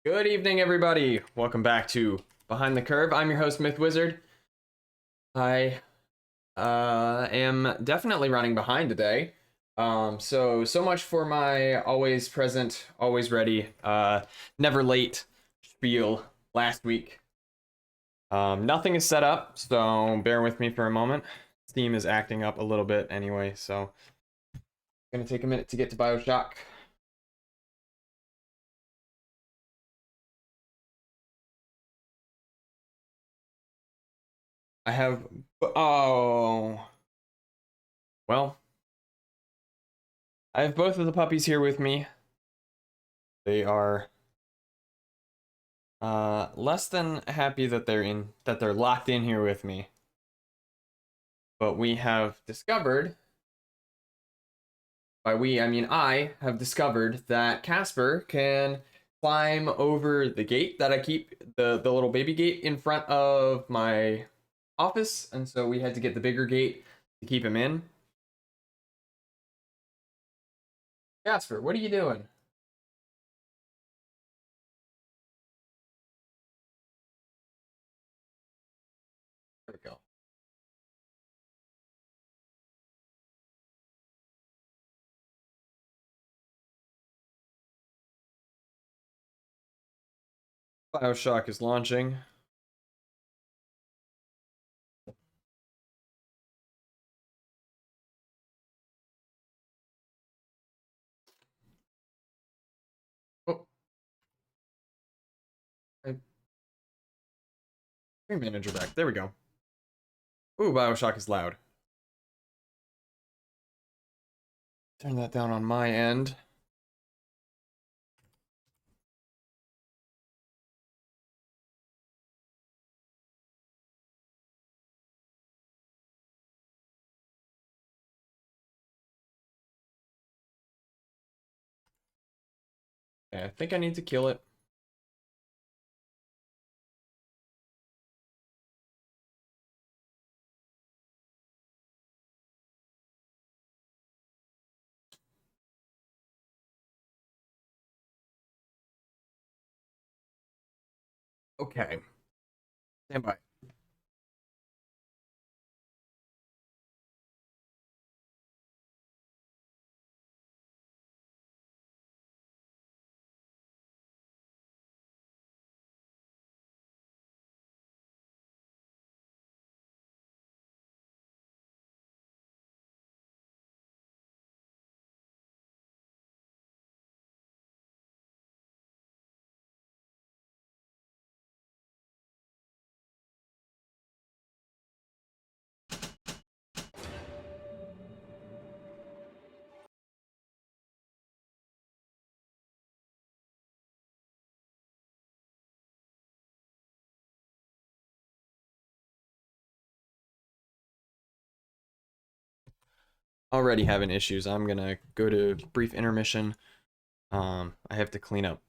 Good evening, everybody. Welcome back to Behind the Curve. I'm your host, Myth Wizard. I am definitely running behind today. So much for my always present, always ready, never late spiel last week. Nothing is set up, so bear with me for a moment. Steam is acting up a little bit anyway, so gonna take a minute to get to Bioshock. I have, oh, well, I have both of the puppies here with me. They are less than happy that they're locked in here with me. But we have discovered, by we I mean I have discovered that Casper can climb over the gate that I keep, the little baby gate in front of my office, and so we had to get the bigger gate to keep him in. Casper, what are you doing? There we go. Bioshock is launching. Oh, I Screen manager back. There we go. Ooh, Bioshock is loud. Turn that down on my end. Okay, I think I need to kill it. Okay. Stand by. Already having issues. I'm gonna go to brief intermission. I have to clean up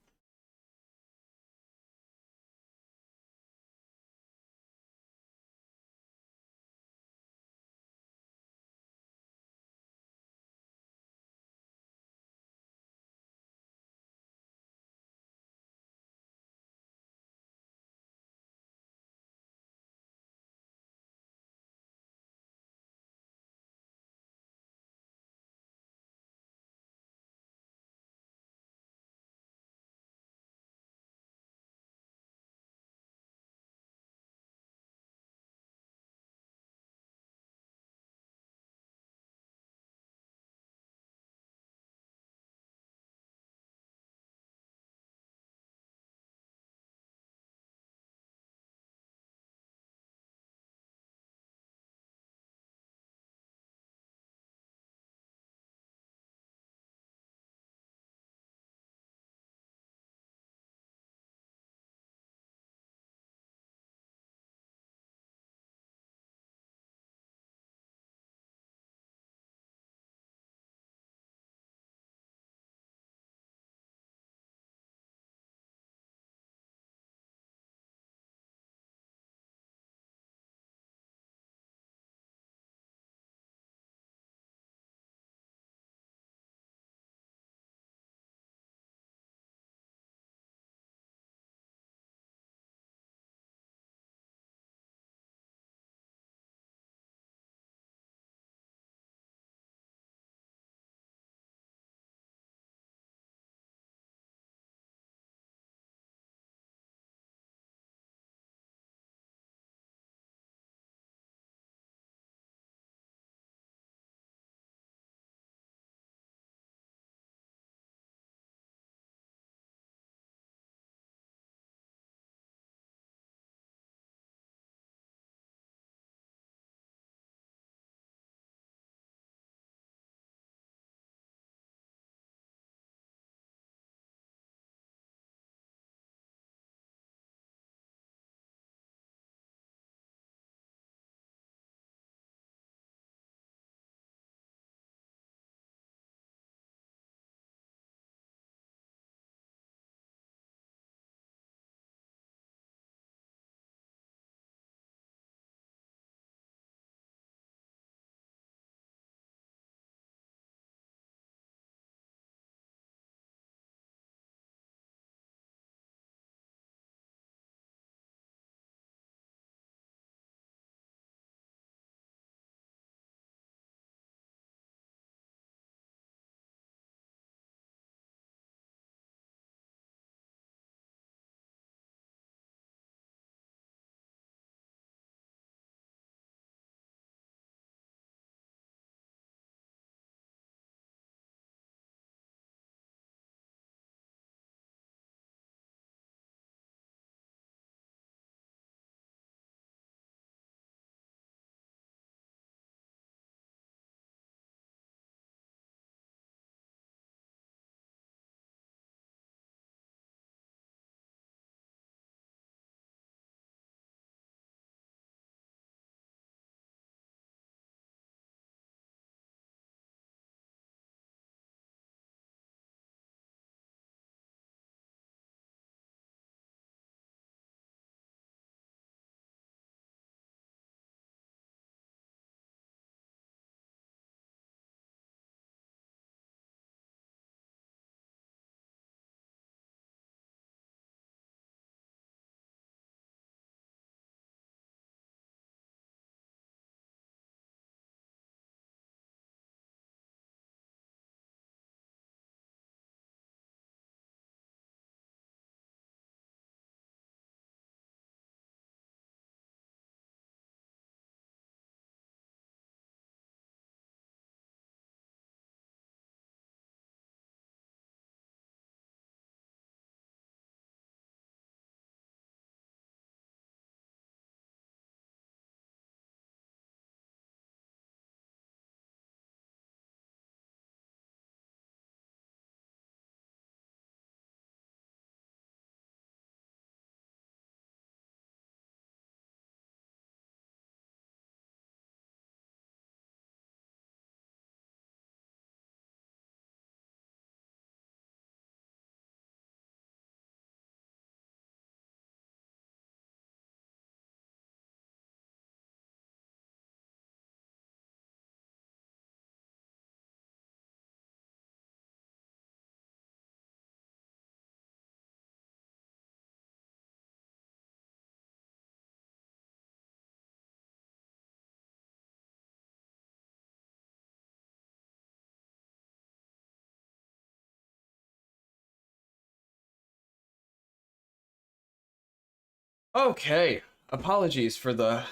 Okay, apologies for the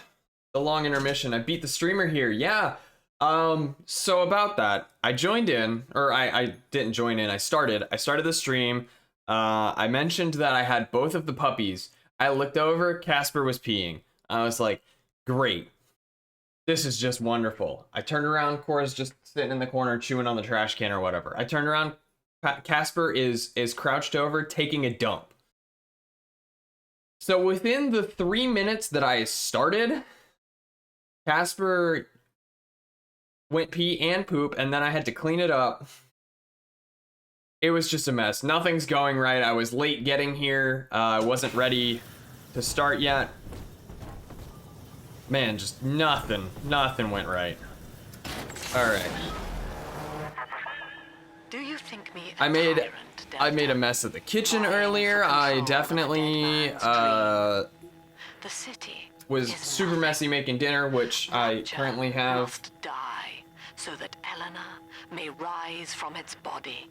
long intermission. I beat the streamer here. Yeah. So about that, I joined in, or I didn't join in. I started the stream. I mentioned that I had both of the puppies. I looked over, Casper was peeing. I was like, great. This is just wonderful. I turned around, Cora's just sitting in the corner chewing on the trash can or whatever. I turned around, Casper is crouched over taking a dump. So within the 3 minutes that I started, Casper went pee and poop, and then I had to clean it up. It was just a mess. Nothing's going right. I was late getting here. I wasn't ready to start yet. Man, just nothing went right. All right. Do you think me I made a mess of the kitchen earlier. I definitely the city was super messy making dinner, which I currently have. Must die so that Eleanor may rise from its body.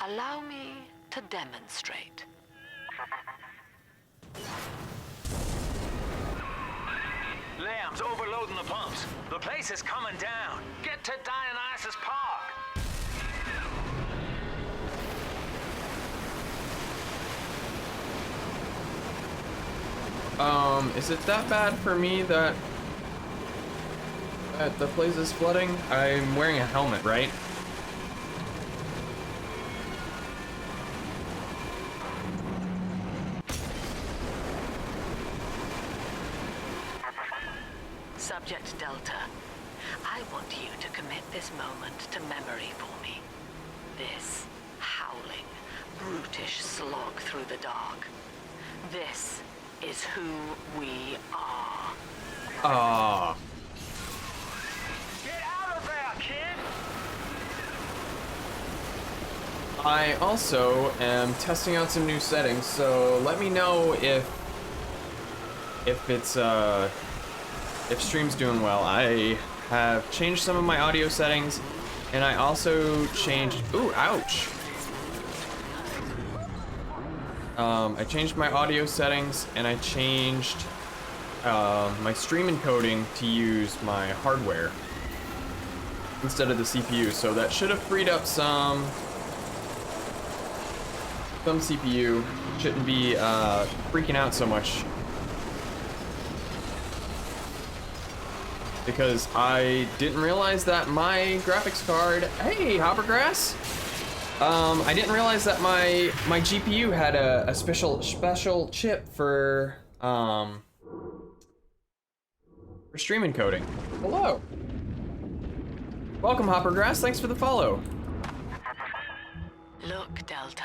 Allow me to demonstrate. Liam's overloading the pumps. The place is coming down. Get to Dionysus Park. Is it that bad for me that the place is flooding? I'm wearing a helmet, right? Subject Delta, I want you to commit this moment to memory for me. This howling, brutish slog through the dark. This is who we are. Ah. Get out of there, kid! I also am testing out some new settings, so let me know if it's if stream's doing well. I have changed some of my audio settings, and I also changed. Ooh, ouch! I changed my audio settings, and I changed my stream encoding to use my hardware instead of the CPU. So that should have freed up some CPU. Shouldn't be freaking out so much. Because I didn't realize that my graphics card, hey, Hoppergrass! I didn't realize that my GPU had a special chip for stream encoding. Hello. Welcome, Hoppergrass. Thanks for the follow. Look, Delta.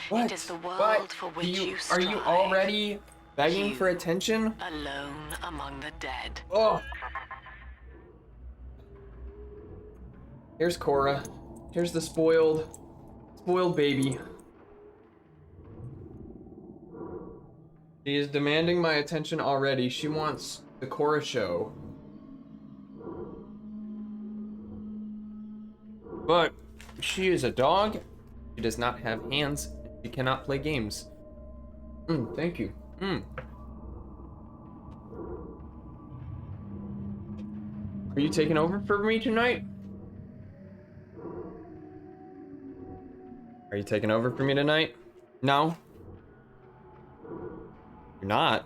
What? It is the world What? for which you Are strive. you already begging You for attention? Alone among the dead. Oh. Here's Cora. Here's the spoiled baby. She is demanding my attention already. She wants the Cora show. But she is a dog. She does not have hands. She cannot play games. Thank you. Are you taking over for me tonight? Are you taking over for me tonight? No? You're not.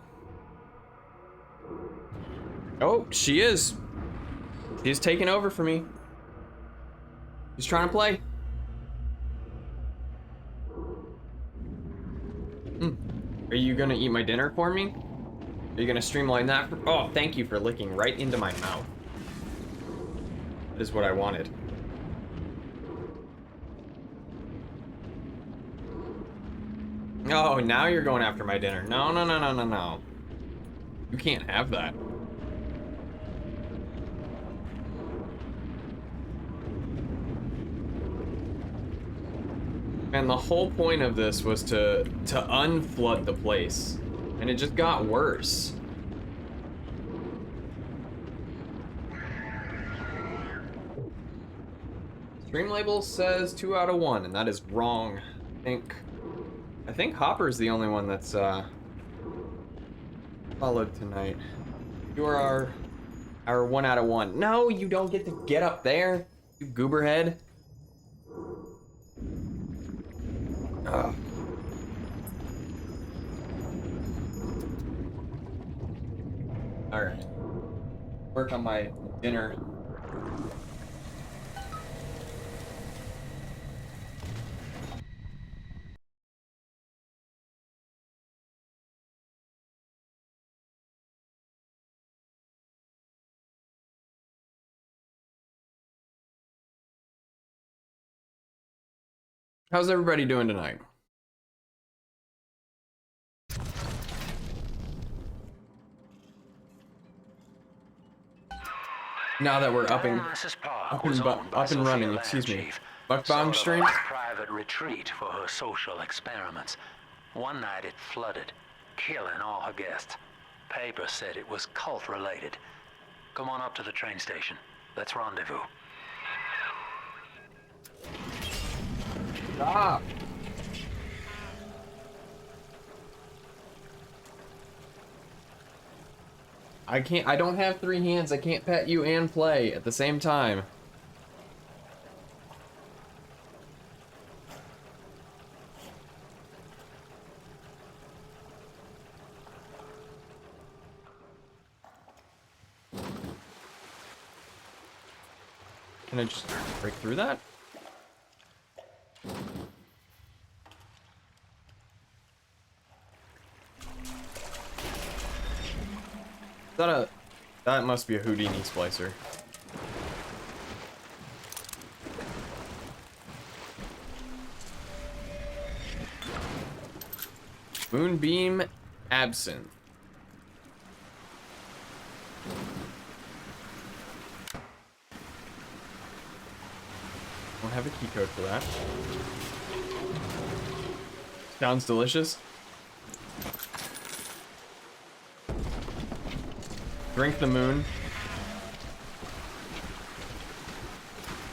Oh, she is. She's taking over for me. She's trying to play. Are you gonna eat my dinner for me? Are you gonna streamline that? Oh, thank you for licking right into my mouth. That is what I wanted. Oh, now you're going after my dinner. No, no, no, no, no, no. You can't have that. And the whole point of this was to unflood the place. And it just got worse. Stream label says 2 out of 1, and that is wrong. I think Hopper's the only one that's Followed tonight. You are our 1 out of 1. No, you don't get to get up there, you gooberhead. Ugh. All right. Work on my dinner. How's everybody doing tonight? Now that we're up and running, excuse me. Mukbang stream? Private retreat for her social experiments. One night it flooded, killing all her guests. Paper said it was cult related. Come on up to the train station. Let's rendezvous. Stop. I don't have 3 hands. I can't pet you and play at the same time. Can I just break through that? That must be a Houdini splicer. Moonbeam absent. Don't have a key code for that. Sounds delicious. Drink the moon.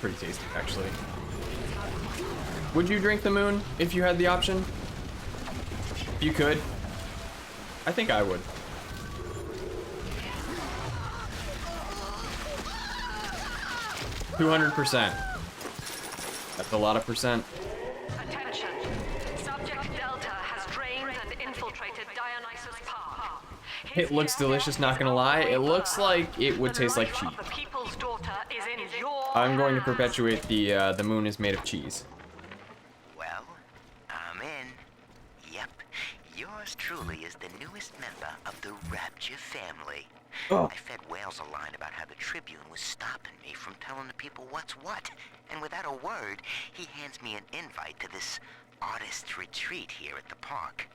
Pretty tasty, actually. Would you drink the moon if you had the option? You could. I think I would. %. That's a lot of percent. Attention. Subject Delta has drained and infiltrated Dionysus Park. It looks delicious, not gonna lie. It looks like it would taste like cheese. I'm going to perpetuate the moon is made of cheese. Well, I'm in. Yep, yours truly is the newest member of the Rapture family. Oh. I fed Wales a line about how the Tribune was stopping me from telling the people what's what. And without a word, he hands me an invite to this artist's retreat here at the park.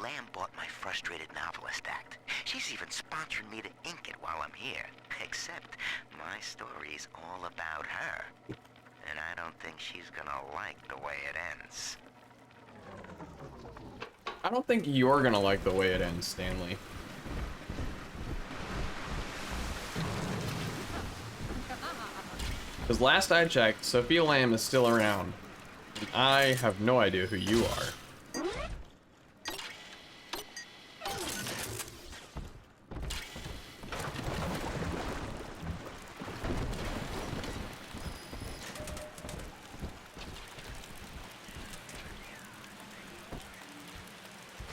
Lamb bought my Frustrated Novelist Act. She's even sponsoring me to ink it while I'm here. Except my story's all about her. And I don't think she's gonna like the way it ends. I don't think you're gonna like the way it ends, Stanley. Because last I checked, Sophia Lamb is still around. And I have no idea who you are.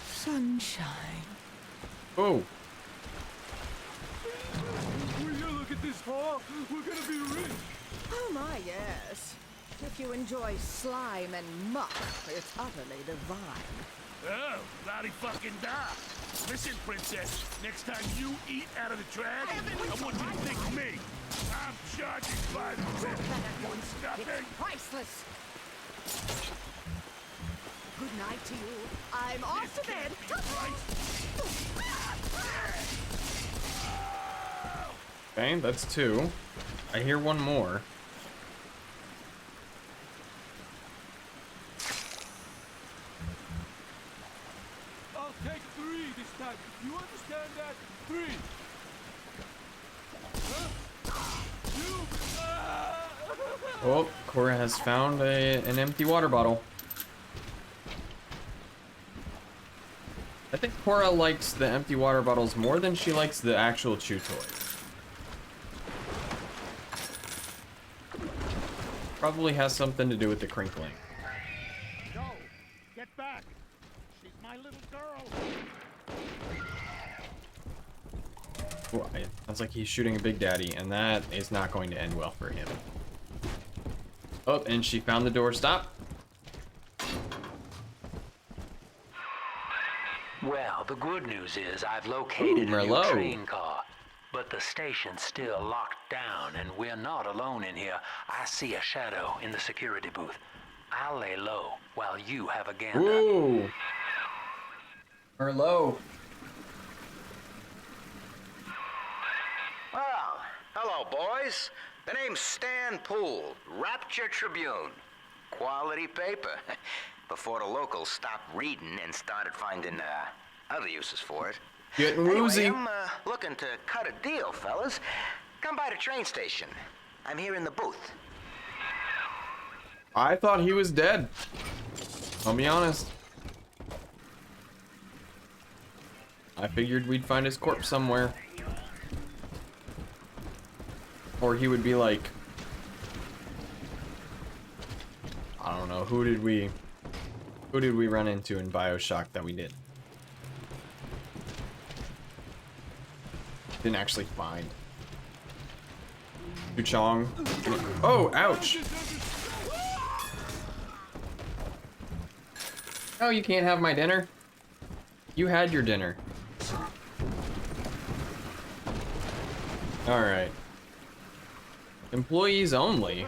Sunshine. Oh. Will you look at this hall? We're gonna be rich. Oh my, yes. If you enjoy slime and muck, it's utterly divine. Oh, bloody fucking da. Listen, princess, next time you eat out of the trash, I want you to think of me. I'm charging by the tip. Nothing. Priceless. Good night to you. I'm off to bed. Okay, that's 2. I hear one more. I'll take 3 this time. You understand that? 3. Huh? Oh, Cora has found an empty water bottle. I think Cora likes the empty water bottles more than she likes the actual chew toys. Probably has something to do with the crinkling. Go! Get back! She's my little girl! Ooh, sounds like he's shooting a Big Daddy, and that is not going to end well for him. Oh, and she found the door. Stop. Well, the good news is I've located a new Merlot. train car, but the station's still locked down, and we're not alone in here. I see a shadow in the security booth. I'll lay low while you have a gander. Ooh. Merlot. Well, hello, boys. The name's Stan Poole, Rapture Tribune. Quality paper. Before the locals stopped reading and started finding other uses for it. Getting woozy. Anyway, I'm looking to cut a deal, fellas. Come by the train station. I'm here in the booth. I thought he was dead. I'll be honest. I figured we'd find his corpse somewhere. Or he would be like... I don't know, who did we run into in Bioshock that we did? Didn't actually find. Chong. Oh, ouch! Oh, you can't have my dinner? You had your dinner. Alright. Employees only?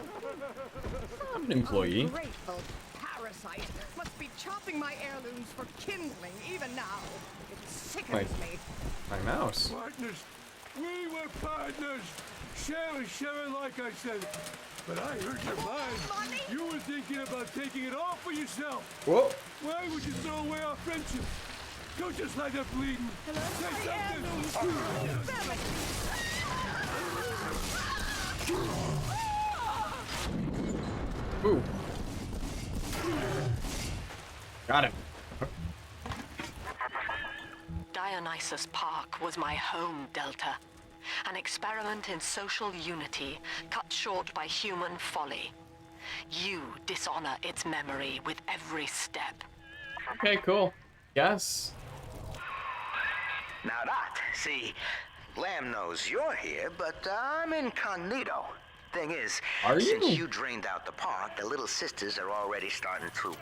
I'm an employee. Ungrateful parasite must be chopping my heirlooms for kindling even now. It sickens me. My mouse. Partners! We were partners! Share, like I said. But I heard your mind. Money? You were thinking about taking it all for yourself. Whoa. Why would you throw away our friendship? Go just like that bleeding. Say something. Ooh. Got him. Dionysus Park was my home, Delta. An experiment in social unity, cut short by human folly. You dishonor its memory with every step. Okay, cool. Yes. Now that, see, Lamb knows you're here, but I'm incognito. Thing is, Are you? since you drained out the park, the little sisters are already starting to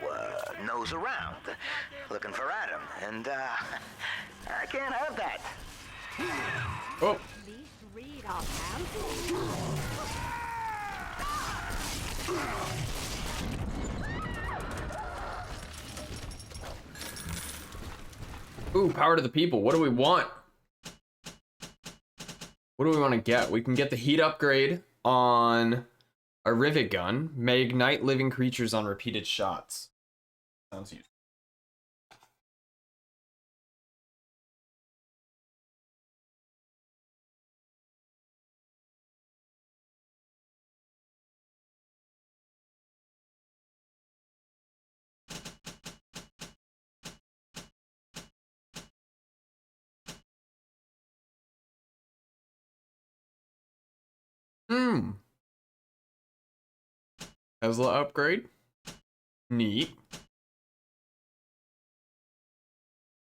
nose around, looking for Adam, and I can't have that. Oh. Read our Ooh, power to the people. What do we want? What do we want to get? We can get the heat upgrade on a rivet gun. May ignite living creatures on repeated shots. Sounds useful. Tesla upgrade. Neat.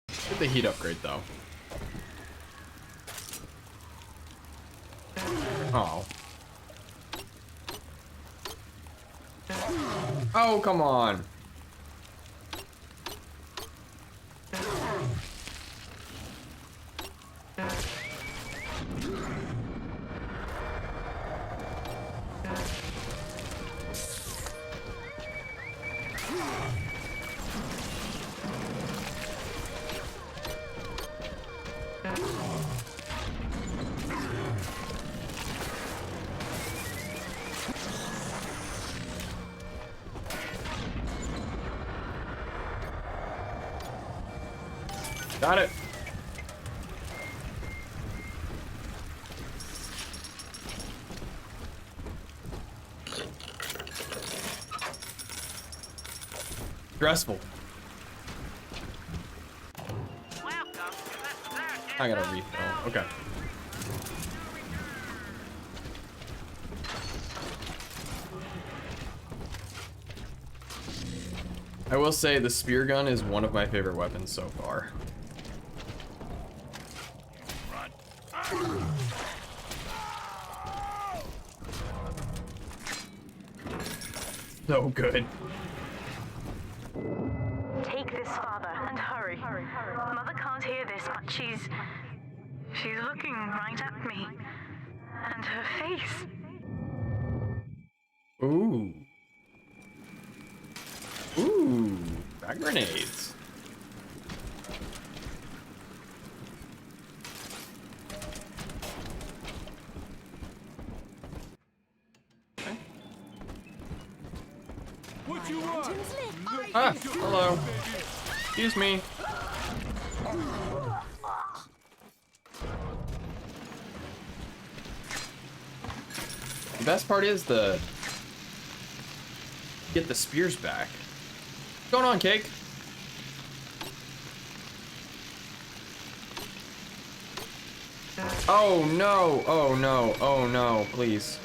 Get the heat upgrade though. Oh. Oh, come on. Got it. Whoa, I gotta refill. Okay. I will say the spear gun is one of my favorite weapons so far. So good. Take this, father, and hurry. Mother can't hear this, but she's looking right at me. And her face. Ooh. Ooh. Frag grenades. What you want? Ah, hello. Excuse me. The best part is get the spears back. What's going on, Cake? Oh no, oh no, oh no, please.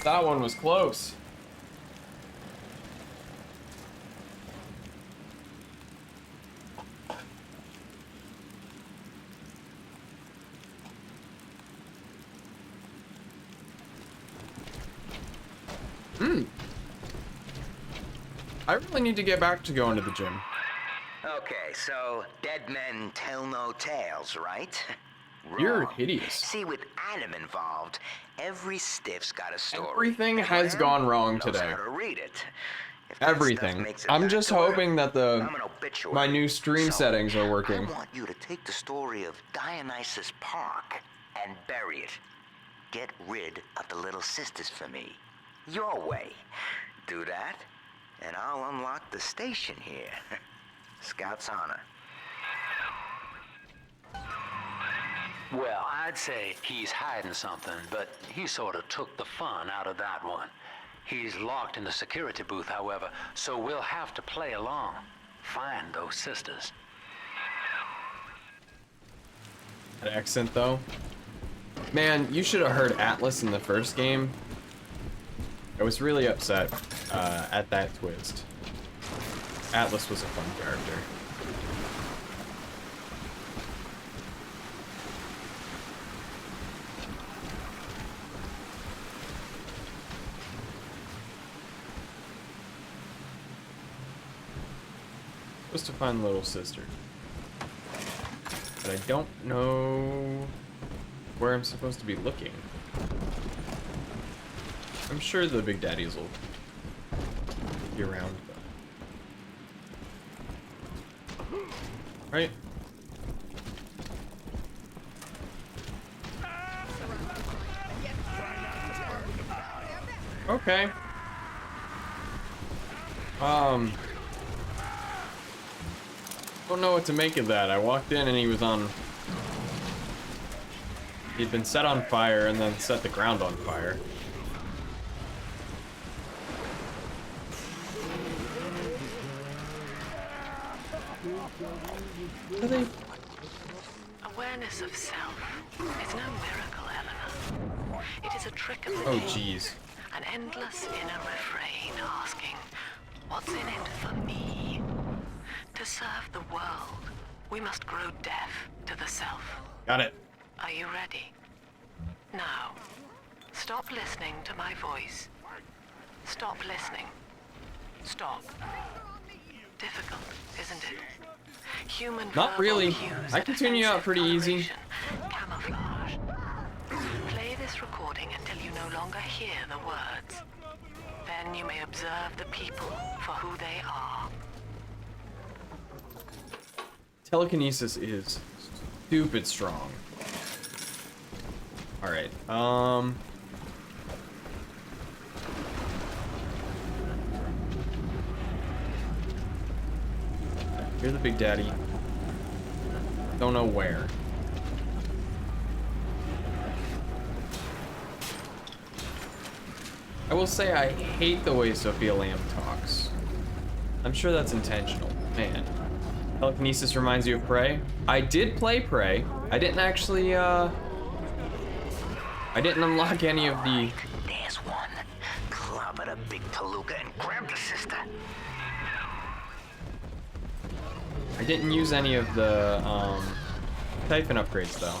That one was close. I really need to get back to going to the gym. Okay, so dead men tell no tales, right? You're Wrong. hideous. See, with Adam involved, every stiff's got a story. Everything has Clem gone wrong knows today. how to read it. If that stuff Everything. makes it I'm back just to her, hoping that I'm an obituary. my new stream So, settings are working. I want you to take the story of Dionysus Park and bury it. Get rid of the little sisters for me. Your way. Do that, and I'll unlock the station here. Scout's honor. Well, I'd say he's hiding something, but he sort of took the fun out of that one. He's locked in the security booth, however, so we'll have to play along. Find those sisters. That accent, though. Man, you should have heard Atlas in the first game. I was really upset at that twist. Atlas was a fun character. Supposed to find little sister. But I don't know where I'm supposed to be looking. I'm sure the big daddies will be around, though. Right? Okay. Don't know what to make of that. I walked in and he was on... He'd been set on fire and then set the ground on fire. Awareness of self is no miracle, Eleanor. It is a trick of the Oh, game. jeez. An endless inner refrain asking, what's in it for me? To serve the world, we must grow deaf to the self. Got it. Are you ready? Now, stop listening to my voice. Stop listening. Stop. Difficult, isn't it? Human Not verbal really. cues I are can tune you out defensive pretty easy. coloration, Camouflage. Play this recording until you no longer hear the words. Then you may observe the people for who they are. Telekinesis is stupid strong. Alright, You're the big daddy. Don't know where. I will say I hate the way Sophia Lamb talks. I'm sure that's intentional. Man. Telekinesis reminds you of Prey. I did play Prey. I didn't actually, I didn't unlock any of the... There's one. Clobber the big palooka and grab the sister. I didn't use any of the, Typhon upgrades, though.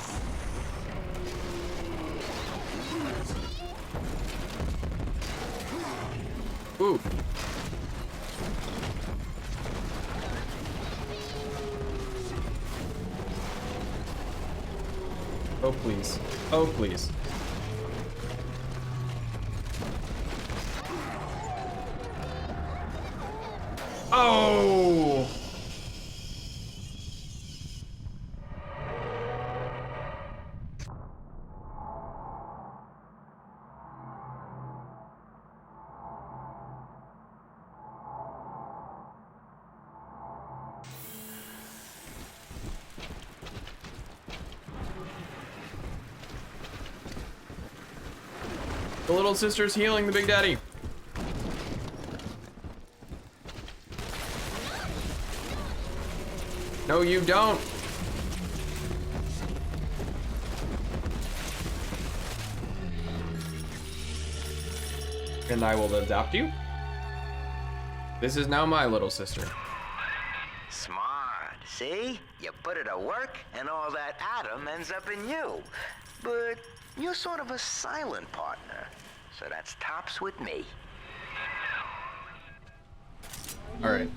Ooh. Oh, please. Oh, please. Oh! The little sister's healing the big daddy. No, you don't. And I will adopt you. This is now my little sister. Smart. See? You put it to work, and all that atom ends up in you. But you're sort of a silent partner, so that's tops with me. All right.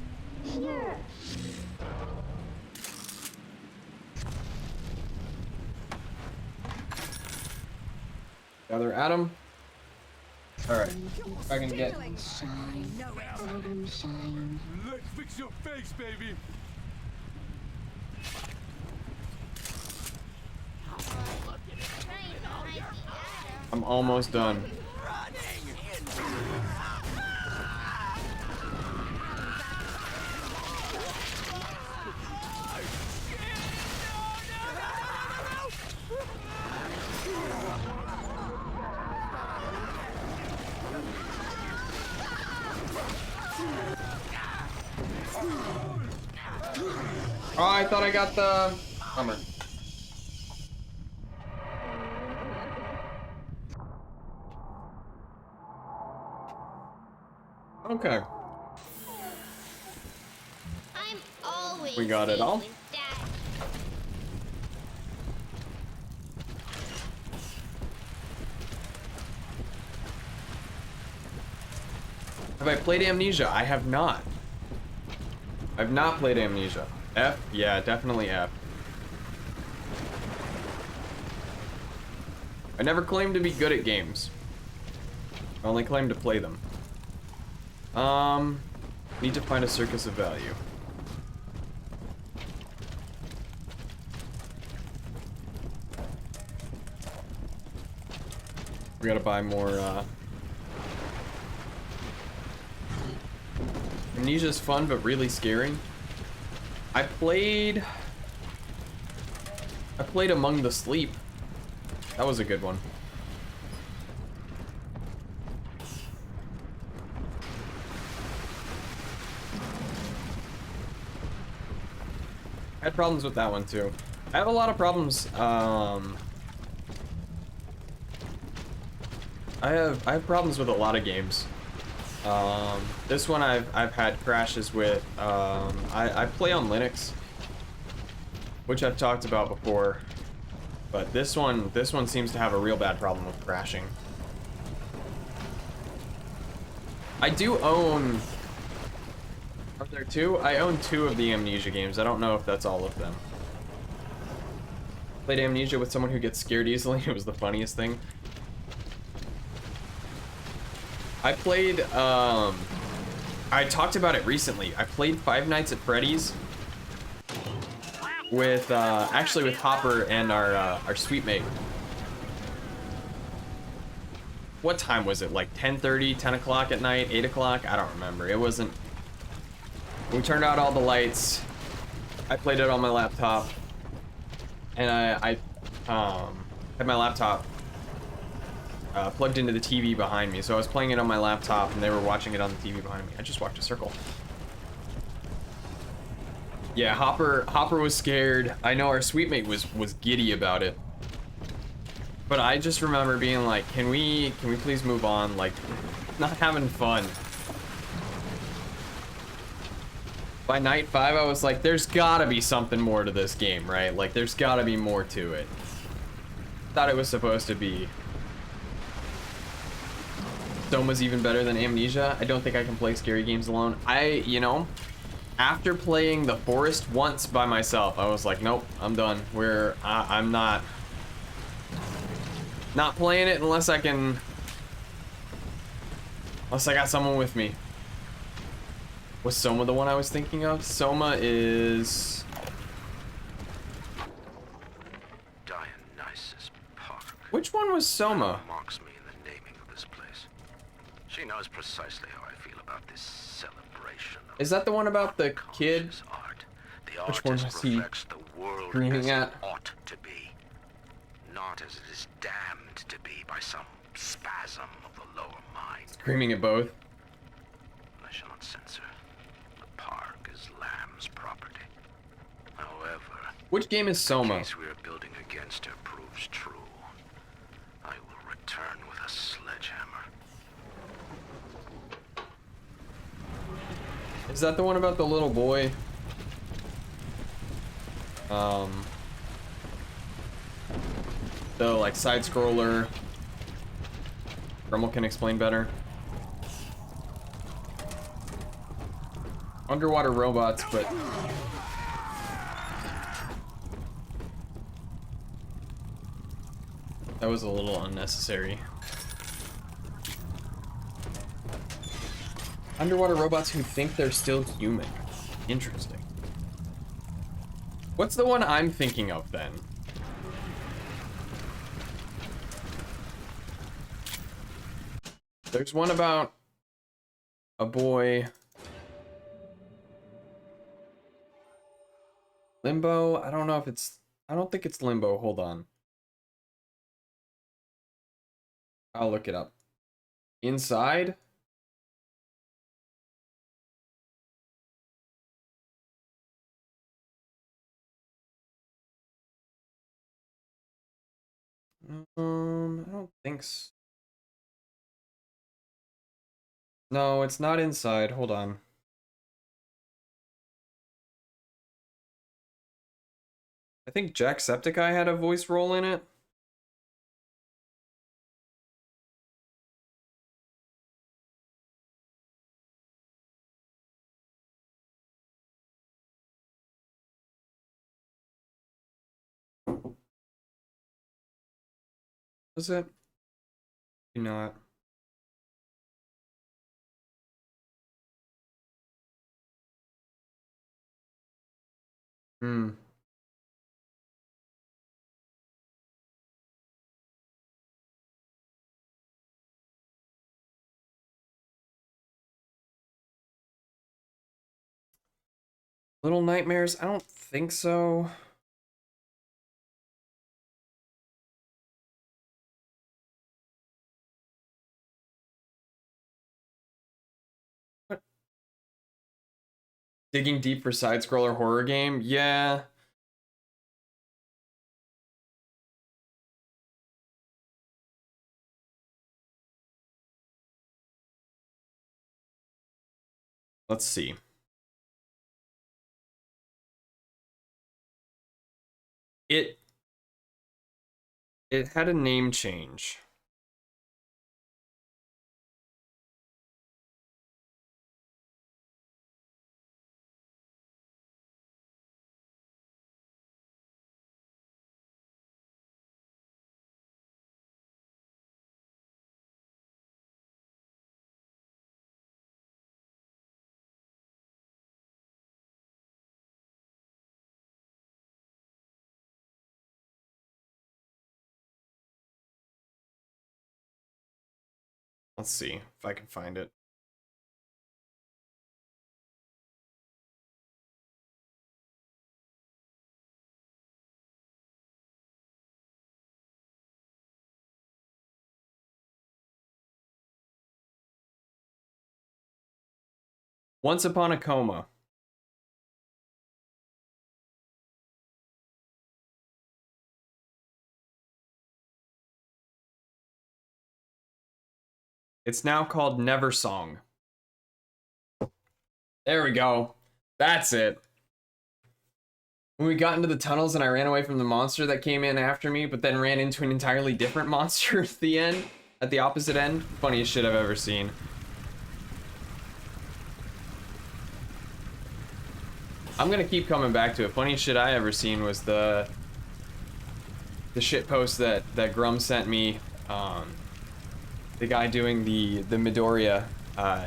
Gather atom. All right. If I can get. Let's fix your face, baby. I'm almost done. Oh, I thought I got the Hummer. Okay. I'm always We got it all. with Dad. Have I played Amnesia? I have not. I've not played Amnesia. F? Yeah, definitely F. I never claimed to be good at games. I only claimed to play them. Need to find a circus of value. We gotta buy more, Amnesia's fun, but really scary. I played Among the Sleep. That was a good one. I had problems with that one too. I have a lot of problems. I have problems with a lot of games. This one I've had crashes with. I play on Linux, which I've talked about before, but this one seems to have a real bad problem with crashing. I do own. Are there two? I own 2 of the Amnesia games. I don't know if that's all of them. Played Amnesia with someone who gets scared easily. It was the funniest thing. I played, I talked about it recently. I played Five Nights at Freddy's with, actually with Hopper and our sweet mate. What time was it? Like 10:30, 10 o'clock at night, 8 o'clock? I don't remember. It wasn't... We turned out all the lights. I played it on my laptop. And I had my laptop plugged into the TV behind me. So I was playing it on my laptop and they were watching it on the TV behind me. I just walked a circle. Yeah, Hopper was scared. I know our sweet mate was giddy about it. But I just remember being like, can we please move on? Like, not having fun. By night 5, I was like, there's gotta be something more to this game, right? Like, there's gotta be more to it. Thought it was supposed to be. Soma's even better than Amnesia. I don't think I can play scary games alone. You know, after playing The Forest once by myself, I was like, nope, I'm done. I'm not playing it unless I got someone with me. Was Soma the one I was thinking of? Soma is Dionysus Park. Which one was Soma? Mocks me in the naming of this place. She knows precisely how I feel about this celebration. Is that the one about the kid? Art. The Which one was he screaming at? Ought to be, not as it is damned to be by some spasm of the lower mind. Screaming at both. I shall not censor. The park is Lamb's property. However, which game is Soma? the case we are building against her proves true. I will return with a sledgehammer. Is that the one about the little boy? The like side scroller. Grumble can explain better. Underwater robots, but that was a little unnecessary. Underwater robots who think they're still human. Interesting. What's the one I'm thinking of then? There's one about a boy. Limbo? I don't know if it's... I don't think it's Limbo. Hold on. I'll look it up. Inside? I don't think so. No, it's not Inside. Hold on. I think Jacksepticeye had a voice role in it. Was it? You know it. Hmm. Little Nightmares? I don't think so. What? Digging deep for side-scroller horror game? Yeah. Let's see. It had a name change. Let's see if I can find it. Once Upon a Coma. It's now called Never Song. There we go. That's it. When we got into the tunnels and I ran away from the monster that came in after me, but then ran into an entirely different monster at the end, at the opposite end. Funniest shit I've ever seen. I'm gonna keep coming back to it. Funniest shit I ever seen was the shit post that Grum sent me. The guy doing the Midoriya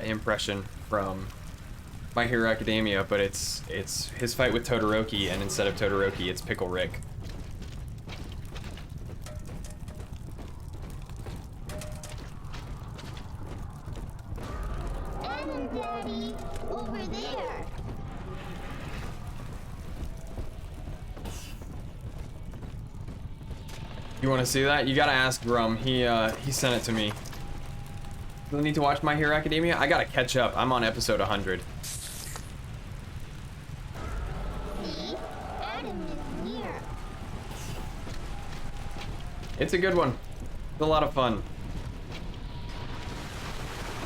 impression from My Hero Academia, but it's his fight with Todoroki, and instead of Todoroki, it's Pickle Rick. Adam, Daddy, over there. You want to see that? You gotta ask Grum. He sent it to me. Do I need to watch My Hero Academia? I gotta catch up. I'm on episode 100. See? Adam is here. It's a good one. It's a lot of fun.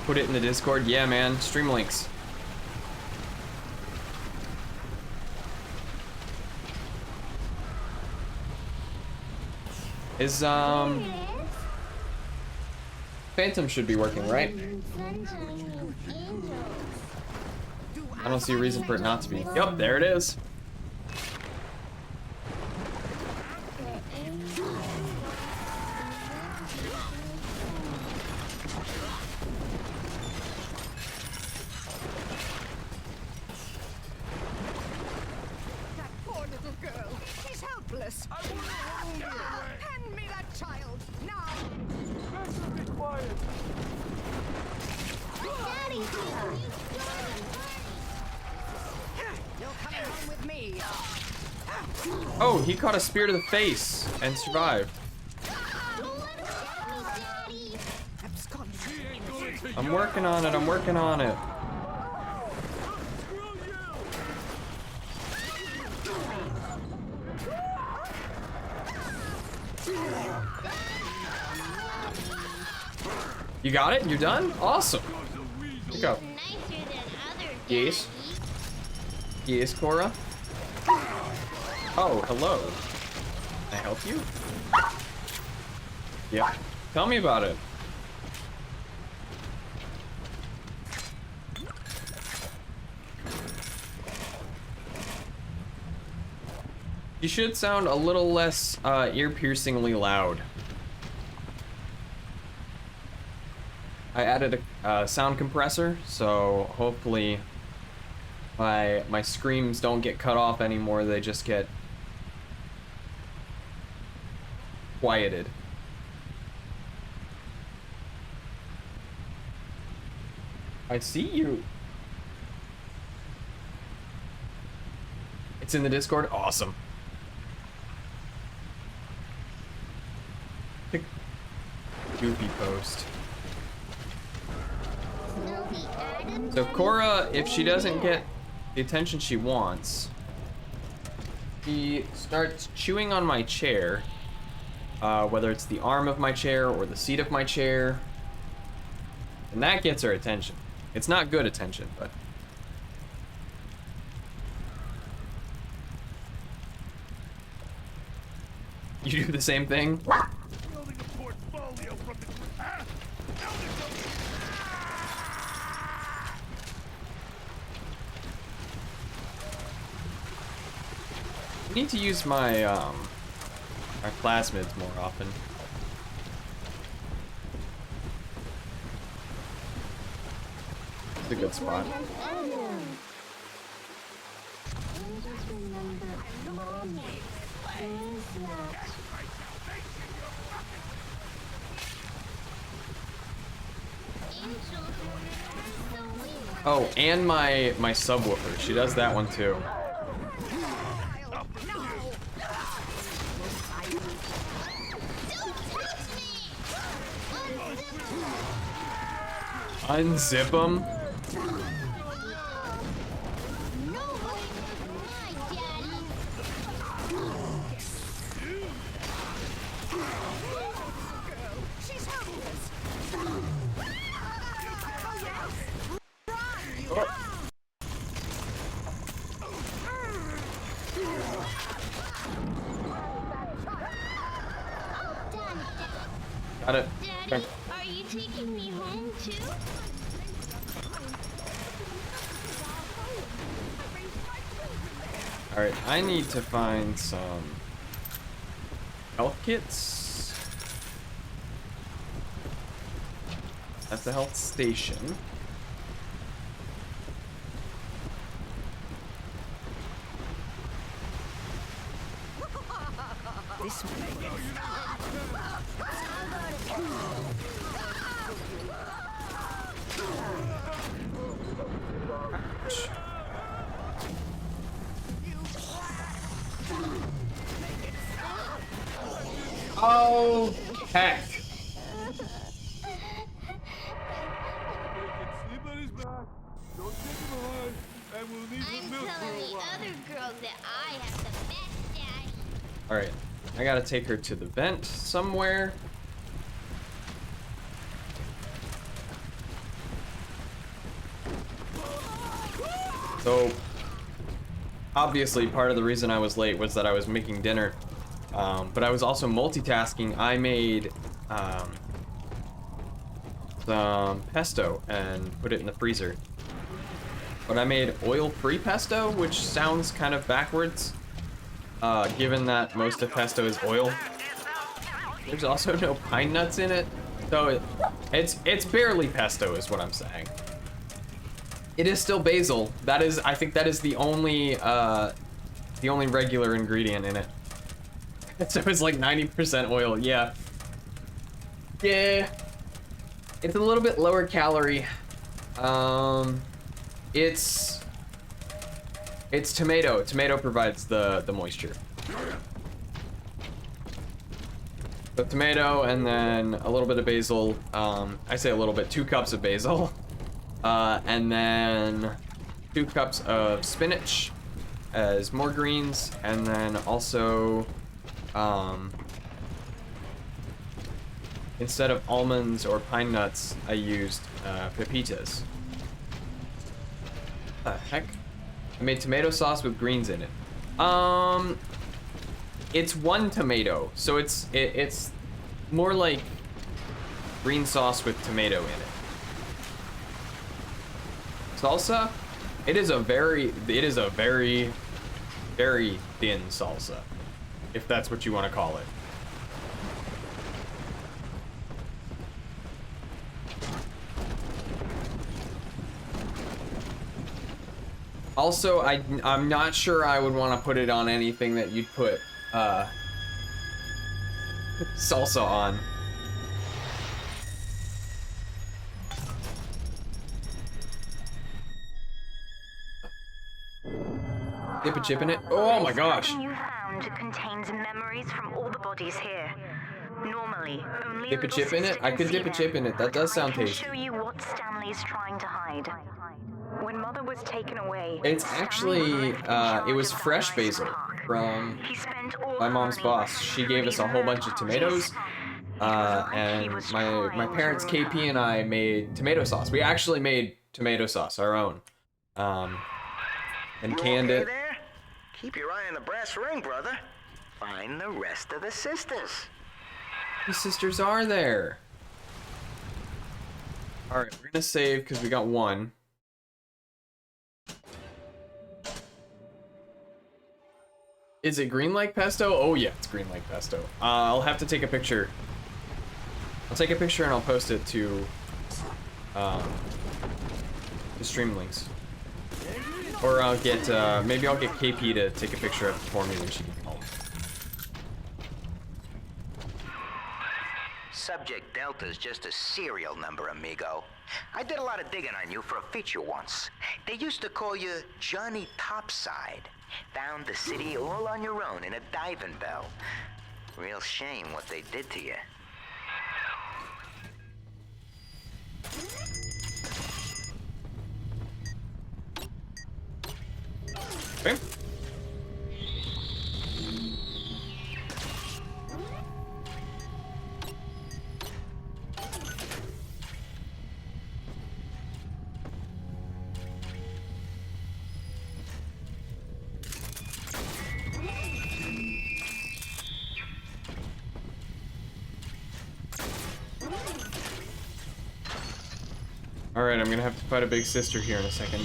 Put it in the Discord. Yeah, man. Stream links. Is Phantom should be working, right? I don't see a reason for it not to be. Yup, there it is. That poor little girl. She's helpless. Hand me that child now. Daddy's here. You're coming home with me. Oh, he caught a spear to the face and survived. Daddy. Abscond. I'm working on it. I'm working on it. You got it? You're done? Awesome. Here you go. Nicer than other Yes. Yes, Cora. Oh, hello. Can I help you? Yeah. Tell me about it. You should sound a little less ear-piercingly loud. I added a sound compressor, so hopefully my screams don't get cut off anymore. They just get quieted. I see you. It's in the Discord? Awesome. Goofy post. So Cora, if she doesn't get the attention she wants, she starts chewing on my chair, whether it's the arm of my chair or the seat of my chair, and that gets her attention. It's not good attention, but you do the same thing? Building a portfolio from the I need to use my my plasmids more often. It's a good spot. Oh, and my subwoofer. She does that one too. Unzip them. Got it. Daddy, are you taking me home too? Alright, I need to find some health kits at the health station. This way. Oh, heck. I'm telling the other girls that I have the best daddy. Alright, I gotta take her to the vent somewhere. So, obviously, part of the reason I was late was that I was making dinner. But I was also multitasking. I made some pesto and put it in the freezer. But I made oil-free pesto, which sounds kind of backwards, given that most of pesto is oil. There's also no pine nuts in it, so it's barely pesto, is what I'm saying. It is still basil. That is, I think that is the only regular ingredient in it. So it's like 90% oil. Yeah. Yeah. It's a little bit lower calorie. It's tomato. Tomato provides the moisture. So tomato and then a little bit of basil. I say a little bit, 2 cups of basil. And then 2 cups of spinach as more greens, and then also instead of almonds or pine nuts, I used pepitas. Heck? I made tomato sauce with greens in it. It's 1 tomato, so it's more like green sauce with tomato in it. Salsa, it is a very, very thin salsa, if that's what you want to call it. Also, I'm not sure I would want to put it on anything that you'd put salsa on. Dip a chip in it? Oh my gosh. Everything you found contains memories from all the bodies here. Normally, only Dip a chip in it? I could dip a chip in it. That does sound I can tasty. show you what Stanley's trying to hide. When Mother was taken away, It's actually, it was fresh basil from my mom's boss. She gave us a whole bunch of tomatoes, and my parents, KP, and I made tomato sauce. We actually made tomato sauce, our own, and canned it. There? Keep your eye on the brass ring, brother. Find the rest of the sisters. The sisters are there. All right, we're gonna save because we got 1. Is it green like pesto? Oh yeah, it's green like pesto. I'll have to take a picture. I'll take a picture and I'll post it to the stream links. Or I'll get, maybe I'll get KP to take a picture of it for me when she gets home. Subject Delta's just a serial number, amigo. I did a lot of digging on you for a feature once. They used to call you Johnny Topside. Found the city all on your own in a diving bell. Real shame what they did to you. Okay. Alright, I'm gonna have to fight a big sister here in a second.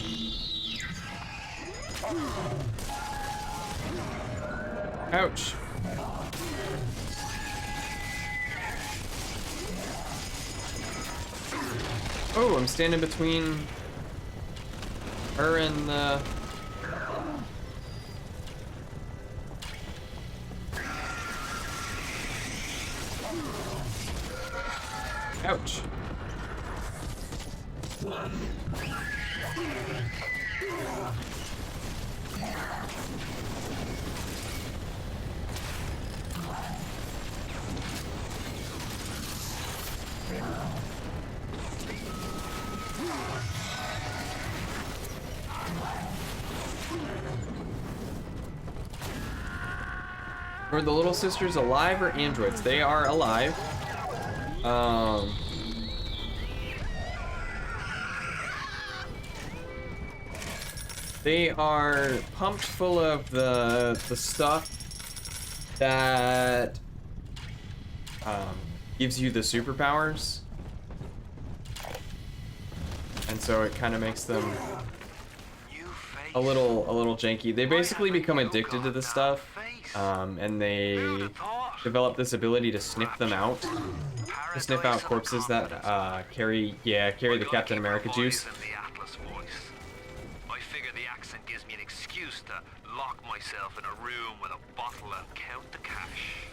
Ouch. Oh, I'm standing between her and the... Ouch. Were the little sisters alive or androids? They are alive. They are pumped full of the stuff that gives you the superpowers, and so it kind of makes them a little janky. They basically become addicted to the stuff, and they develop this ability to sniff them out, to sniff out corpses that carry the Captain America juice. Myself in a room with a bottle and count the cash.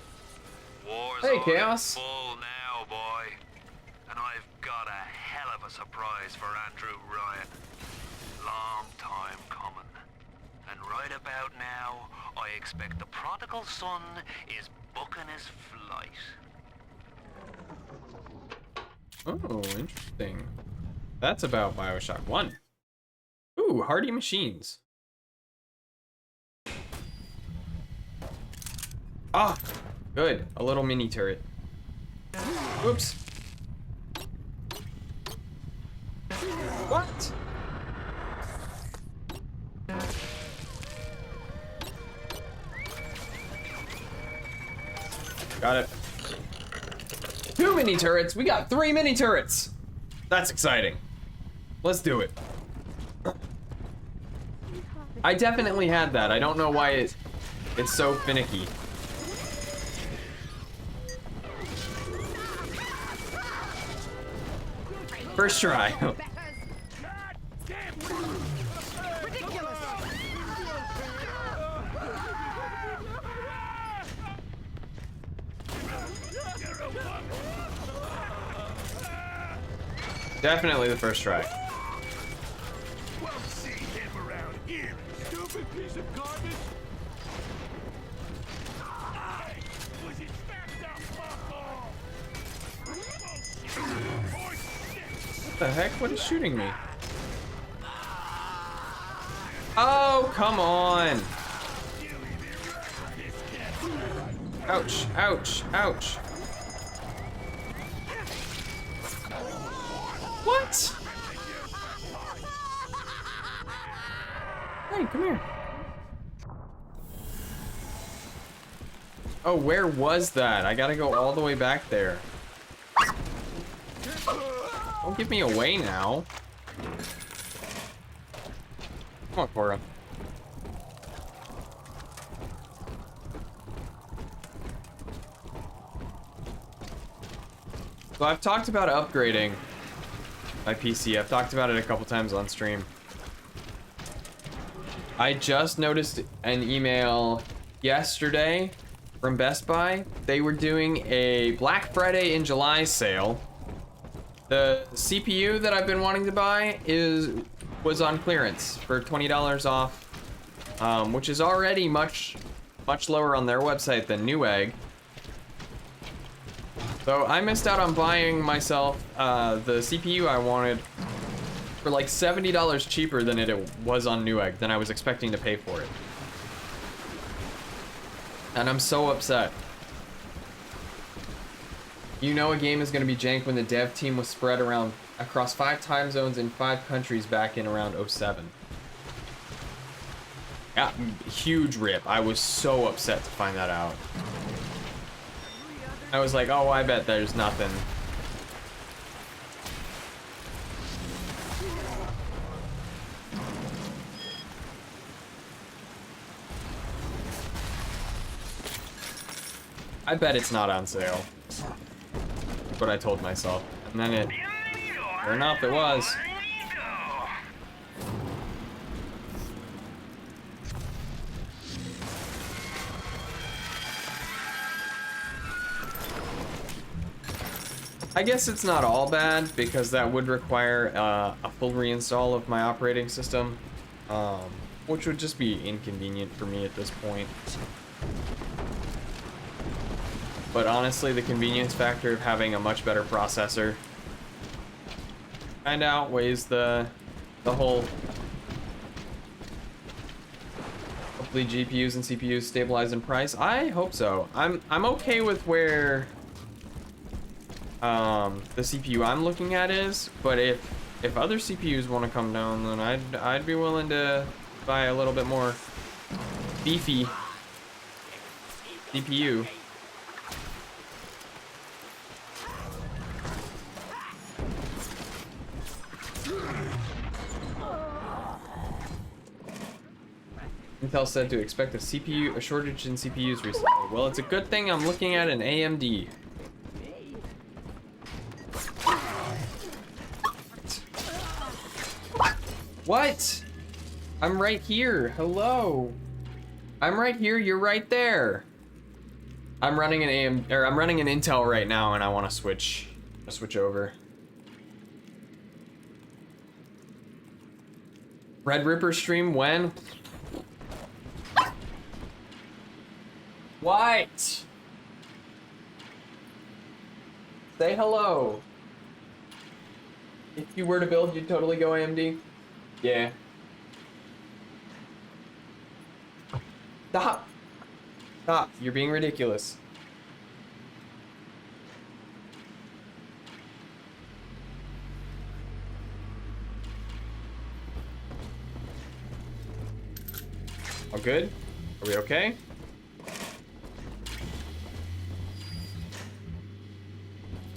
War's hey, Chaos. Full now, boy. And I've got a hell of a surprise for Andrew Ryan. Long time coming. And right about now, I expect the prodigal son is booking his flight. Oh, interesting. That's about Bioshock 1. Ooh, hardy machines. Ah, good. A little mini turret. Oops. What? Got it. 2 mini turrets. We got 3 mini turrets. That's exciting. Let's do it. I definitely had that. I don't know why it's so finicky. First try. Definitely the first try. Won't see him around here, stupid piece of garbage. Was it stacked up, fuck-all? What the heck? What is shooting me? Oh, come on. Ouch, ouch, ouch. What? Hey, come here. Oh, where was that? I gotta go all the way back there. Don't give me away now. Come on, Cora. So I've talked about upgrading my PC. I've talked about it a couple times on stream. I just noticed an email yesterday from Best Buy. They were doing a Black Friday in July sale. The CPU that I've been wanting to buy was on clearance for $20 off, which is already much lower on their website than Newegg. So I missed out on buying myself the CPU I wanted for like $70 cheaper than it was on Newegg, than I was expecting to pay for it. And I'm so upset. You know a game is going to be jank when the dev team was spread around across 5 time zones in 5 countries back in around 07. Yeah, huge rip. I was so upset to find that out. I was like, oh, I bet there's nothing. I bet it's not on sale. That's what I told myself. And then it, sure enough, it was. I guess it's not all bad, because that would require a full reinstall of my operating system, which would just be inconvenient for me at this point. But honestly, the convenience factor of having a much better processor kind of outweighs the whole. Hopefully GPUs and CPUs stabilize in price. I hope so. I'm okay with where the CPU I'm looking at is, but if other CPUs want to come down, then I'd be willing to buy a little bit more beefy CPU. Intel said to expect a shortage in CPUs recently. Well, it's a good thing I'm looking at an AMD. What? I'm right here. Hello. I'm right here. You're right there. I'm running an I'm running an Intel right now, and I want to switch over. Red Ripper stream when? What? Say hello. If you were to build, you'd totally go AMD? Yeah. Stop. Stop. You're being ridiculous. All good? Are we okay?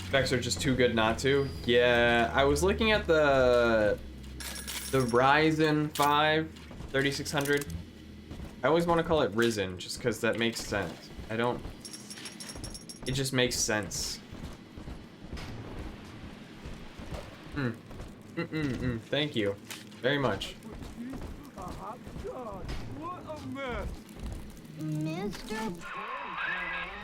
Specs are just too good not to. Yeah, I was looking at the Ryzen 5 3600. I always want to call it Risen just because that makes sense. It just makes sense. Thank you very much. Mr.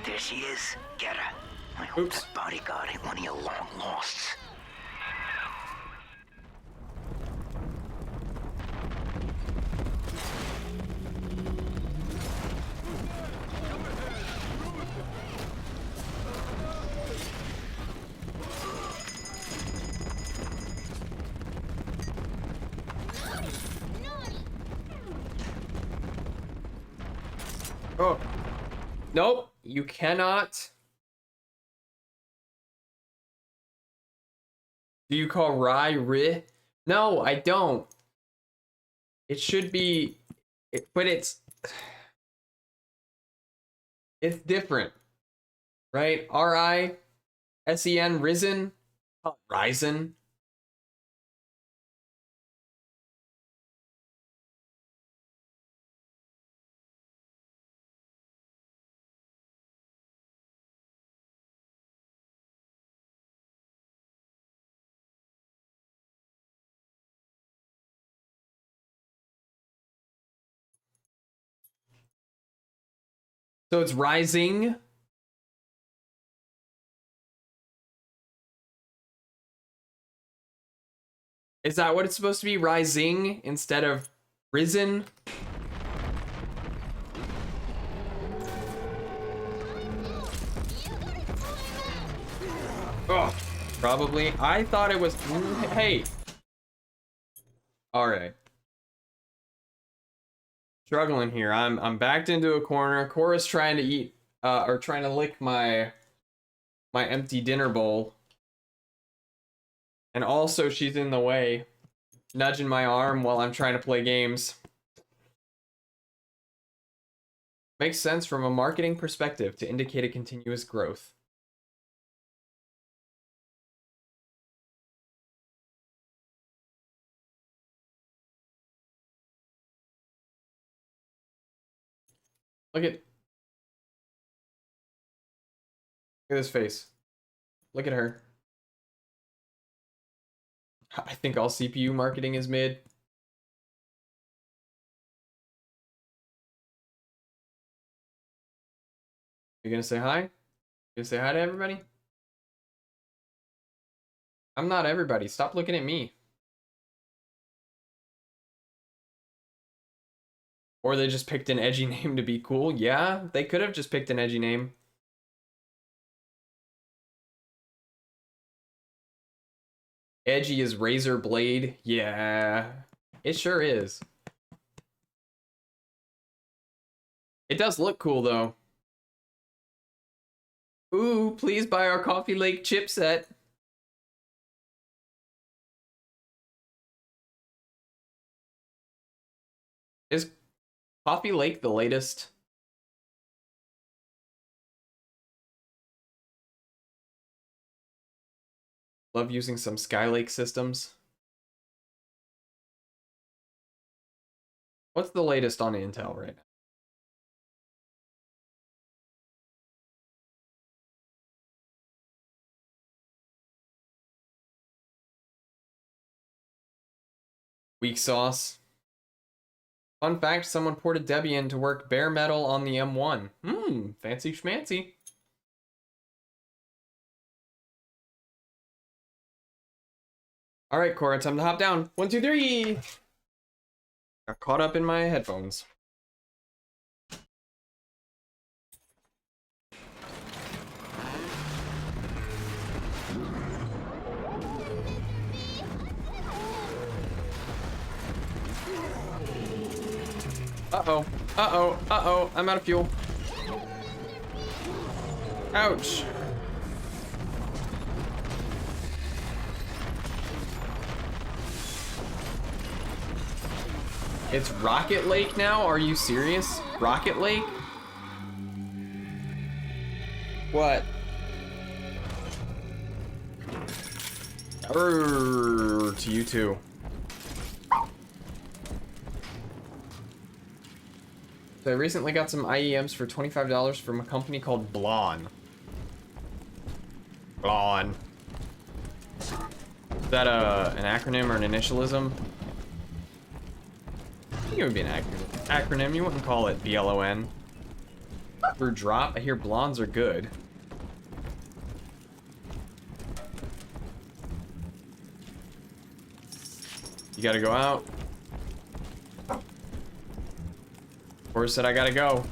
There she is. Get her. I hope Oops. that bodyguard ain't one of your long losts. Oh. Nope, you cannot. Do you call Rye Ri? No, I don't. It should be, but it's different, right? R-I-S-E-N, Risen, not Ryzen. So it's rising. Is that what it's supposed to be? Rising instead of risen? Oh, probably. I thought it was. Hey. All right. Struggling here. I'm backed into a corner. Cora's trying to eat, or trying to lick my empty dinner bowl. And also she's in the way, nudging my arm while I'm trying to play games. Makes sense from a marketing perspective to indicate a continuous growth. Look at Look at this face. Look at her. I think all CPU marketing is mid. You gonna say hi? You gonna say hi to everybody? I'm not everybody. Stop looking at me. Or they just picked an edgy name to be cool. Yeah, they could have just picked an edgy name. Edgy is razor blade. Yeah, it sure is. It does look cool though. Ooh, please buy our Coffee Lake chipset. Is Coffee Lake the latest? Love using some Skylake systems. What's the latest on Intel right now? Weak sauce. Fun fact, someone ported Debian to work bare metal on the M1. Fancy schmancy. All right, Cora, time to hop down. 1, 2, 3. Got caught up in my headphones. Uh-oh. Uh-oh. Uh-oh. I'm out of fuel. Ouch. It's Rocket Lake now? Are you serious? Rocket Lake? What? To you too. So I recently got some IEMs for $25 from a company called Blon. Blon. Is that an acronym or an initialism? I think it would be an acronym. You wouldn't call it BLON. For drop, I hear blondes are good. You gotta go out. Horse said I gotta go.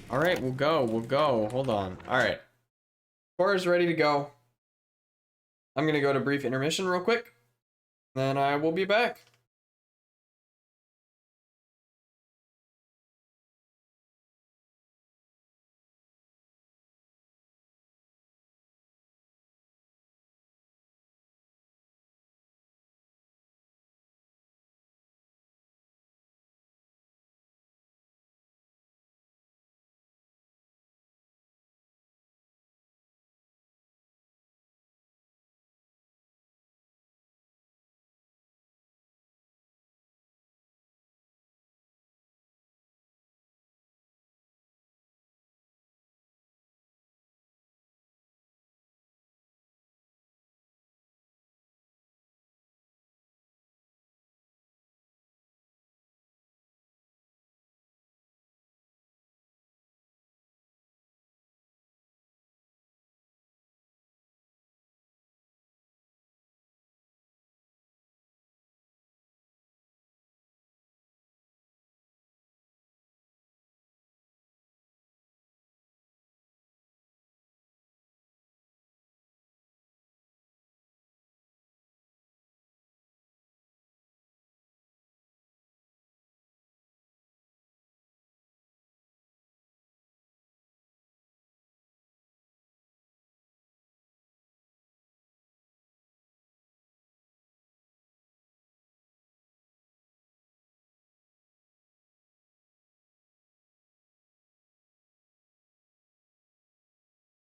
All right, we'll go. We'll go. Hold on. All right. Cora's ready to go. I'm gonna go to brief intermission real quick. Then I will be back.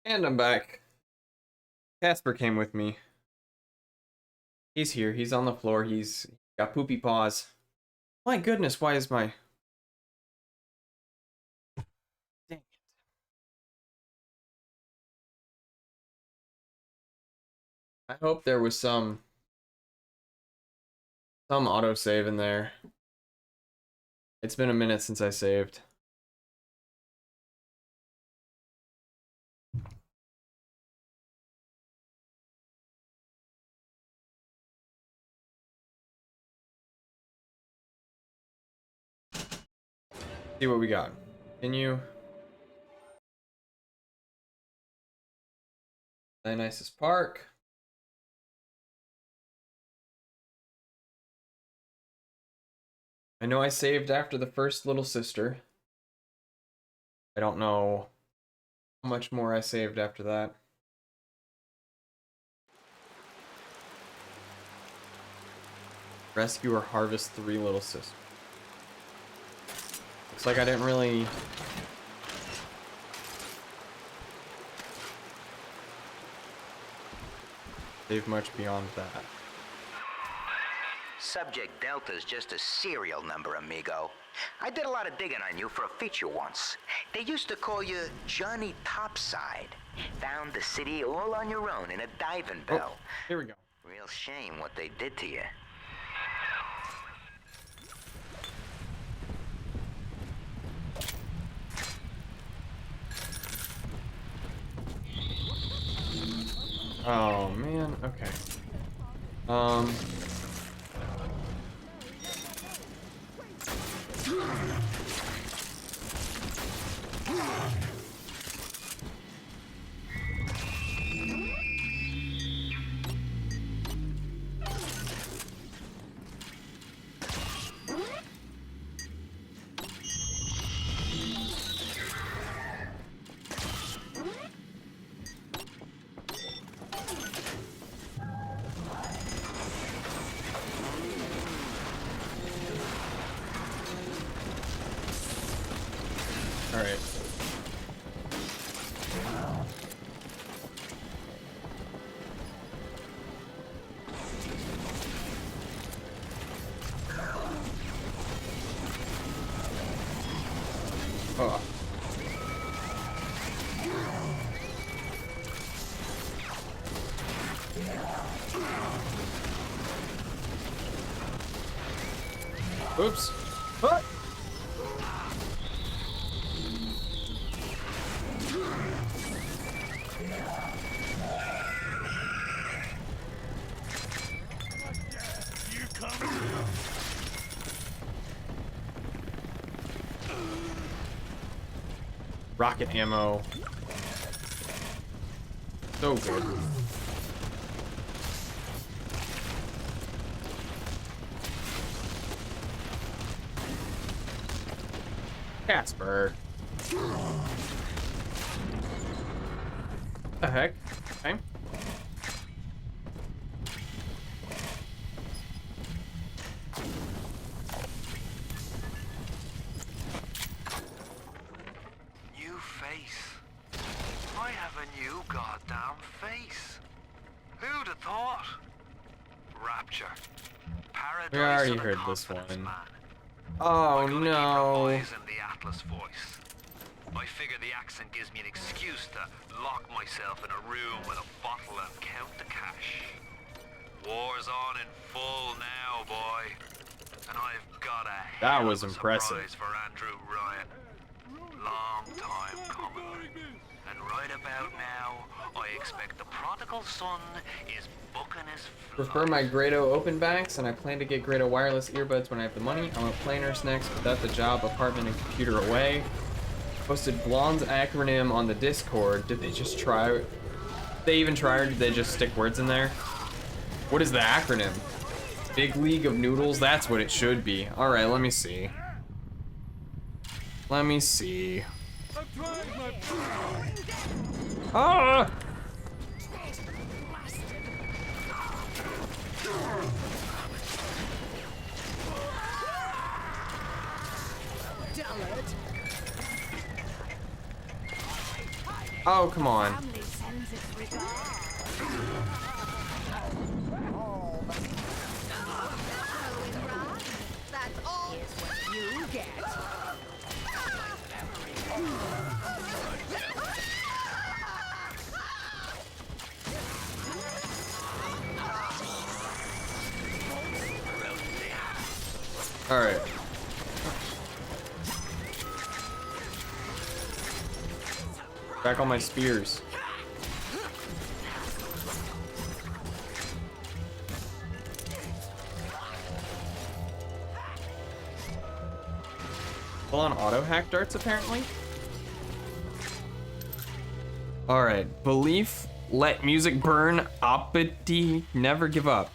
And I'm back. Casper came with me. He's here. He's on the floor. He's got poopy paws. My goodness, why is my... Dang it. I hope there was some autosave in there. It's been a minute since I saved. See what we got. Continue. Dionysus Park. I know I saved after the first little sister. I don't know how much more I saved after that. Rescue or harvest 3 little sisters. Looks like I didn't really... save much beyond that. Subject Delta's just a serial number, amigo. I did a lot of digging on you for a feature once. They used to call you Johnny Topside. Found the city all on your own in a diving bell. Oh, here we go. Real shame what they did to you. Oh man, okay. All right. Oh. Oops. Ah! You come. Rocket ammo. So good. Casper. The heck? Okay. New face. I have a new goddamn face. Who'd have thought? Rapture. Paradise. We already of the heard this confidence one. man. Oh I'm gonna keep no. revising the Atlas voice. I figure the accent gives me an excuse to lock myself in a room with a bottle and count the cash. War's on in full now, boy. And I've got a That hell was of a impressive. surprise for Andrew Ryan. Long time coming. And right about now, I expect the prodigal son is booking his flight. Prefer my Grado open backs, and I plan to get Grado wireless earbuds when I have the money. I want play nurse next, but that's the job, apartment, and computer away. Posted Blonde's acronym on the Discord. Did they just try? Did they even try, or did they just stick words in there? What is the acronym? Big League of Noodles? That's what it should be. Alright, let me see. Let me see. Ah! Oh, come on. Family Alright. Back on my spears. Full on auto hack darts, apparently. Alright. Belief, let music burn, Oppoty, never give up.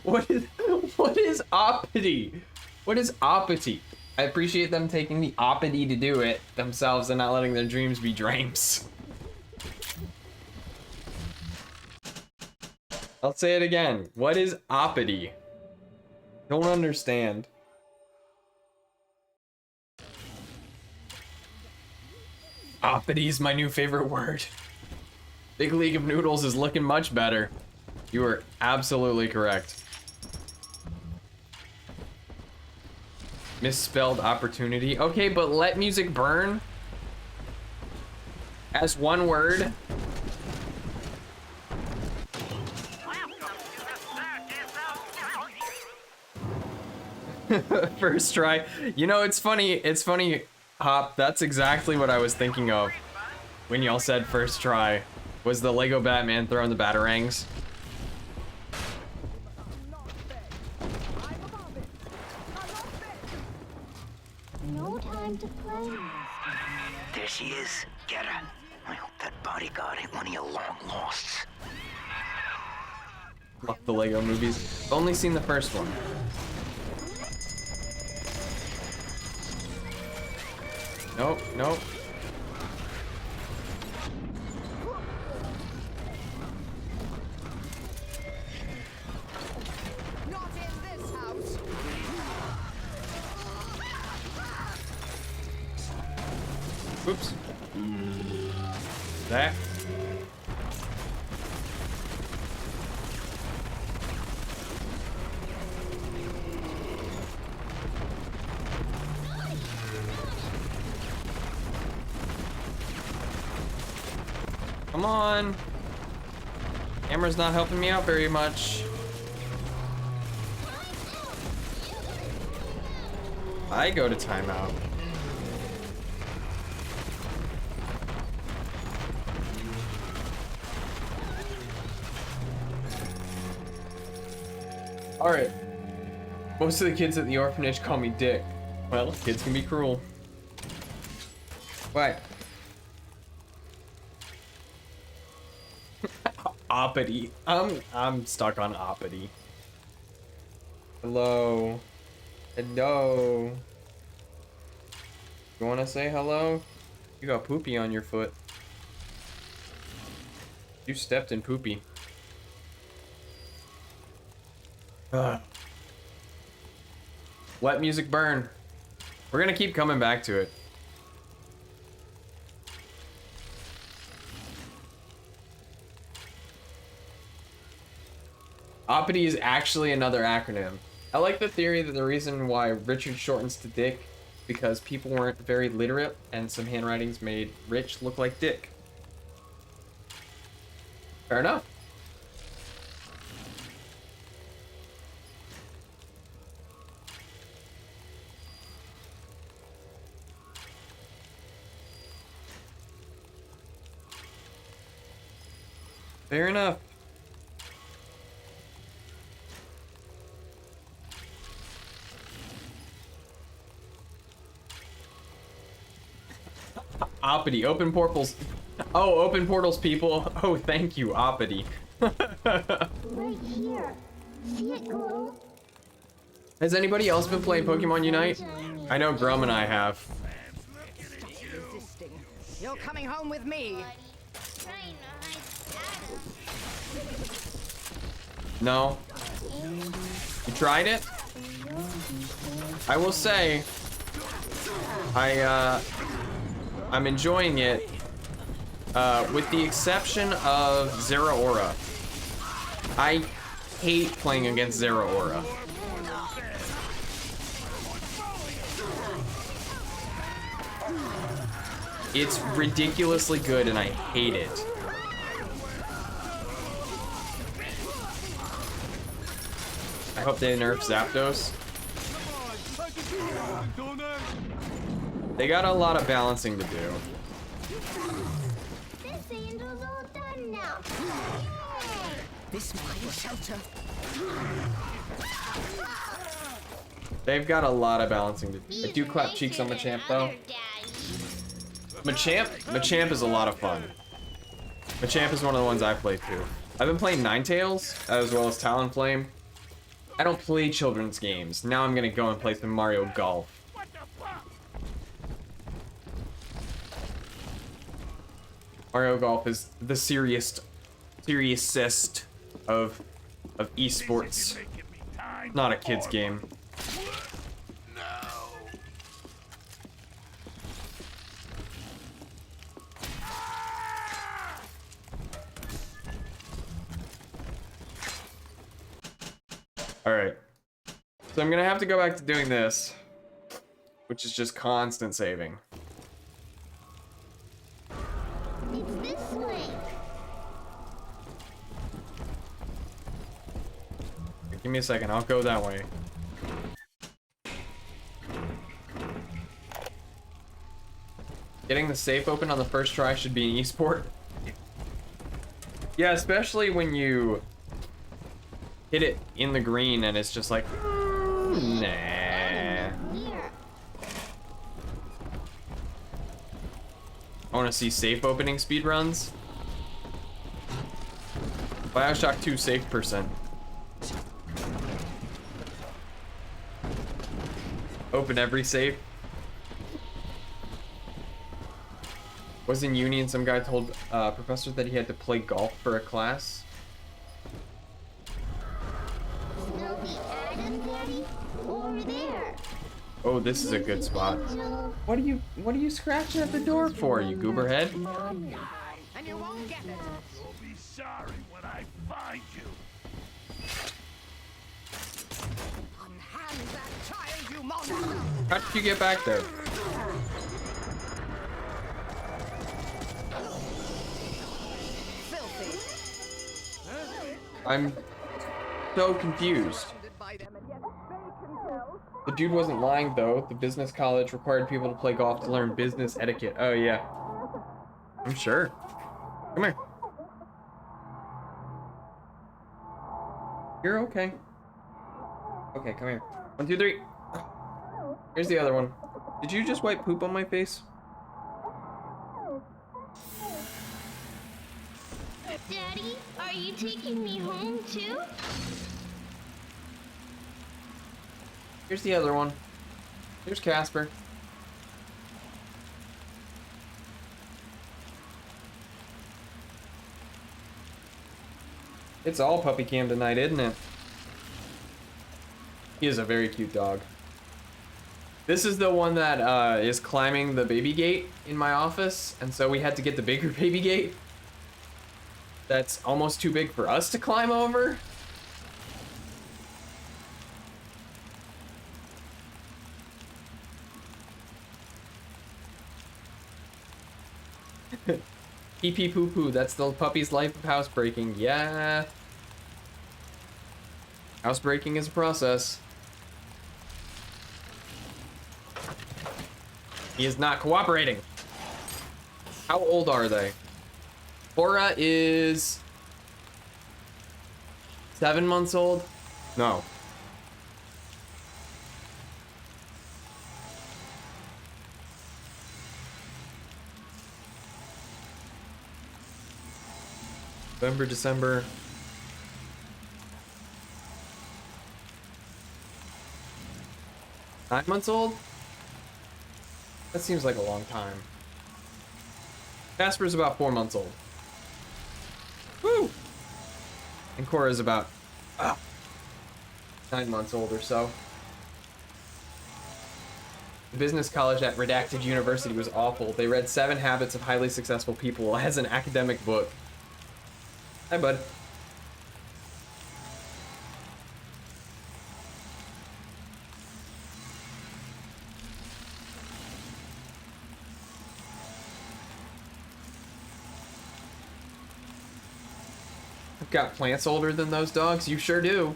What is Oppoty? What is Oppoty? I appreciate them taking the Oppoty to do it themselves and not letting their dreams be dreams. I'll say it again. What is Oppoty? Don't understand. Oppoty's my new favorite word. Big League of Noodles is looking much better. You are absolutely correct. Misspelled opportunity. Okay, but let music burn as one word. First try. You know, it's funny, Hop. That's exactly what I was thinking of when y'all said first try. Was the Lego Batman throwing the batarangs? No time to play. There she is. Get her. I hope that bodyguard ain't one of your long losts. Love the Lego movies. Only seen the first one. Nope, nope. Not in this house. Oops. That. Come on. Camera's not helping me out very much. I go to timeout. Alright. Most of the kids at the orphanage call me Dick. Well, kids can be cruel. What? Oppoty. I'm stuck on Oppoty. Hello. Hello. You wanna say hello? You got poopy on your foot. You stepped in poopy. Ugh. Let music burn. We're gonna keep coming back to it. Oppoty is actually another acronym. I like the theory that the reason why Richard shortens to Dick because people weren't very literate and some handwritings made Rich look like Dick. Fair enough. Fair enough. Oppoty, open portals. Oh, open portals, people. Oh, thank you, Oppoty. Right here. See it glow? Has anybody else been playing Pokemon Unite? I know Grum and I have. Stop resisting. You're coming home with me. Trying to hide Adam. No? You tried it? I will say, I'm enjoying it, with the exception of Zeraora. I hate playing against Zeraora. It's ridiculously good and I hate it. I hope they nerf Zapdos. They got a lot of balancing to do. This angel's all done now. Yay! This might shelter. They've got a lot of balancing to do. I do clap cheeks on Machamp though. Machamp is a lot of fun. Machamp is one of the ones I play too. I've been playing Ninetales as well as Talonflame. I don't play children's games. Now I'm gonna go and play some Mario Golf. Mario Golf is the seriousest of esports. Not a kid's game. Alright. So I'm gonna have to go back to doing this, which is just constant saving. It's this way. Give me a second, I'll go that way. Getting the safe open on the first try should be an esport. Yeah, especially when you hit it in the green and it's just like, nah. Here. I want to see safe opening speedruns. Bioshock 2 safe percent. Open every safe. Was in uni and some guy told professor that he had to play golf for a class. Snoopy Adam, Daddy, over there. Oh, this is a good spot. What are you scratching at the door for, you gooberhead? And you won't get it. You'll be sorry when I find you. Unhand that child, you monster. How did you get back there? Filthy. I'm so confused. The dude wasn't lying though. The business college required people to play golf to learn business etiquette. Oh yeah. I'm sure. Come here. You're okay. Okay, come here. 1, 2, 3. Here's the other one. Did you just wipe poop on my face? Daddy, are you taking me home too? Here's the other one. Here's Casper. It's all puppy cam tonight, isn't it? He is a very cute dog. This is the one that is climbing the baby gate in my office, and so we had to get the bigger baby gate. That's almost too big for us to climb over. Pee pee poo poo, that's the puppy's life of housebreaking. Yeah. Housebreaking is a process. He is not cooperating. How old are they? Cora is 7 months old? No. November, December. Nine months old? That seems like a long time. Casper's about 4 months old. Woo! And Cora's about 9 months old or so. The business college at Redacted University was awful. They read 7 Habits of Highly Successful People as an academic book. Hi, bud. I've got plants older than those dogs. You sure do.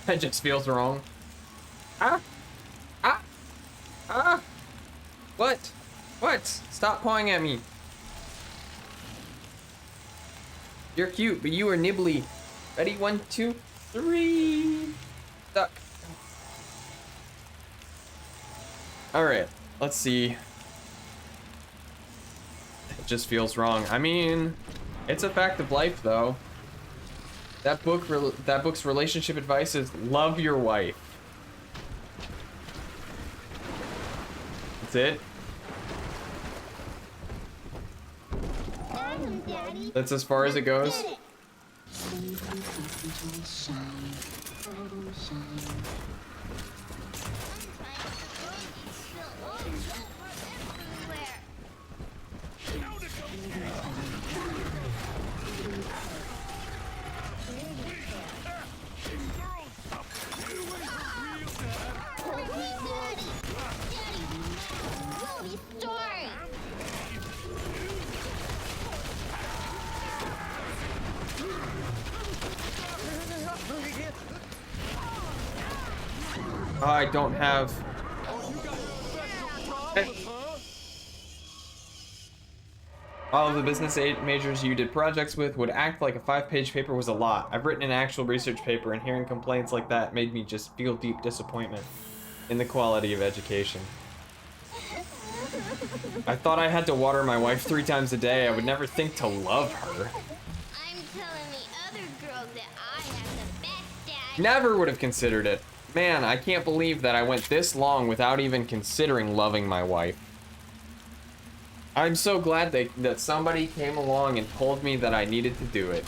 That just feels wrong. Ah! Ah! Ah! What? What? Stop pawing at me. You're cute, but you are nibbly. Ready? 1, 2, 3. Duck. Alright, let's see. It just feels wrong. I mean, it's a fact of life, though. That book's relationship advice is love your wife. That's it. That's as far as it goes. I don't have... All of the business majors you did projects with would act like a 5-page paper was a lot. I've written an actual research paper, and hearing complaints like that made me just feel deep disappointment in the quality of education. I thought I had to water my wife 3 times a day. I would never think to love her. I'm telling the other girls that I have the best dad. Never would have considered it. Man, I can't believe that I went this long without even considering loving my wife. I'm so glad that somebody came along and told me that I needed to do it.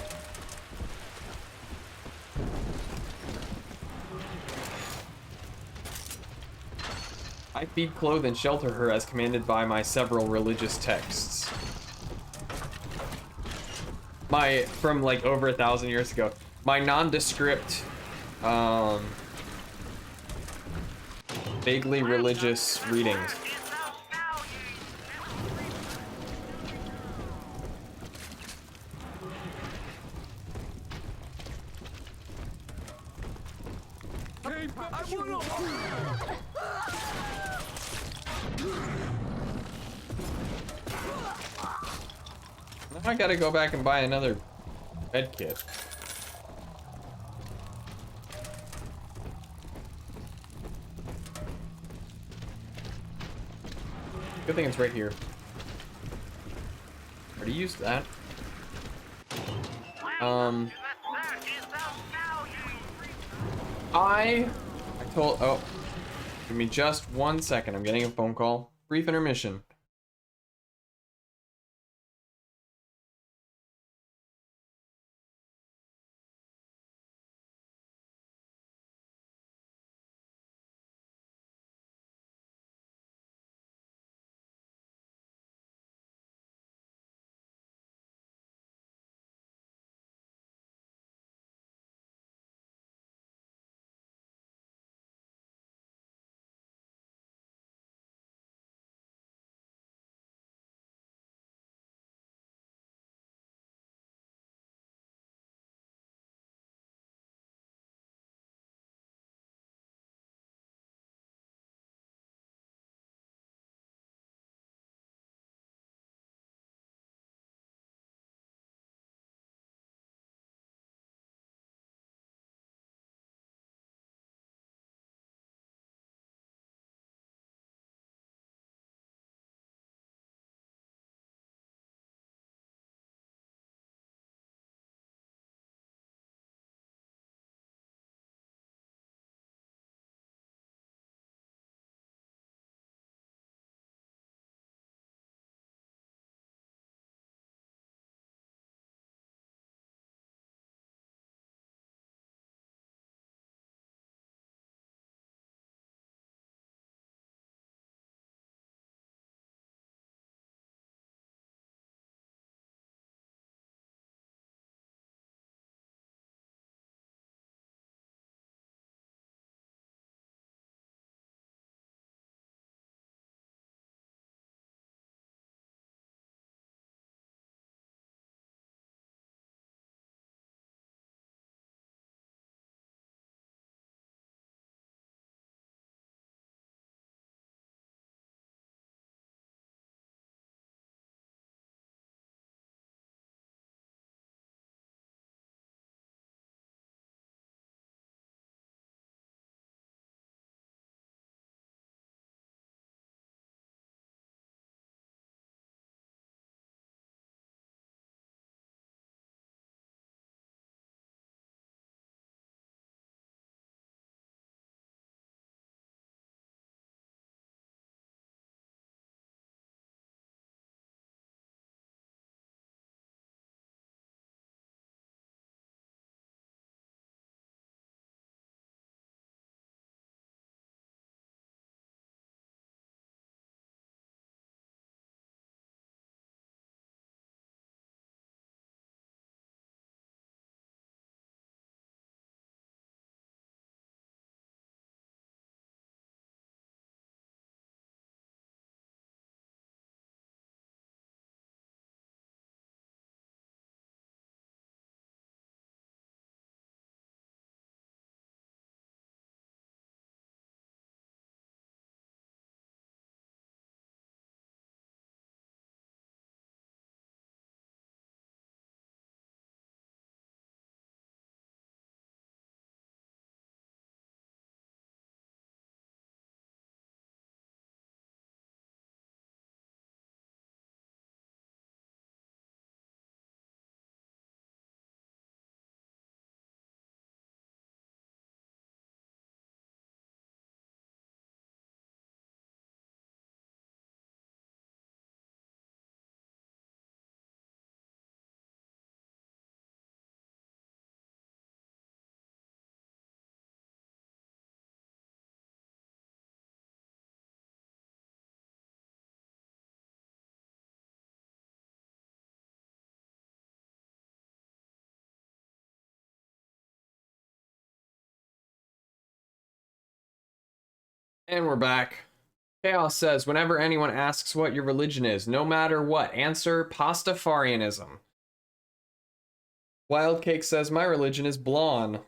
I feed, clothe, and shelter her as commanded by my several religious texts. From like over 1,000 years ago. My nondescript, vaguely religious readings. Now I gotta go back and buy another med kit. Good thing it's right here. Already used that. I told, oh, give me just 1 second. I'm getting a phone call. Brief intermission. And we're back. Chaos says, whenever anyone asks what your religion is, no matter what, answer Pastafarianism. Wildcake says, my religion is blonde.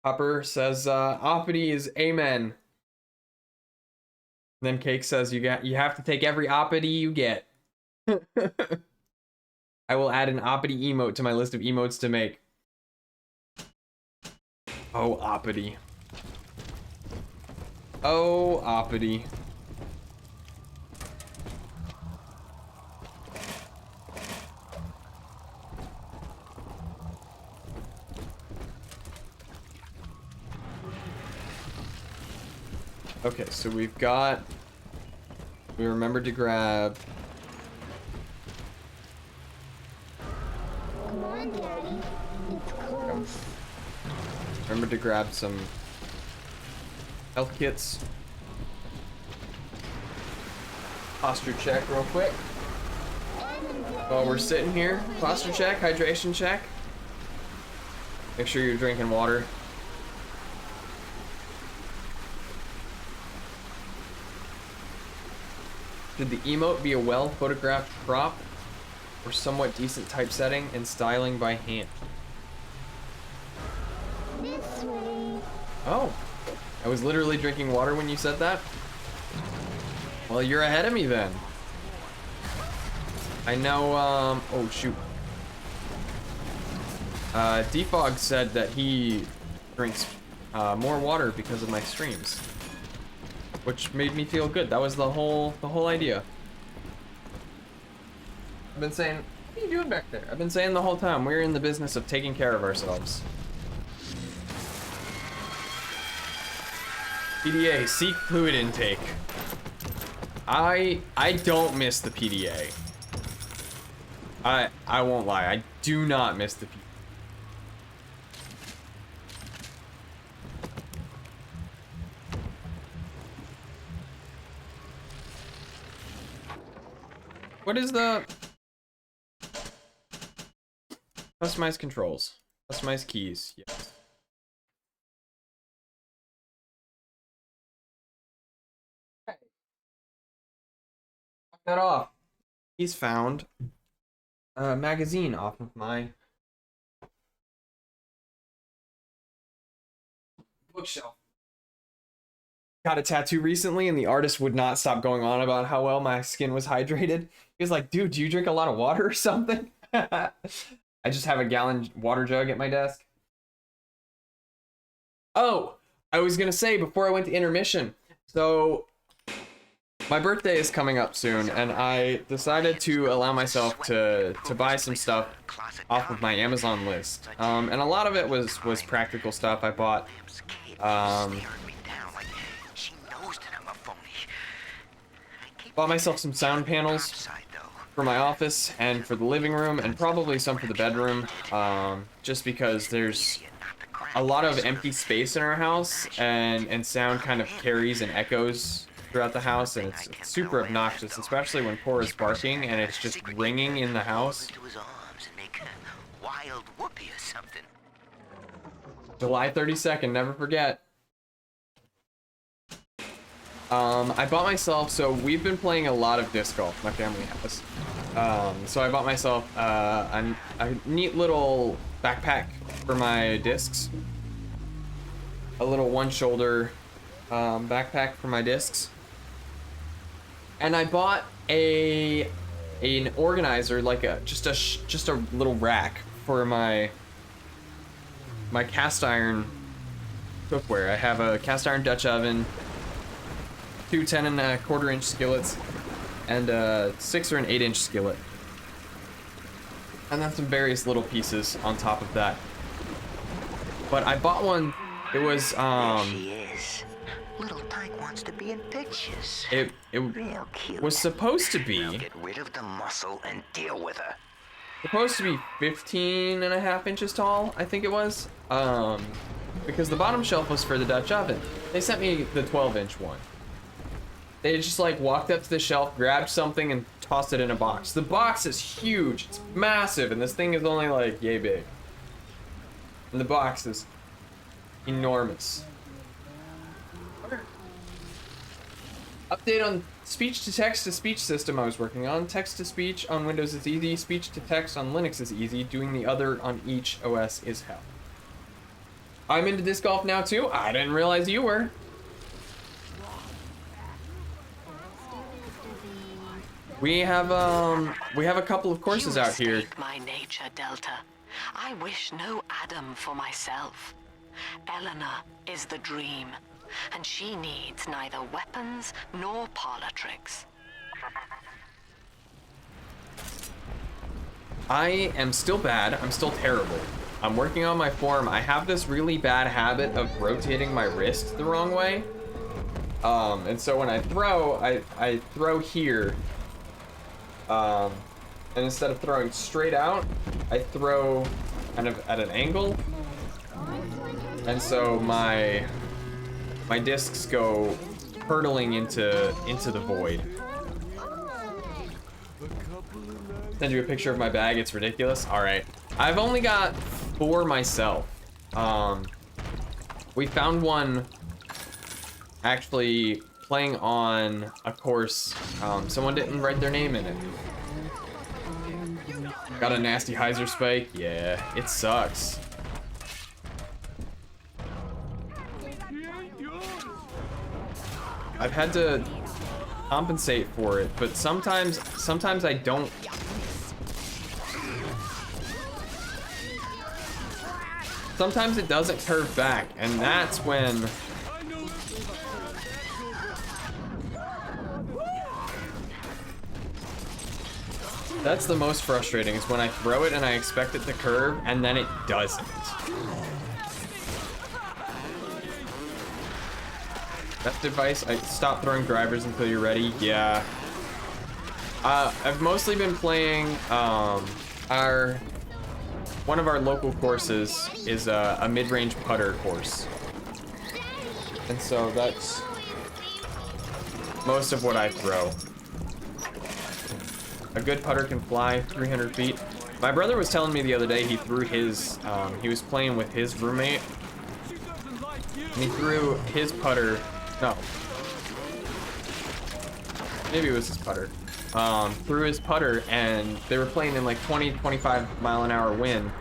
Hopper says, Oppoty is amen. Then Cake says, you have to take every Oppoty you get. I will add an Oppoty emote to my list of emotes to make. Oh, Oppoty. Oh, Oppoty. Okay, so we remembered to grab. Come on, Daddy. It's close. Remember to grab some health kits. Posture check real quick. While we're sitting here, posture check, hydration check. Make sure you're drinking water. Should the emote be a well photographed crop or somewhat decent typesetting and styling by hand? This way. Oh, I was literally drinking water when you said that? Well, you're ahead of me then. I know, oh shoot. Defog said that he drinks more water because of my streams, which made me feel good. That was the whole idea. I've been saying, what are you doing back there? I've been saying the whole time, we're in the business of taking care of ourselves. PDA, seek fluid intake. I don't miss the PDA. I won't lie, I do not miss the PDA. What is the customize controls? Customize keys, yes. Okay. Knock that off. He's found a magazine off of my bookshelf. Got a tattoo recently and the artist would not stop going on about how well my skin was hydrated. He was like, dude, do you drink a lot of water or something? I just have a gallon water jug at my desk. Oh, I was gonna say before I went to intermission, so my birthday is coming up soon and I decided to allow myself to buy some stuff off of my Amazon list. And a lot of it was practical stuff I bought. Bought myself some sound panels for my office and for the living room and probably some for the bedroom, just because there's a lot of empty space in our house and sound kind of carries and echoes throughout the house and it's super obnoxious, especially when Cora's barking and it's just ringing in the house. July 32nd, never forget. I bought myself, so we've been playing a lot of disc golf, my family has. So I bought myself a neat little backpack for my discs. A little one-shoulder backpack for my discs. And I bought an organizer, like just a little rack for my cast iron cookware. I have a cast iron Dutch oven, two 10.25-inch skillets, and a 6 or an 8-inch skillet. And then some various little pieces on top of that. But I bought one, it was, There she is. Little Tyke wants to be in pictures. it Real cute. was supposed to Now be, get rid of the muscle and deal with her. 15.5 inches tall, I think it was. Because the bottom shelf was for the Dutch oven. They sent me the 12-inch one. They just like walked up to the shelf, grabbed something, and tossed it in a box. The box is huge, it's massive, and this thing is only like yay big. And the box is enormous. Update on speech-to-text to speech system I was working on. Text-to-speech on Windows is easy. Speech-to-text on Linux is easy. Doing the other on each OS is hell. I'm into disc golf now too. I didn't realize you were. We have a couple of courses out here. My nature, Delta. I wish no Adam for myself. Eleanor is the dream, and she needs neither weapons nor parlor tricks. I am still bad. I'm still terrible. I'm working on my form. I have this really bad habit of rotating my wrist the wrong way. And so when I throw, I throw here. And instead of throwing straight out, I throw kind of at an angle. And so my discs go hurtling into the void. Send you a picture of my bag. It's ridiculous. All right. I've only got 4 myself. We found one actually playing on a course. Someone didn't write their name in it. Got a nasty hyzer spike. Yeah, it sucks. I've had to compensate for it, but sometimes I don't. Sometimes it doesn't curve back, and that's when that's the most frustrating, is when I throw it and I expect it to curve and then it doesn't. Best advice, stop throwing drivers until you're ready. Yeah. I've mostly been playing one of our local courses is a mid-range putter course. And so that's most of what I throw. A good putter can fly 300 feet. My brother was telling me the other day he threw his, he was playing with his roommate. And he threw his putter, no. Maybe it was his putter. Threw his putter and they were playing in like 20-25 mile an hour wind.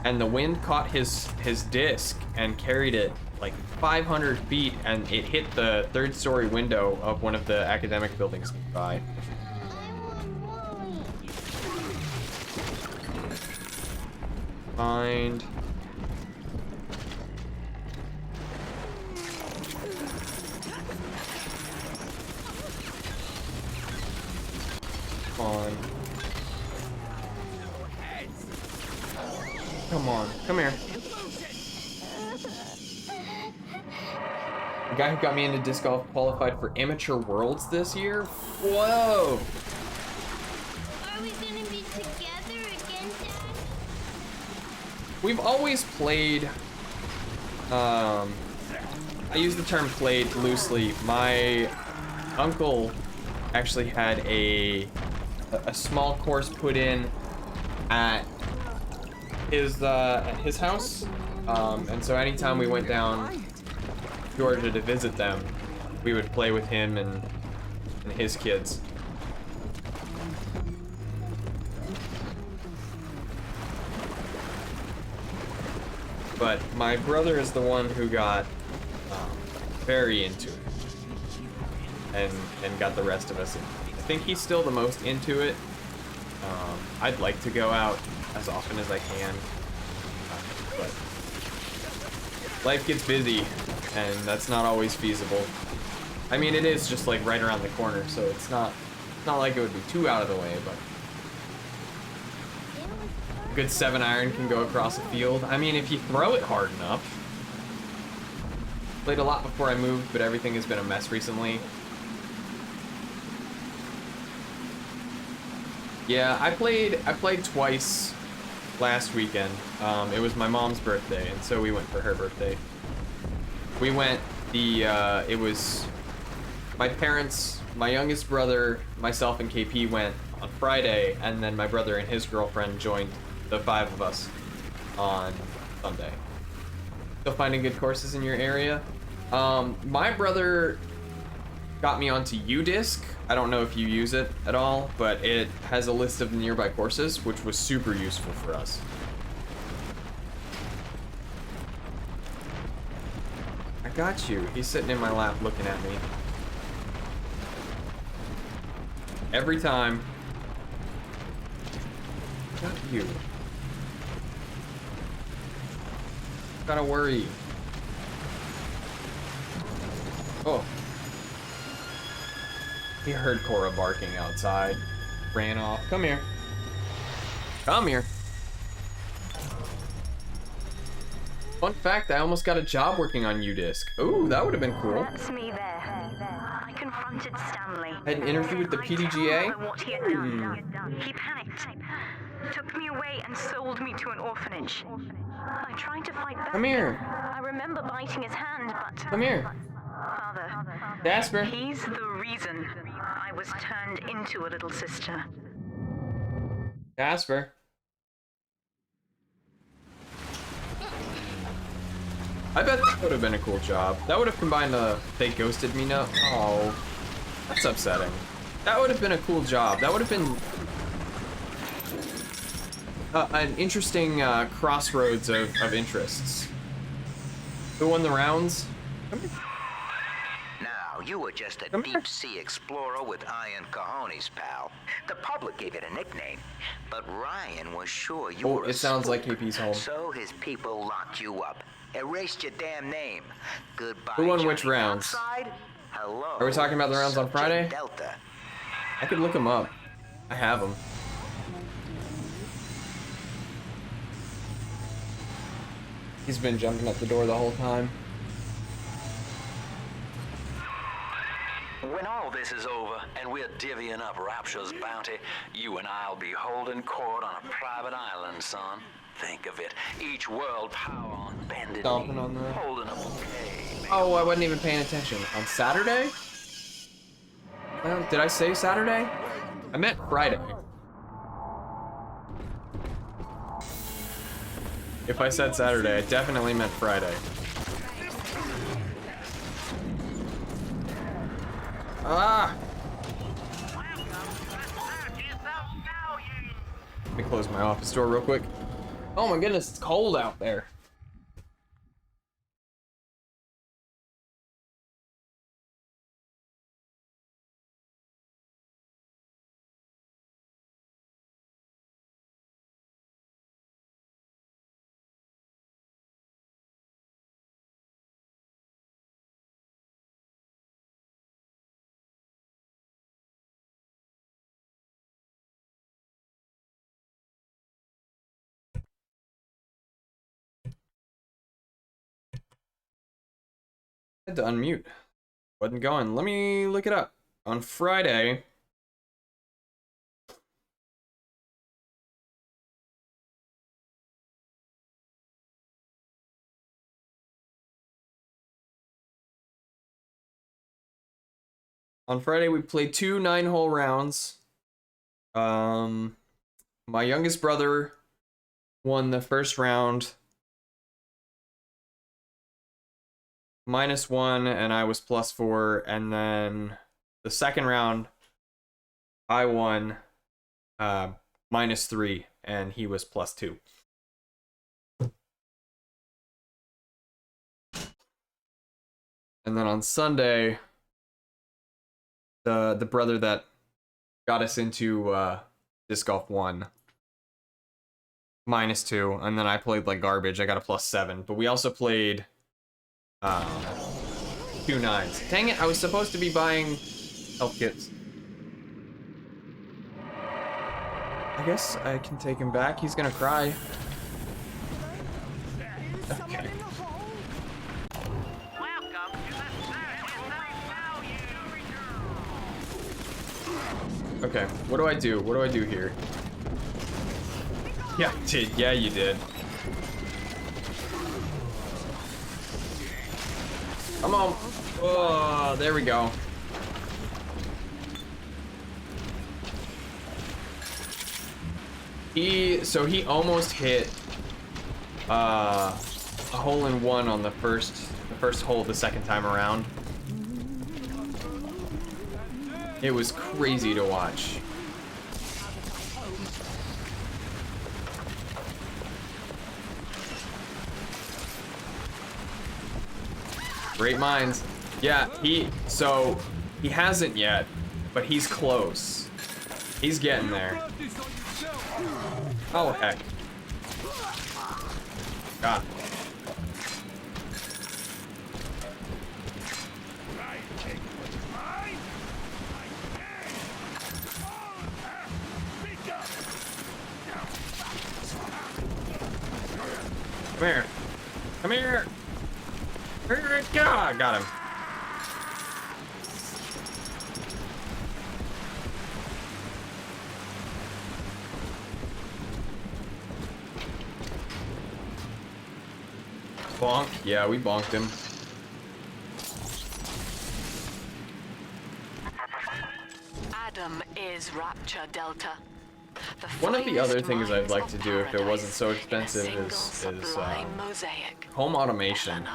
And the wind caught his disc and carried it like 500 feet and it hit the 3rd story window of one of the academic buildings nearby. Find. On. Come on, come here. The guy who got me into disc golf qualified for amateur worlds this year? Whoa! Are we gonna be together again, Dad? We've always played, I use the term played loosely. My uncle actually had a small course put in at his house, and so anytime we went down Georgia to visit them, we would play with him and his kids. But my brother is the one who got very into it and got the rest of us in. I think he's still the most into it. I'd like to go out as often as I can, but life gets busy and that's not always feasible. I mean, it is just like right around the corner, so it's not like it would be too out of the way, but a good 7-iron can go across a field. I mean, if you throw it hard enough. Played a lot before I moved, but everything has been a mess recently. Yeah, I played twice last weekend. It was my mom's birthday, and so we went for her birthday. We went it was my parents, my youngest brother, myself, and KP went on Friday, and then my brother and his girlfriend joined the 5 of us on Sunday. Still finding good courses in your area. My brother got me onto UDisc. I don't know if you use it at all, but it has a list of the nearby courses, which was super useful for us. I got you. He's sitting in my lap looking at me. Every time. Got you. Gotta worry. Oh. He heard Cora barking outside. Ran off. Come here. Come here. Fun fact, I almost got a job working on UDisc. Ooh, that would have been cool. That's me there. I confronted Stanley. Had an interview with the PDGA? What he had done. He panicked, took me away and sold me to an orphanage. I tried to fight back. Come here. I remember biting his hand, but... Come here. Father. Jasper. He's the reason I was turned into a little sister. Jasper. I bet that would have been a cool job. That would have combined the they ghosted me note. Oh, that's upsetting. That would have been a cool job. That would have been an interesting crossroads of interests. Who won the rounds? Come here. Now, you were just a deep-sea explorer with iron cojones, pal. The public gave it a nickname, but Ryan was sure you were a it sounds like spook. KP's home. So his people locked you up, erased your damn name. Goodbye, Who won Johnny which rounds? Outside. Hello, Are we talking about the rounds on Subject Friday? Delta. I could look them up. I have them. He's been jumping at the door the whole time. When all this is over and we're divvying up Rapture's bounty, you and I'll be holding court on a private island, son. Think of it. Each world power on bended Stomping knee, on the... holding a bouquet. Oh, I wasn't even paying attention. On Saturday? Well, did I say Saturday? I meant Friday. If I said Saturday, I definitely meant Friday. Ah! Let me close my office door real quick. Oh my goodness, it's cold out there. I had to unmute. Wasn't going. Let me look it up. On Friday. On Friday we played 2 9-hole rounds. My youngest brother won the first round. -1 and I was +4, and then the second round I won -3 and he was +2. And then on Sunday, the brother that got us into disc golf won -2, and then I played like garbage. I got a +7, but we also played 2 9s. Dang it, I was supposed to be buying health kits. I guess I can take him back. He's gonna cry. Okay. Okay, what do I do? What do I do here? Yeah, I did. Yeah, you did. Come on. Oh, there we go. He almost hit a hole-in-one on the first hole the second time around. It was crazy to watch. Great minds. Yeah, he hasn't yet, but he's close. He's getting there. Oh, heck. God. Come here. Come here. God, got him. Bonk. Yeah, we bonked him. Adam is Rapture Delta. One of the other things I'd like to do if it wasn't so expensive is home automation.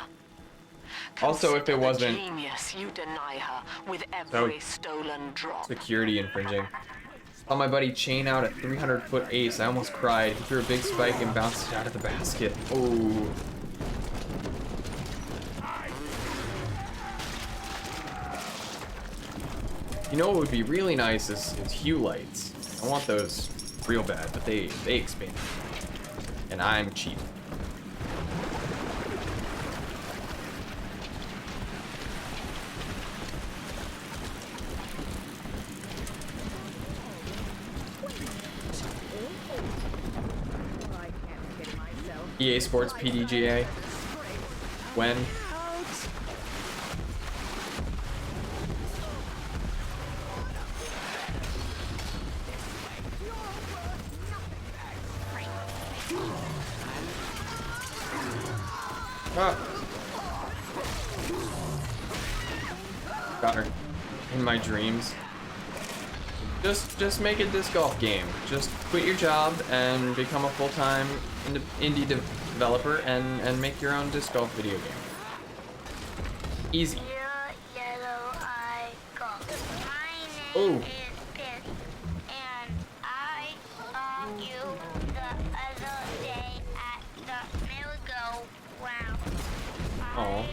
Also, if it wasn't so security infringing. Saw my buddy chain out a 300-foot ace. I almost cried. He threw a big spike and bounced it out of the basket. Oh. You know what would be really nice is hue lights. I want those real bad, but they expand. And I'm cheap. EA Sports PDGA. When? Ah. Got her. In my dreams. Just make a disc golf game. Just quit your job and become a full-time indie developer and make your own disc golf video game. Easy. Oh. Oh.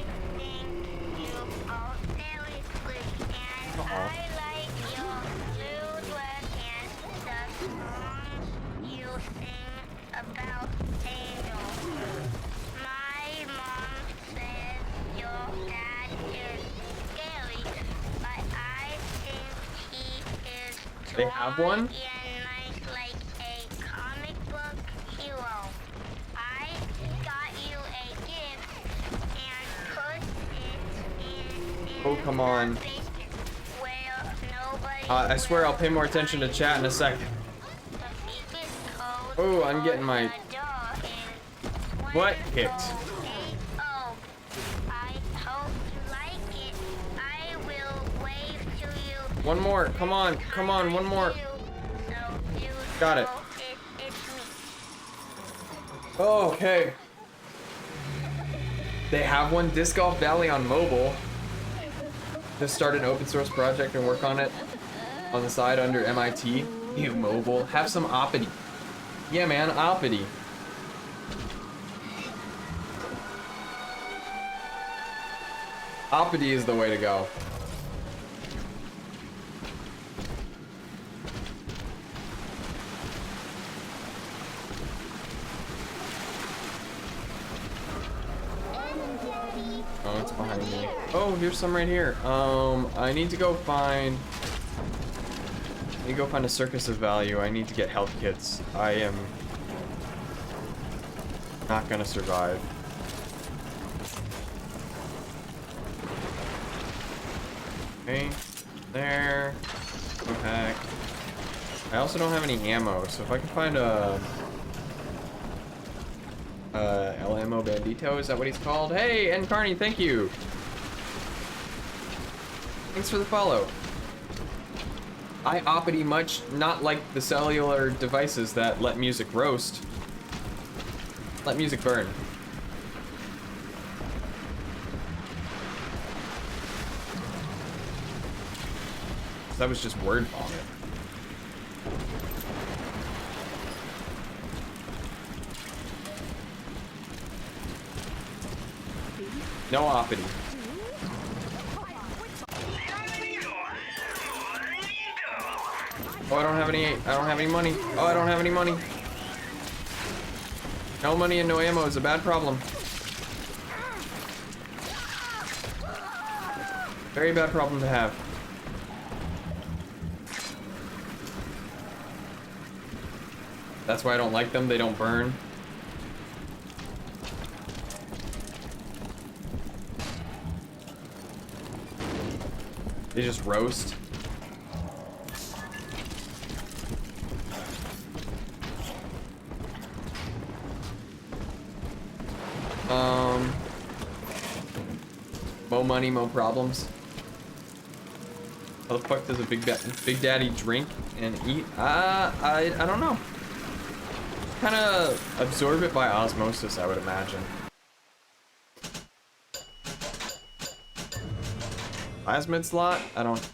They have one? Oh, come on. I swear I'll pay more attention to chat in a second. Oh, I'm getting my butt kicked. One more, come on, one more. Got it. Oh, okay. They have one, Disc Golf Valley on mobile. Just start an open source project and work on it on the side under MIT. Ew, mobile. Have some Oppoty. Yeah, man, Oppoty. Oppoty is the way to go. Oh, it's behind me. Oh, here's some right here. I need to go find a circus of value. I need to get health kits. I am not gonna survive. Okay, there. Oh heck. I also don't have any ammo, so if I can find a El Ammo Bandito, is that what he's called? Hey, Encarni, thank you. Thanks for the follow. I Oppoty much not like the cellular devices that let music roast. Let music burn. That was just word vomit. No Oppoty. Oh, I don't have any money. Oh, I don't have any money. No money and no ammo is a bad problem. Very bad problem to have. That's why I don't like them. They don't burn. They just roast. Mo money, mo problems. How the fuck does a Big Daddy drink and eat? I don't know. Kind of absorb it by osmosis, I would imagine. Plasmid slot? I don't.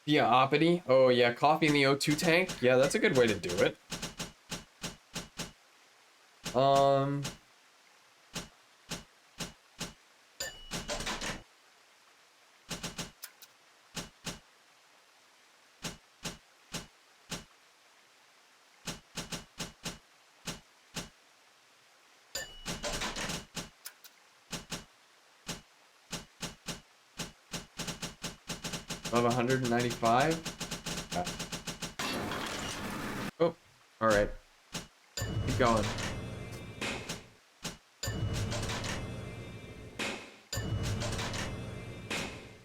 Via Oppoty? Oh yeah, coffee in the O2 tank? Yeah, that's a good way to do it. Above 195. Yeah. Oh, all right. Keep going.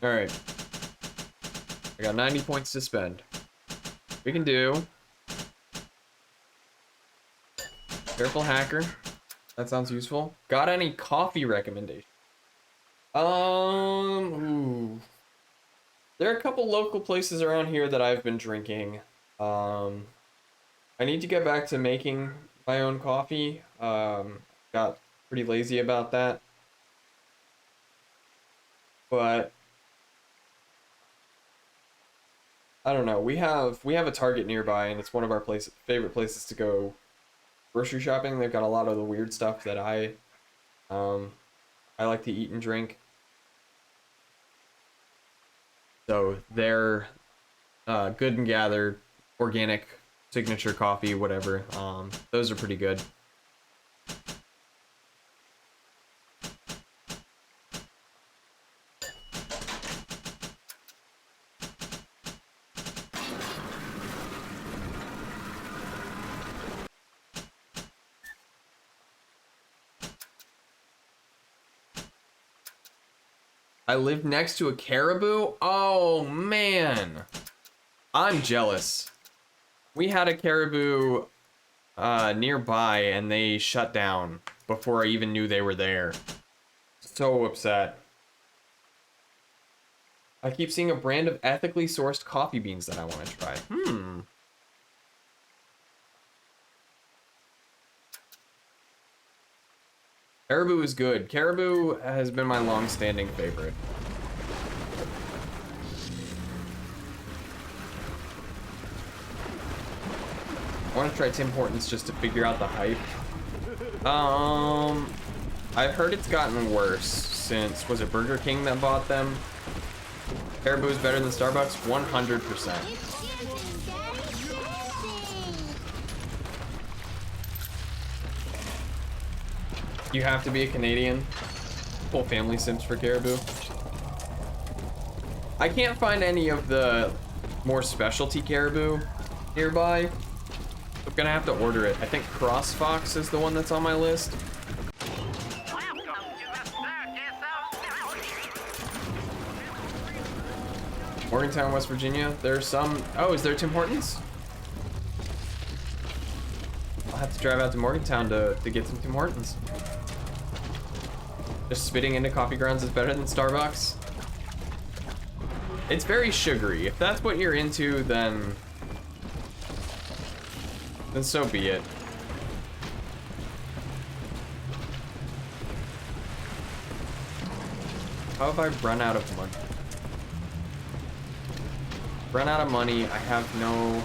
All right. I got 90 points to spend. We can do. Careful hacker. That sounds useful. Got any coffee recommendations? Ooh. There are a couple local places around here that I've been drinking. I need to get back to making my own coffee. Got pretty lazy about that. But I don't know. We have a Target nearby, and it's one of our favorite places to go grocery shopping. They've got a lot of the weird stuff that I like to eat and drink. So they're Good and Gather, organic, signature coffee, whatever. Those are pretty good. I live next to a caribou? Oh, man. I'm jealous. We had a caribou nearby, and they shut down before I even knew they were there. So upset. I keep seeing a brand of ethically sourced coffee beans that I want to try. Caribou is good. Caribou has been my long-standing favorite. I want to try Tim Hortons just to figure out the hype. I've heard it's gotten worse since, was it Burger King that bought them? Caribou is better than Starbucks? 100%. You have to be a Canadian. Whole family sims for Caribou. I can't find any of the more specialty Caribou nearby. I'm gonna have to order it. I think Cross Fox is the one that's on my list. Morgantown, West Virginia. There's some. Oh, is there Tim Hortons? I'll have to drive out to Morgantown to get some Tim Hortons. Just spitting into coffee grounds is better than Starbucks. It's very sugary. If that's what you're into, then then so be it. How have I run out of money? Run out of money, I have no...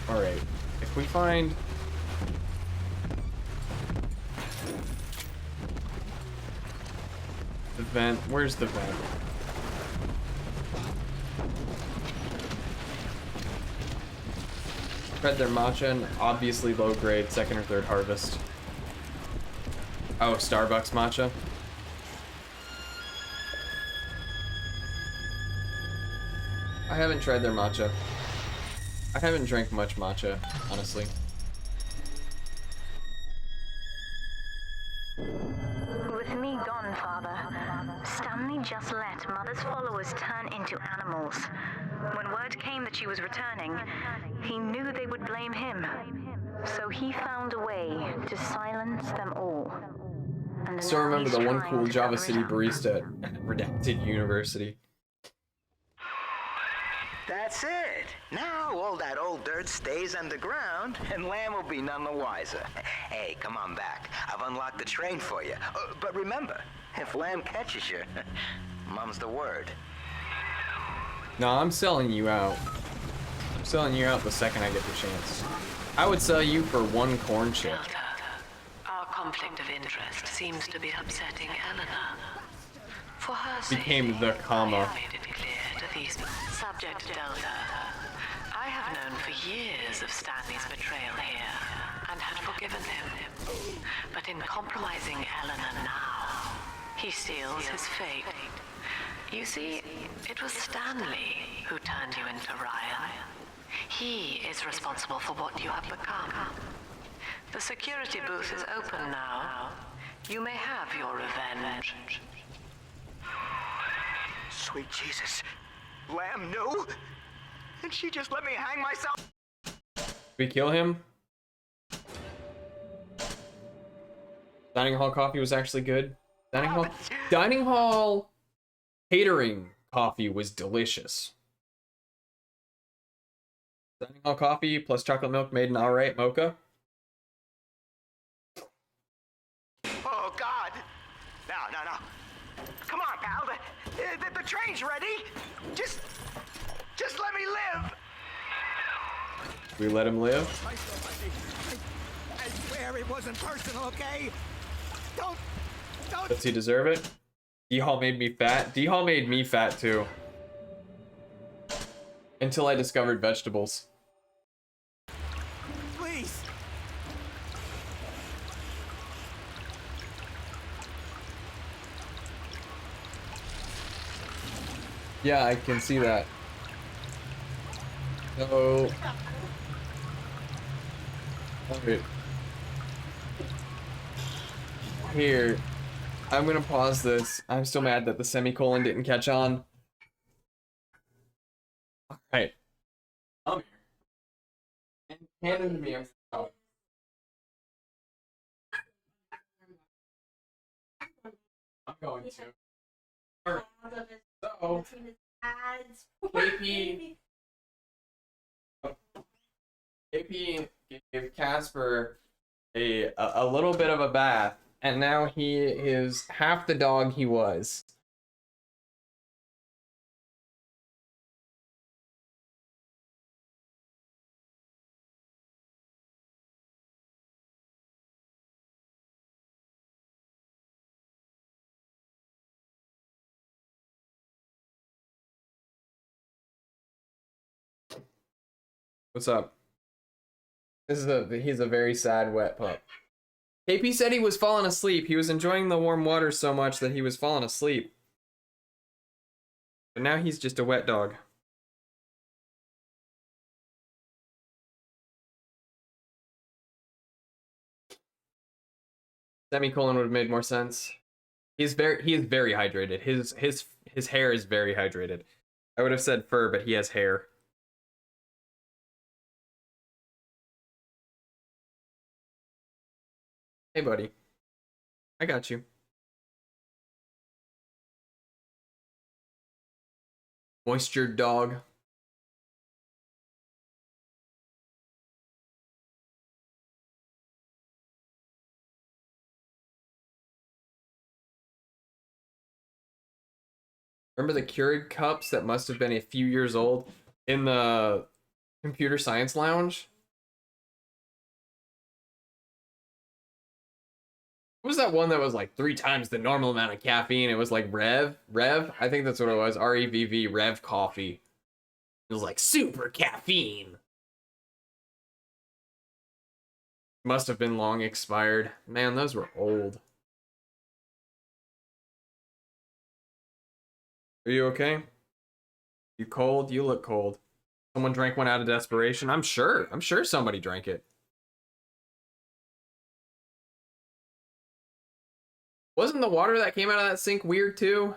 Alright, if we find... the vent, where's the vent? Spread their matcha, and obviously low grade, second or third harvest. Oh, Starbucks matcha. I haven't tried their matcha. I haven't drank much matcha, honestly. With me gone, Father, Stanley just let Mother's followers turn into animals. When word came that she was returning, he knew they would blame him. So he found a way to silence them all. And Still now remember he's the one trying cool to Java cover it City up. barista at Redacted University. That's it. Now all that old dirt stays underground, and Lamb will be none the wiser. Hey, come on back. I've unlocked the train for you. But remember, if Lamb catches you, mum's the word. No, I'm selling you out. I'm selling you out the second I get the chance. I would sell you for one corn chip. Delta, our conflict of interest seems to be upsetting Eleanor. For her sake, Became the comma. I have made it clear to these subject Delta. I have known for years of Stanley's betrayal here and had forgiven him. But in compromising Eleanor now, he seals his fate. You see, it was Stanley who turned you into Ryan. He is responsible for what you have become. The security booth is open now. You may have your revenge. Sweet Jesus. Lamb knew? And she just let me hang myself? We kill him. Dining hall coffee was actually good. Dining hall catering coffee was delicious. Dining hall coffee plus chocolate milk made an alright mocha. Oh, God. No. Come on, pal. The train's ready. Just let me live. We let him live. I swear it wasn't personal, okay? Don't. Does he deserve it? D-Hall made me fat. D-Hall made me fat too. Until I discovered vegetables. Please. Yeah, I can see that. No. Alright. Here. I'm gonna pause this. I'm still mad that the semicolon didn't catch on. Alright. Come here. And hand it to me. I'm going to. Alright. So, KP gave Casper a little bit of a bath, and now he is half the dog he was. What's up? He's a very sad wet pup. KP said he was falling asleep. He was enjoying the warm water so much that he was falling asleep. But now he's just a wet dog. Semicolon would have made more sense. He is very hydrated. His hair is very hydrated. I would have said fur, but he has hair. Hey, buddy. I got you. Moisture dog. Remember the Keurig cups that must have been a few years old in the computer science lounge? What was that one that was like 3 times the normal amount of caffeine? It was like Rev? I think that's what it was. REVV, Rev coffee. It was like super caffeine. Must have been long expired. Man, those were old. Are you okay? You cold? You look cold. Someone drank one out of desperation? I'm sure somebody drank it. Wasn't the water that came out of that sink weird too?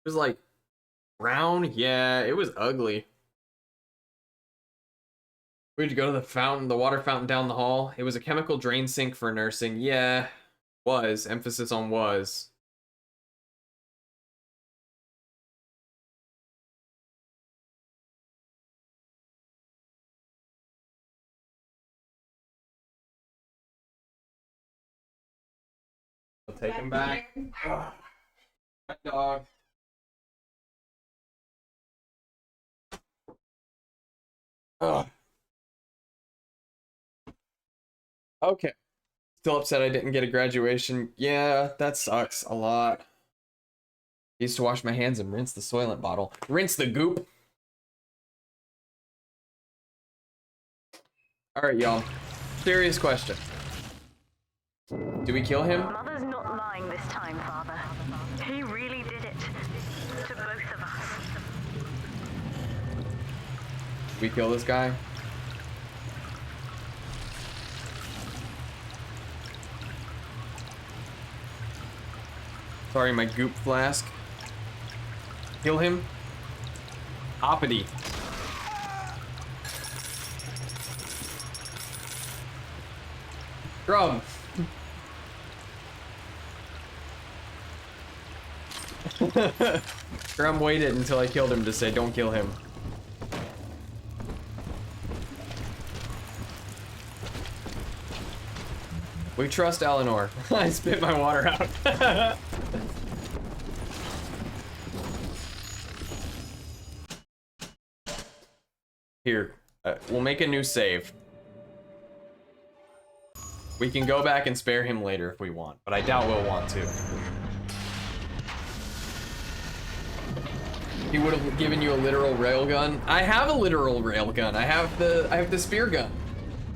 It was like brown. Yeah, it was ugly. We had to go to the fountain, the water fountain down the hall. It was a chemical drain sink for nursing. Yeah, was. Emphasis on was. I'll take him back. Dog. Ugh. Okay. Still upset I didn't get a graduation. Yeah, that sucks a lot. I used to wash my hands and rinse the Soylent bottle. Rinse the goop. Alright, y'all. Serious question. Do we kill him? Mother's not lying this time, Father. He really did it. To both of us. We kill this guy? Sorry, my goop flask. Kill him. Oppoty. Drum. Drum waited until I killed him to say, don't kill him. We trust Eleanor. I spit my water out. Here, we'll make a new save. We can go back and spare him later if we want, but I doubt we'll want to. He would have given you a literal railgun. I have a literal railgun. I have the spear gun.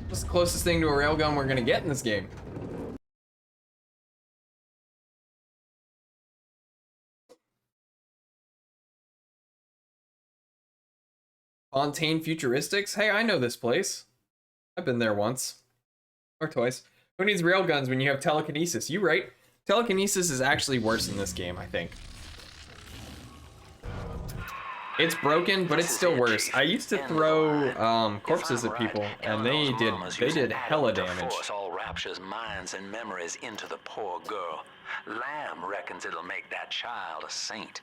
It's the closest thing to a railgun we're gonna get in this game. Fontaine Futuristics? Hey, I know this place. I've been there once. Or twice. Who needs railguns when you have telekinesis? You right. Telekinesis is actually worse in this game, I think. It's broken, but it's still worse. I used to throw corpses at people, and they did hella damage. All Rapture's minds and memories into the poor girl. Lamb reckons it'll make that child a saint.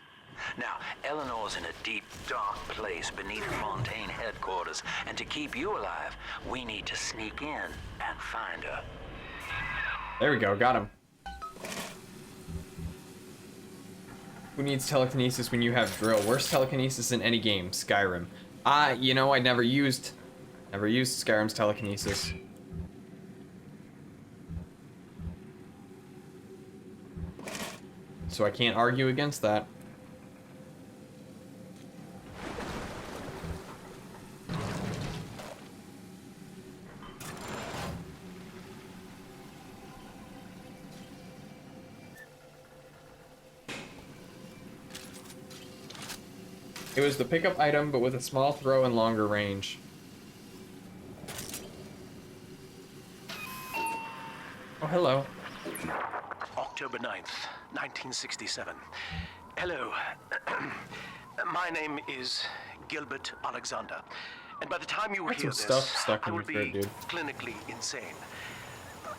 Now, Eleanor's in a deep, dark place beneath Fontaine headquarters, and to keep you alive, we need to sneak in and find her. There we go, got him. Who needs telekinesis when you have drill? Worst telekinesis in any game, Skyrim. You know, I never used Skyrim's telekinesis. So I can't argue against that. It was the pickup item, but with a small throw and longer range. Oh, hello. October 9th, 1967. Hello. My name is Gilbert Alexander. And by the time you hear this, I will be clinically insane.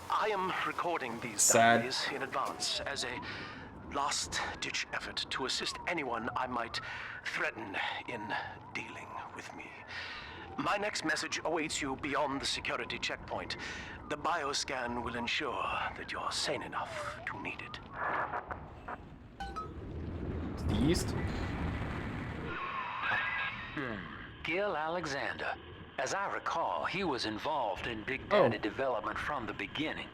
I am recording these diaries in advance as a last-ditch effort to assist anyone I might threaten in dealing with me. My next message awaits you beyond the security checkpoint. The bioscan will ensure that you're sane enough to need it. The east? Gil Alexander. As I recall, he was involved in Big Daddy development from the beginning.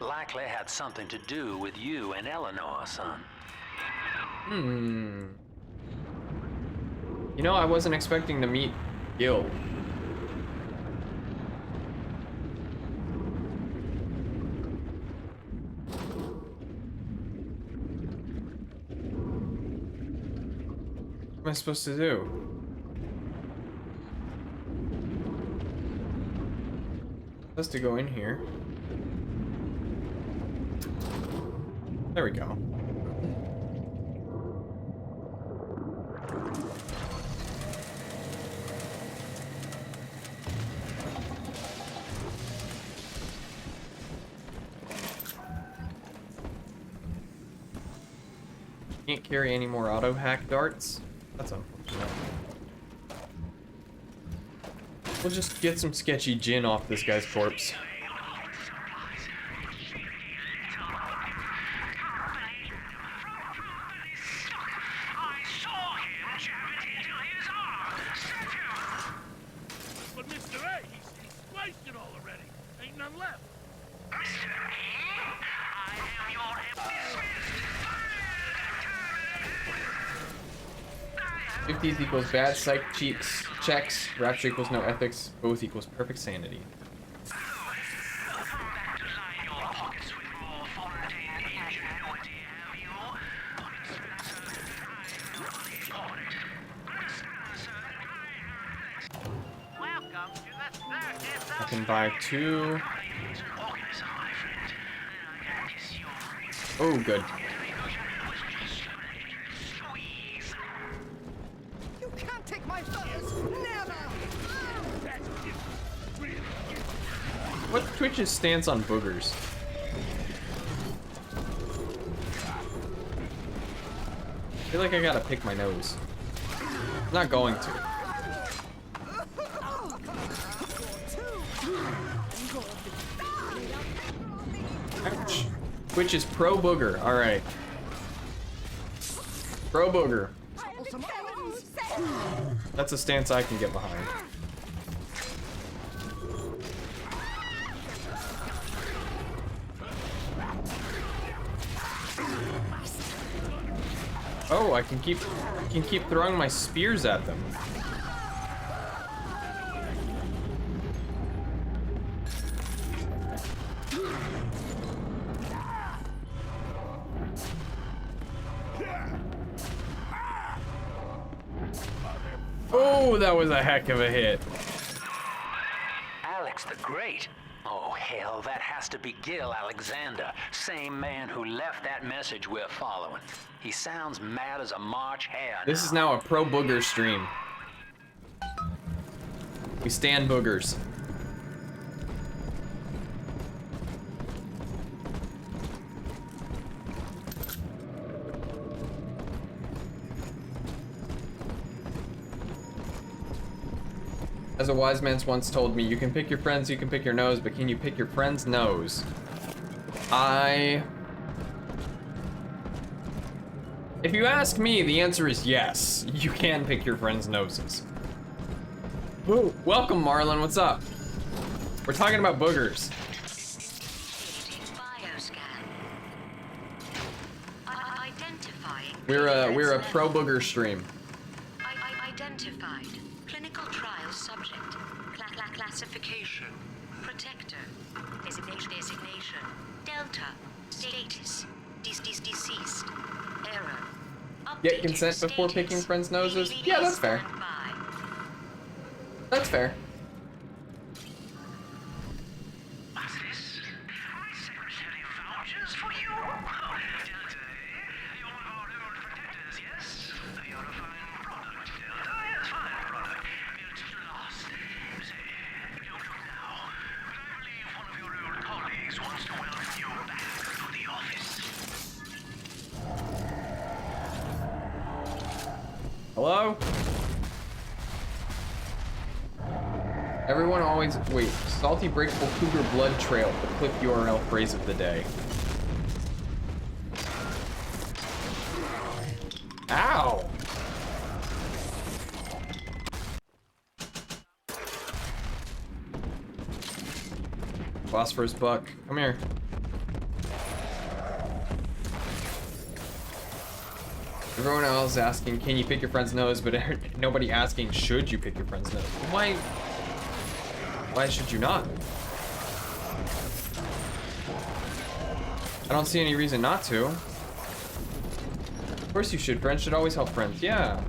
Likely had something to do with you and Eleanor, son. You know, I wasn't expecting to meet Gil. What am I supposed to do? Supposed to go in here. There we go. Can't carry any more auto hack darts. That's unfortunate. We'll just get some sketchy gin off this guy's corpse. But Mr. A, he's sliced it all already. Ain't none left. Mr. A, I am your '50s equals bad psych checks. Rapture equals no ethics. Both equals perfect sanity. I can buy 2. Oh, good. You can't take my furs! Never! What's Twitch's stance on boogers? I feel like I gotta pick my nose. I'm not going to. Ouch. Twitch is pro booger. Alright. Pro booger. That's a stance I can get behind. Oh, I can keep throwing my spears at them. Oh, that was a heck of a hit. Alex the Great. Oh, hell, that has to be Gil Alexander. Same man who left that message we're following. He sounds mad as a March hare. This is now a pro booger stream. We stand boogers. As a wise man once told me, you can pick your friends, you can pick your nose, but can you pick your friend's nose? If you ask me, the answer is yes. You can pick your friend's noses. Ooh, welcome, Marlon. What's up? We're talking about boogers. We're a pro booger stream. Identified. Clinical trial subject. Classification. Protector. Designation. Delta. Status. Deceased. Error. Get consent before picking friends' noses? Yeah, that's fair. That's fair. What's this? My secretary vouches for you. Delta, you're one of our old protectors, yes? You're a fine product, Delta. Yes, fine product. It's lost. Say, you don't look now, but I believe one of your old colleagues wants to welcome you back to the office. Hello? Everyone always wait. Salty breakable cougar blood trail. The clip URL phrase of the day. Ow! Phosphorus buck, come here. Everyone else is asking, can you pick your friend's nose? But nobody asking, should you pick your friend's nose? Why should you not? I don't see any reason not to. Of course you should. Friends should always help friends. Yeah.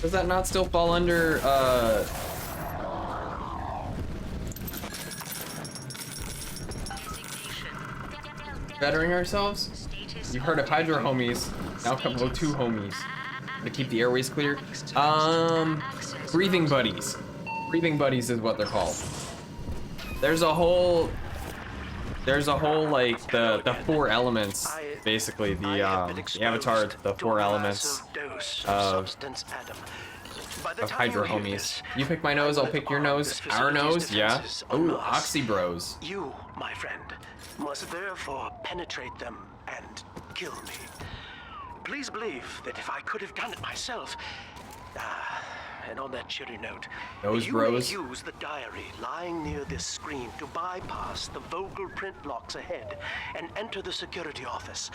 Does that not still fall under, bettering ourselves? You've heard of Hydro homies. Now come O2 homies. To keep the airways clear. Breathing buddies. Breathing buddies is what they're called. There's a whole like the four elements, basically the avatar, the four elements of Hydro homies. You pick my nose, I'll pick your nose. Our nose, yeah. Ooh, Oxy Bros. You, my friend, must therefore penetrate them and kill me. Please believe that if I could have done it myself, and on that cheery note, you may use the diary lying near this screen to bypass the Vogel print locks ahead and enter the security office.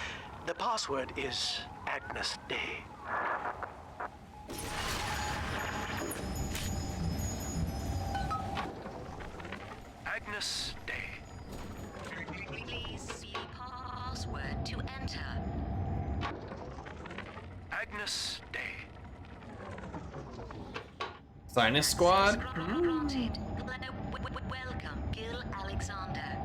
The password is Agnes Day. Agnes Day. Please see password to enter. Agnes Day. Sinus Squad? Granted. Welcome, Gil Alexander.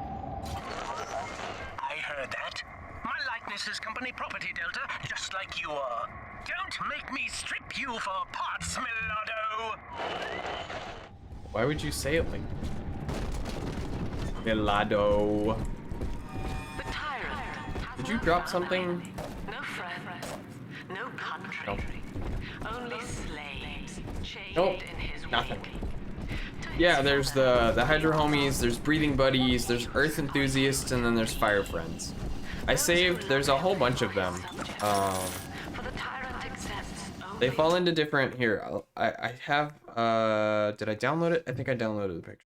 I heard that. My likeness is company property, Delta, just like you are. Don't make me strip you for parts, Milado. Why would you say it like Milado? The tyrant. Did you drop something? No friend, no country, only slaves chained Nope, in his nothing. wake. Yeah, there's the Hydro homies, there's breathing buddies, there's earth enthusiasts, and then there's fire friends. I saved, there's a whole bunch of them. They fall into different, here, I have, did I download it? I think I downloaded the picture.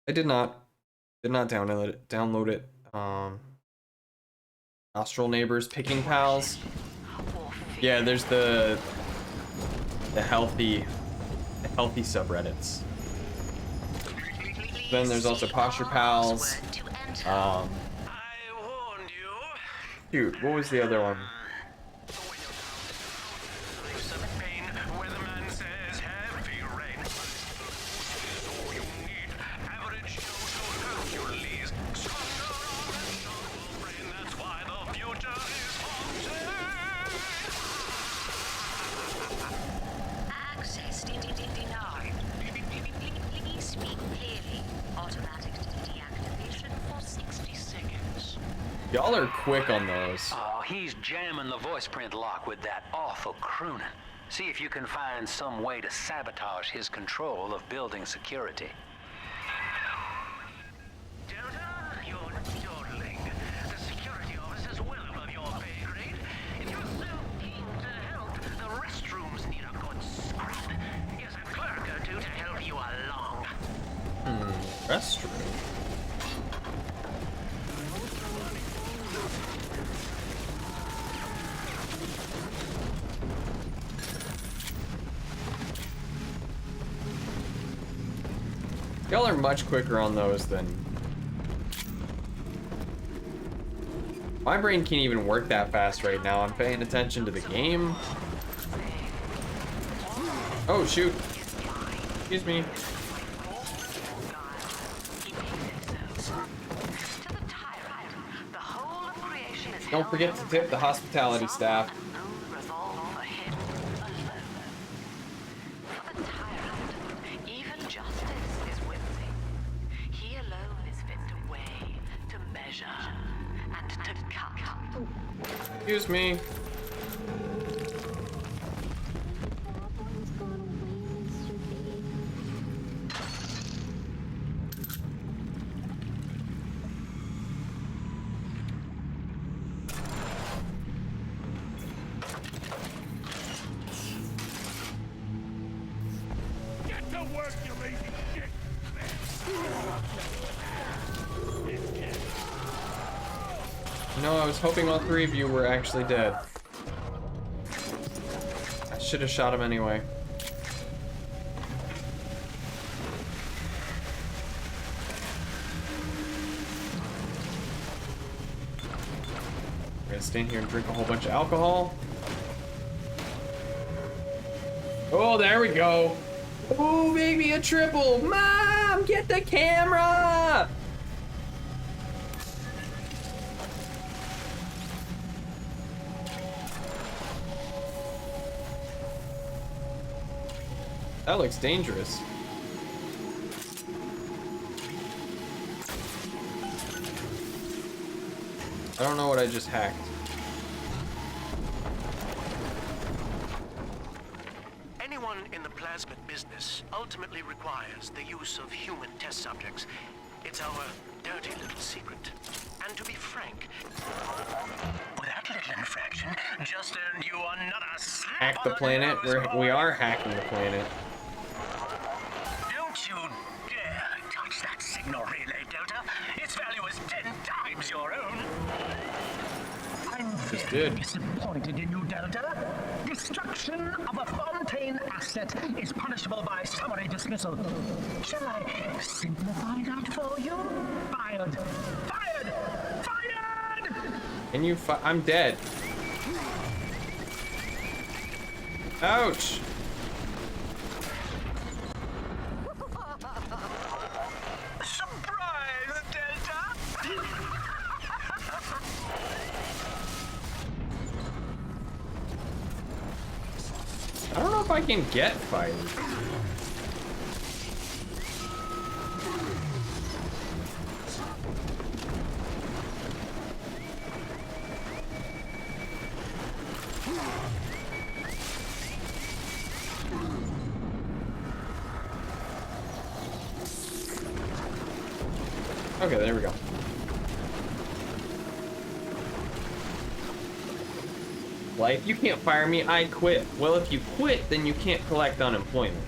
I did not download it. Astral Neighbors, Picking Pals. Yeah, there's the healthy subreddits. Then there's also Posture Pals. Shoot, what was the other one? Y'all are quick on those. Oh, he's jamming the voice print lock with that awful crooning. See if you can find some way to sabotage his control of building security. Delta, you're dawdling. The security office is well above your pay grade. If you're so keen to help, the restrooms need a good scrub. Here's a clerk or two to help you along. Restroom. Y'all are much quicker on those than... My brain can't even work that fast right now. I'm paying attention to the game. Oh, shoot. Excuse me. Don't forget to tip the hospitality staff. And Excuse me. Get to work, you lazy shit! No, I was hoping all three of you were actually dead. I should have shot him anyway. I'm gonna stand here and drink a whole bunch of alcohol. Oh, there we go. Oh, baby, a triple. Mom, get the camera. That looks dangerous. I don't know what I just hacked. Anyone in the plasmid business ultimately requires the use of human test subjects. It's our dirty little secret. And to be frank, that little infraction just earned you another slap Hack the on planet. nose, We are hacking the planet. Don't you dare touch that signal relay, Delta. Its value is 10 times your own. I'm very disappointed in you, Delta. Destruction of a Fontaine asset is punishable by summary dismissal. Shall I simplify that for you? Fired! Fired! Fired! And you I'm dead. Ouch! Surprise, Delta! I don't know if I can get fired. Okay, there we go. Like, you can't fire me, I quit. Well, if you quit, then you can't collect unemployment.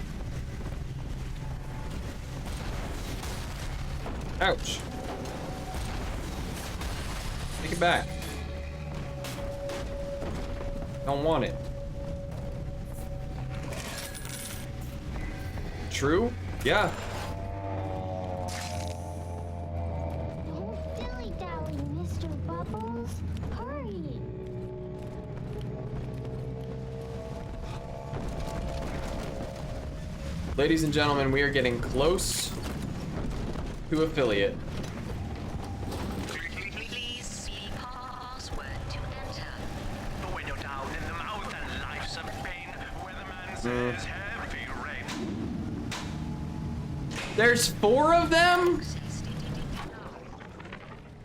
Ouch. Take it back. Don't want it. True? Yeah. Don't dilly-dally, Mr. Bubbles. Hurry. Ladies and gentlemen, we are getting close to affiliate. Please see password to enter. When you're down in the mouth and life's a pain, where the man says heavy rain. There's 4 of them?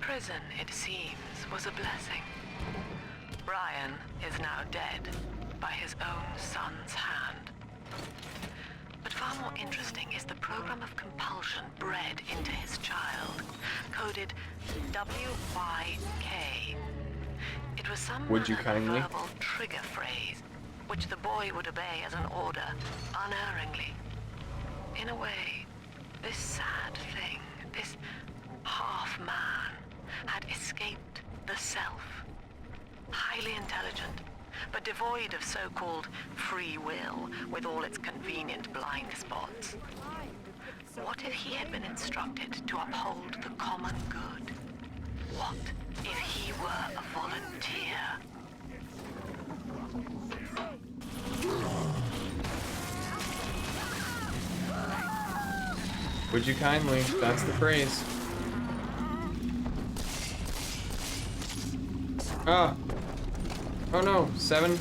Prison, it seems, was a blessing. Brian is now dead by his own son's hand. But far more interesting is the program of compulsion bred into his child, coded WYK. It was some Would you kindly? verbal trigger phrase, which the boy would obey as an order, unerringly. In a way, this sad thing, this half-man, had escaped the self. Highly intelligent, but devoid of so-called free will with all its convenient blind spots. What if he had been instructed to uphold the common good? What if he were a volunteer? Would you kindly? That's the phrase. Ah. Oh no, 7. You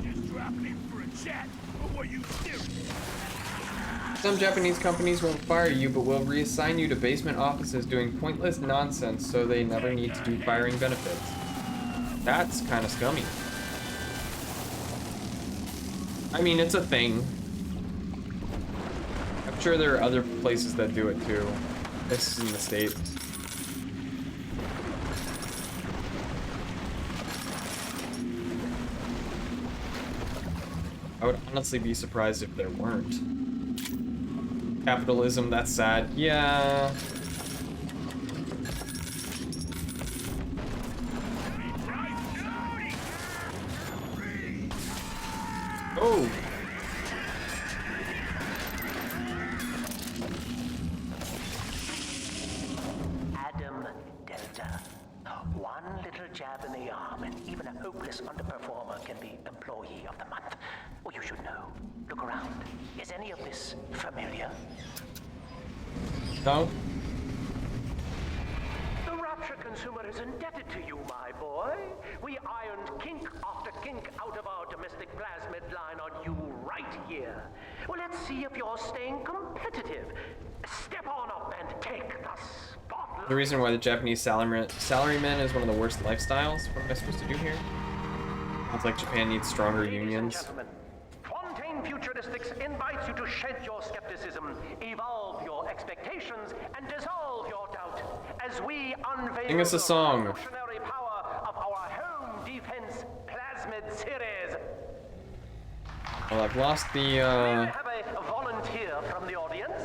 just dropped in for a chat, or were you serious? Some Japanese companies won't fire you, but will reassign you to basement offices doing pointless nonsense so they never need to do firing benefits. That's kind of scummy. I mean, it's a thing. I'm sure there are other places that do it too. This is in the States. I would honestly be surprised if there weren't. Capitalism, that's sad. Yeah. Oh. Adam Delta. One little jab in the arm, and even a hopeless underperformer can be Employee of the Month. Well, you should know. Look around. Is any of this familiar? No. The Rapture consumer is indebted to you, my boy. We ironed kink after kink out of our domestic plasmid line on you right here. Well, let's see if you're staying competitive. Step on up and take the spotlight. The reason why the Japanese salaryman is one of the worst lifestyles. What am I supposed to do here? It's like Japan needs stronger unions. Fontaine Futuristics invites you to shed your skepticism, evolve your expectations, and dissolve your doubt as we unveil Sing us a song. the revolutionary power of our home defense plasmid series. Well, I've lost the, We have a volunteer from the audience.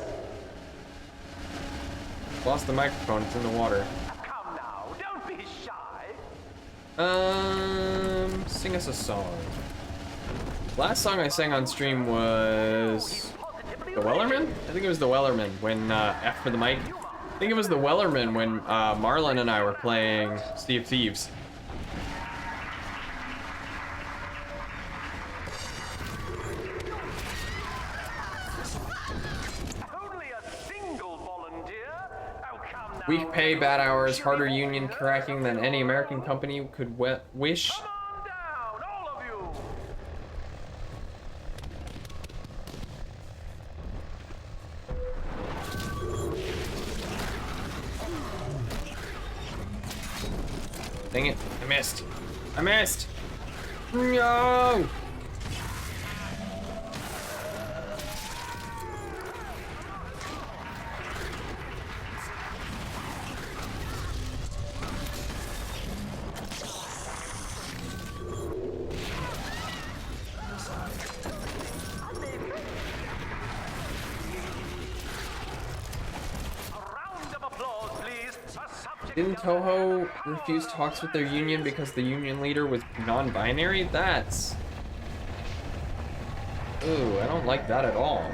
Lost the microphone, it's in the water. Come now, don't be shy. Sing us a song. Last song I sang on stream was the Wellerman? I think it was the Wellerman when, after the mic. I think it was the Wellerman when, Marlon and I were playing Sea of Thieves. Weak pay, bad hours, harder union cracking than any American company could wish. Dang it, I missed. I missed! No! Didn't Toho refuse talks with their union because the union leader was non-binary? That's... Ooh, I don't like that at all.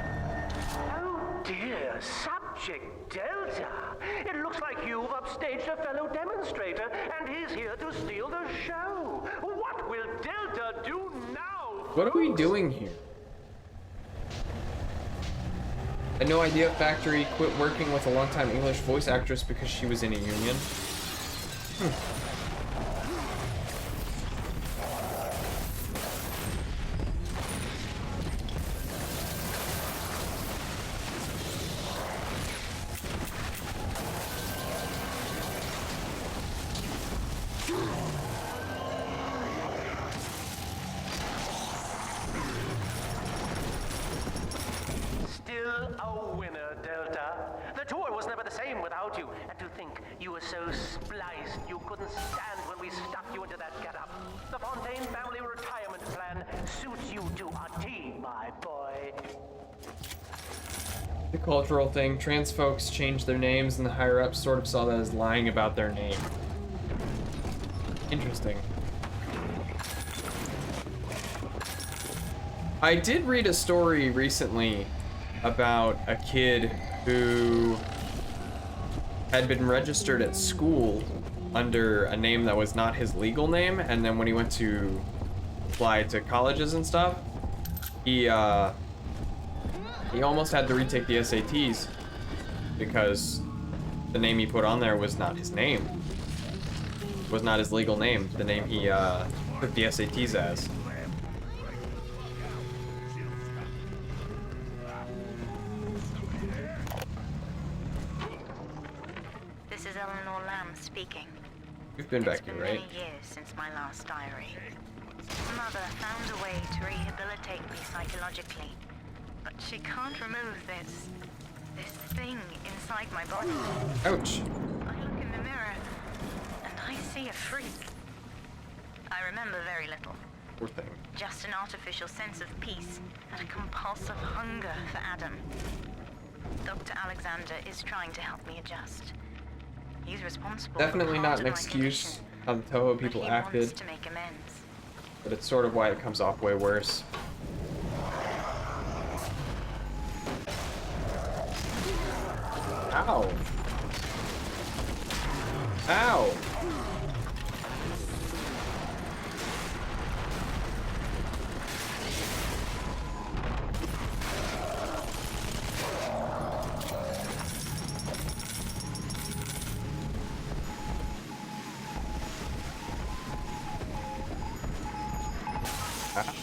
Oh dear, Subject Delta. It looks like you've upstaged a fellow demonstrator, and he's here to steal the show. What will Delta do now? What are we doing here? I had no idea Factory quit working with a longtime English voice actress because she was in a union. A winner, Delta. The tour was never the same without you. And to think you were so spliced you couldn't stand when we stuck you into that getup. The Fontaine family retirement plan suits you to a T, my boy. The cultural thing, trans folks changed their names and the higher ups sort of saw that as lying about their name. Interesting. I did read a story recently about a kid who had been registered at school under a name that was not his legal name, and then when he went to apply to colleges and stuff, he almost had to retake the SATs because the name he put on there was not his name. It was not his legal name, the name he took the SATs as. Speaking. You've been back here, right? It's been many years since It's my last diary. Mother found a way to rehabilitate me psychologically, but she can't remove this thing inside my body. Ouch. I look in the mirror, and I see a freak. I remember very little. Poor thing. Just an artificial sense of peace and a compulsive hunger for Adam. Dr. Alexander is trying to help me adjust. He's responsible. Definitely for not part an of my excuse condition, how the Toho but people he acted, wants to make amends. but it's sort of why it comes off way worse. Ow. Ow.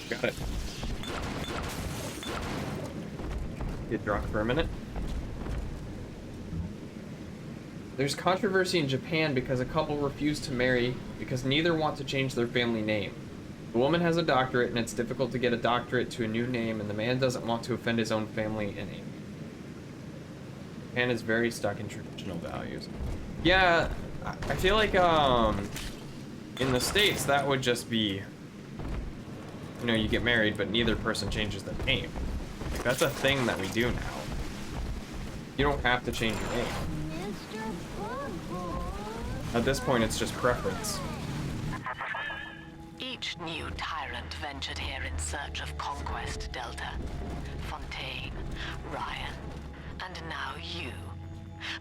Got it. Get drunk for a minute. There's controversy in Japan because a couple refused to marry because neither want to change their family name. The woman has a doctorate and it's difficult to get a doctorate to a new name, and the man doesn't want to offend his own family and name. Japan is very stuck in traditional values. Yeah, I feel like in the States that would just be, you know, you get married but neither person changes their name. Like, that's a thing that we do now. You don't have to change your name. At this point, it's just preference. Each new tyrant ventured here in search of conquest, Delta. Fontaine, Ryan, and now you.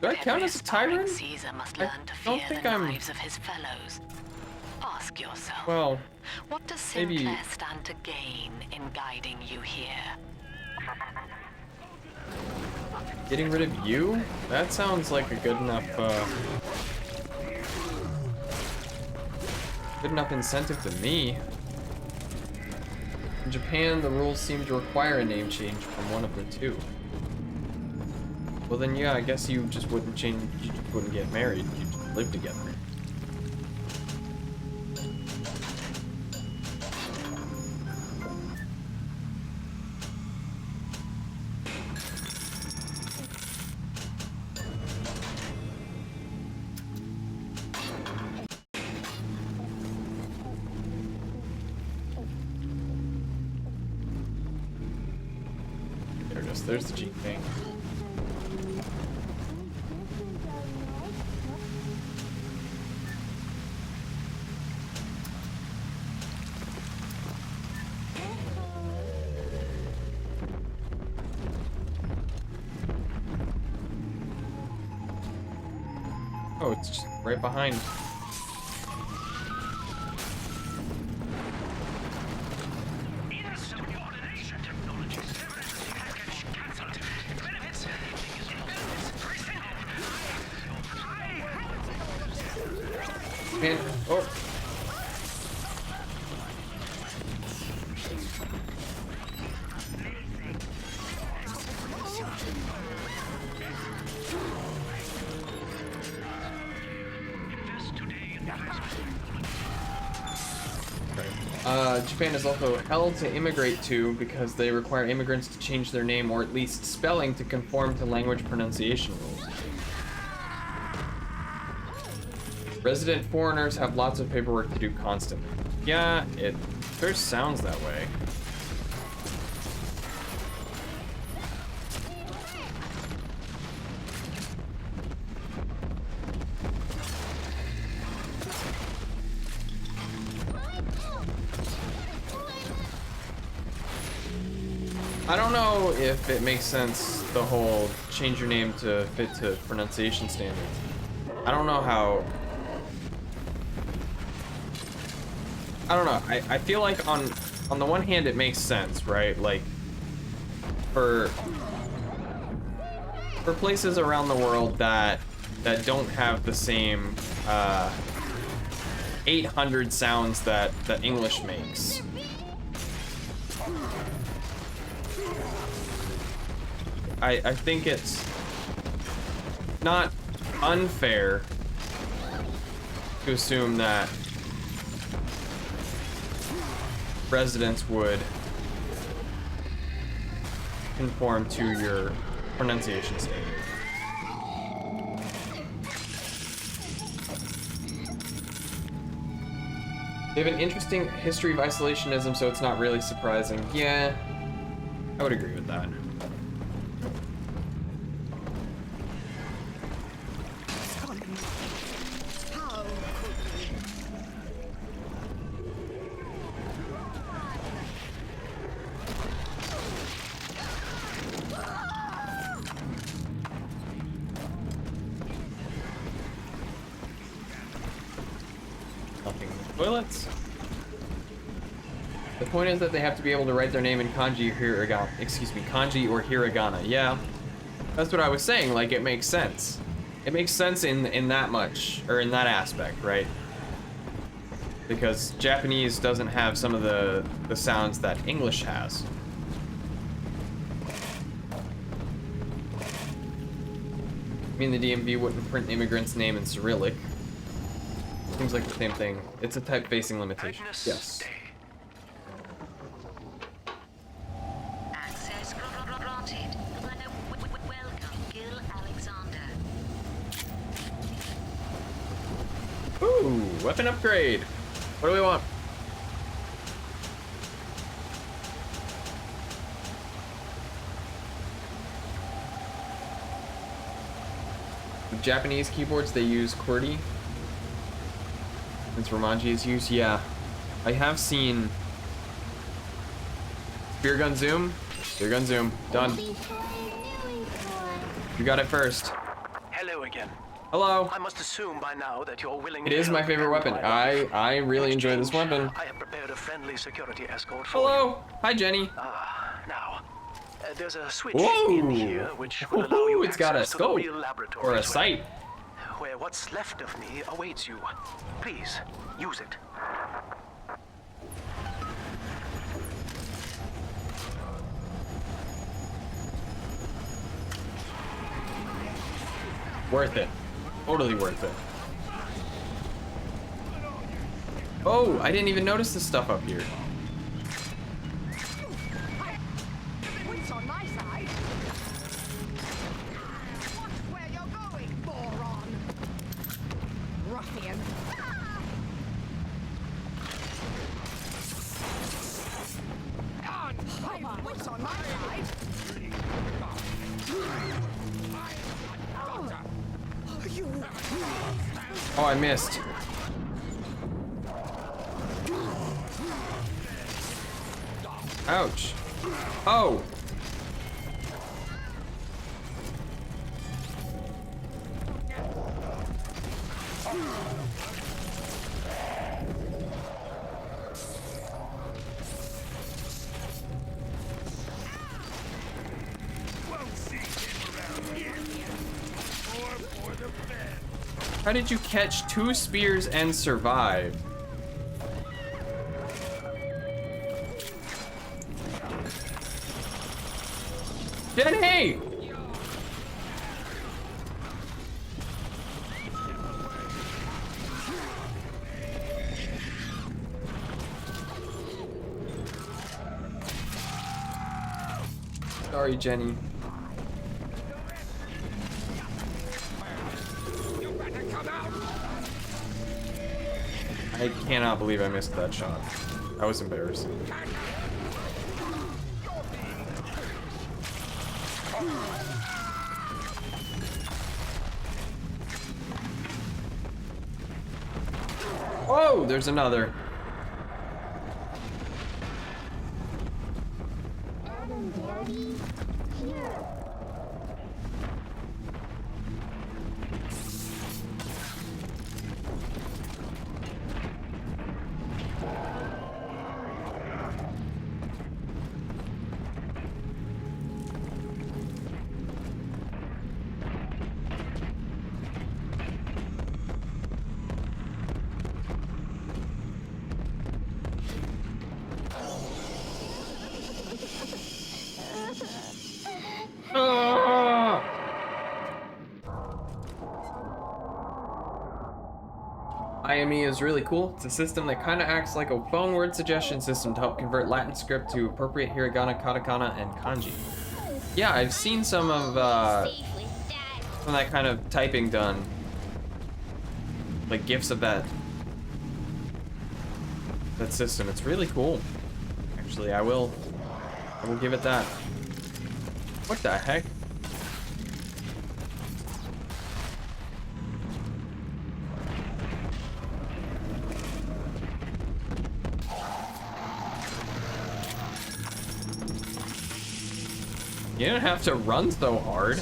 Do I count as a tyrant? Caesar must learn to don't fear think the I'm... knives of his fellows. Ask yourself, Well, what does maybe... Sinclair stand to gain in guiding you here? Getting rid of you? That sounds like a good enough incentive to me. In Japan, the rules seem to require a name change from one of the two. Well then, yeah, I guess you just wouldn't change, you just wouldn't get married, you'd just live together. There's the G thing. Oh, it's just right behind. And, oh. Japan is also hell to immigrate to because they require immigrants to change their name or at least spelling to conform to language pronunciation rules. Resident foreigners have lots of paperwork to do constantly. Yeah, it first sounds that way. I don't know if it makes sense, the whole change your name to fit to pronunciation standards. I don't know how... I don't know. I feel like on the one hand it makes sense, right? Like for places around the world that don't have the same 800 sounds that English makes. I think it's not unfair to assume that residents would conform to your pronunciation standard. They have an interesting history of isolationism, so it's not really surprising. Yeah, I would agree with that. Toilets. The point is that they have to be able to write their name in kanji or hiragana. Excuse me, kanji or hiragana. Yeah, that's what I was saying. Like, it makes sense. It makes sense in that much, or in that aspect, right? Because Japanese doesn't have some of the sounds that English has. I mean, the DMV wouldn't print immigrants' name in Cyrillic. Seems like the same thing. It's a type-facing limitation. Yes. Access granted. Welcome, Gil Alexander. Ooh, weapon upgrade. What do we want? The Japanese keyboards, they use QWERTY. Since Romanji is used, yeah. I have seen spear gun zoom. Spear gun zoom. Done. You got it first. Hello again. Hello. I must assume by now that you're willing. It is my favorite weapon. I really enjoy this weapon. I have prepared a friendly security escort for Hello. Hi, Jenny. Now, there's a switch Whoa. in here which will allow you It's got a access to the scope real laboratory or a sight. where what's left of me awaits you. Please, use it. Worth it. Totally worth it. Oh, I didn't even notice the stuff up here. What's on my side? Watch where you're going, moron! Ruffian. What's on my side? Oh, I missed. Ouch. Oh. How did you catch 2 spears and survive? Jenny! Sorry, Jenny. I cannot believe I missed that shot. That was embarrassing. Oh, there's another. IME is really cool. It's a system that kind of acts like a phone word suggestion system to help convert Latin script to appropriate hiragana, katakana, and kanji. Yeah, I've seen some of that kind of typing done. Like GIFs of that system. It's really cool. Actually, I will give it that. What the heck? You don't have to run so hard.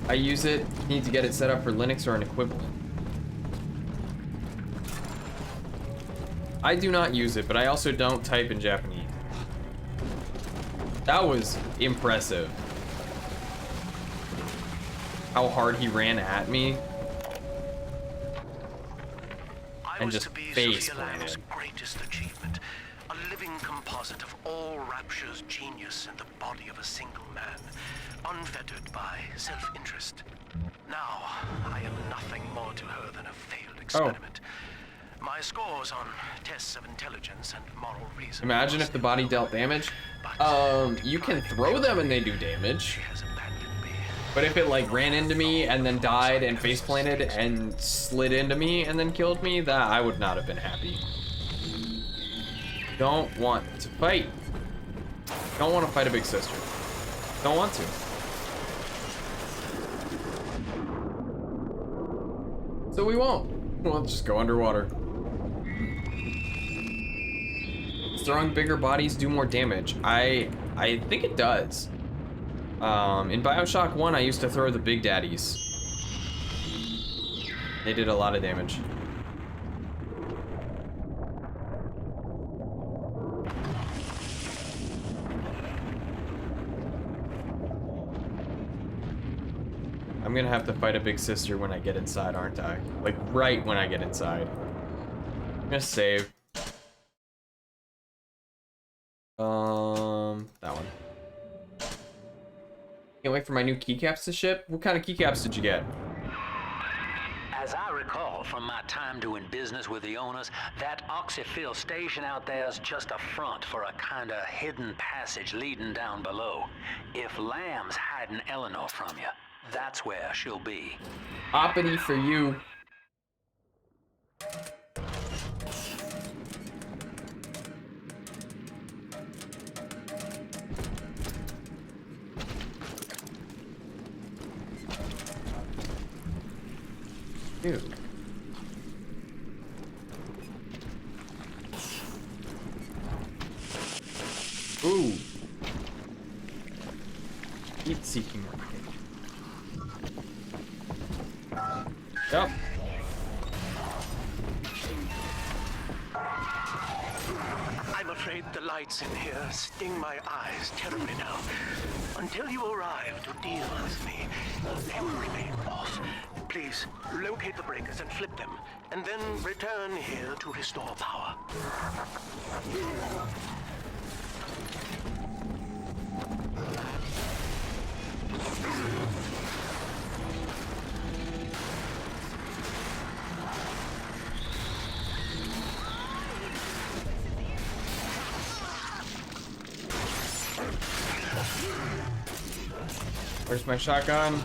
I use it, need to get it set up for Linux or an equivalent. I do not use it, but I also don't type in Japanese. That was impressive. How hard he ran at me. And just face planted. Greatest achievement, a living composite of all Rapture's genius in the body of a single man, unfettered by self-interest. Now, I am nothing more to her than a failed experiment. My scores on tests of intelligence and moral reason. Imagine if the body dealt damage. You can throw them and they do damage. But if it like ran into me and then died and face planted and slid into me and then killed me, that I would not have been happy. Don't want to fight. Don't want to fight a big sister. Don't want to. So we won't. We'll just go underwater. Does throwing bigger bodies do more damage? I think it does. In Bioshock 1, I used to throw the big daddies. They did a lot of damage. I'm gonna have to fight a big sister when I get inside, aren't I? Like, right when I get inside. I'm gonna save. That one. Can't wait for my new keycaps to ship. What kind of keycaps did you get? As I recall from my time doing business with the owners, that oxyfill station out there's just a front for a kind of hidden passage leading down below. If Lamb's hiding Eleanor from you, that's where she'll be. Oppoty for you. Ew. Ooh. Keep seeking more. Yep. I'm afraid the lights in here sting my eyes terribly now. Until you arrive to deal with me, they will remain off. Please, locate the breakers and flip them, and then return here to restore power. Where's my shotgun?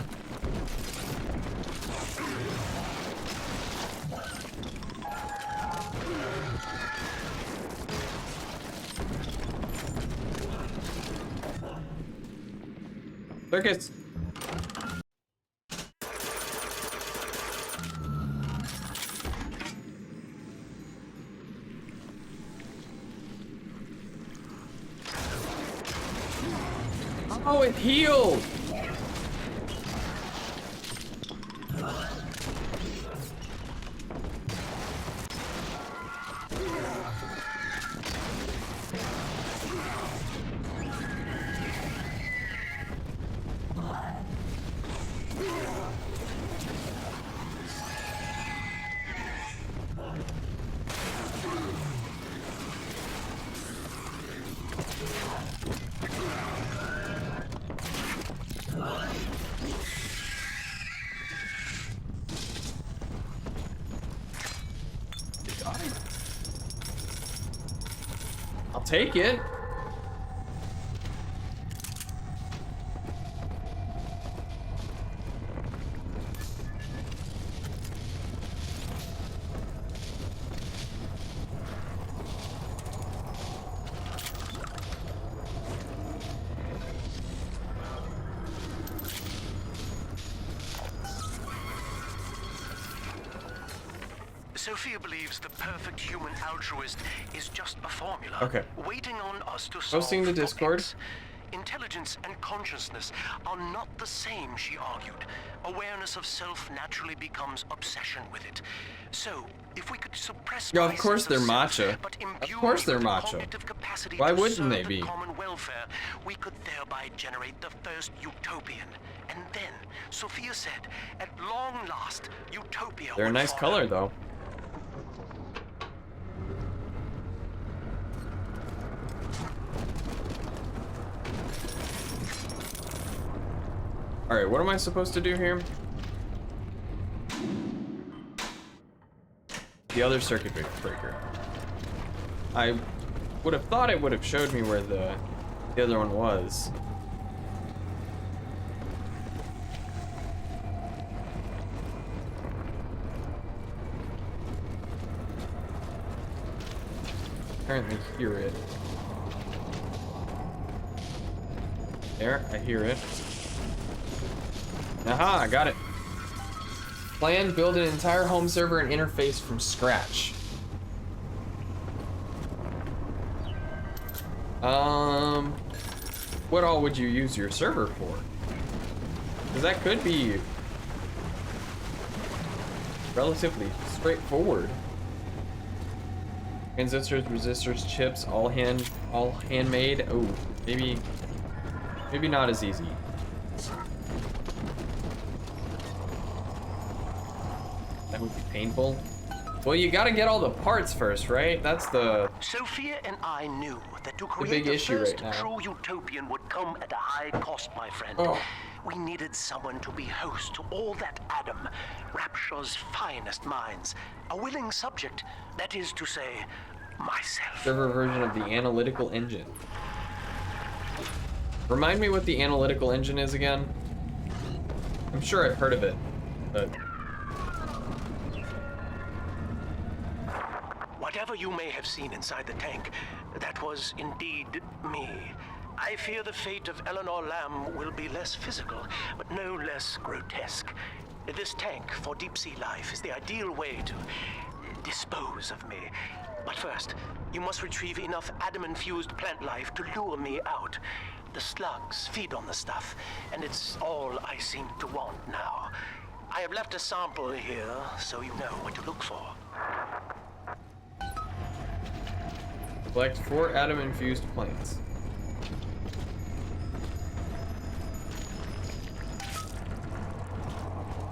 Circus. Oh, it healed. I'll take it. Sophia believes the perfect human altruist is just a formula, Okay. waiting on us to solve Posting to Discord. topics. Intelligence and consciousness are not the same, she argued. Awareness of self naturally becomes obsession with it. So, if we could suppress Yeah, my of course sense they're self, matcha. but Of imbue course me they're with the matcha. cognitive capacity Why to wouldn't serve they the be? common welfare, we could thereby generate the first utopian. And then, Sophia said, at long last, utopia They're a would nice follow. color though. Alright, what am I supposed to do here? The other circuit breaker. I would have thought it would have showed me where the other one was. Apparently hear it. There, I hear it. Aha, I got it. Plan, build an entire home server and interface from scratch. What all would you use your server for? Because that could be relatively straightforward. Transistors, resistors, chips, all handmade. Oh, maybe not as easy. That would be painful. Well, you gotta get all the parts first, right? That's the Sophia and I knew that to big create the issue first right now. true utopian would come at a high cost, my friend. Oh. We needed someone to be host to all that Adam, Rapture's finest minds. A willing subject, that is to say, myself. server version of the analytical engine. Remind me what the analytical engine is again? I'm sure I've heard of it, but Whatever you may have seen inside the tank, that was indeed me. I fear the fate of Eleanor Lamb will be less physical, but no less grotesque. This tank for deep sea life is the ideal way to dispose of me. But first, you must retrieve enough Adam-infused plant life to lure me out. The slugs feed on the stuff, and it's all I seem to want now. I have left a sample here, so you know what to look for. collect 4 Adam-infused plants.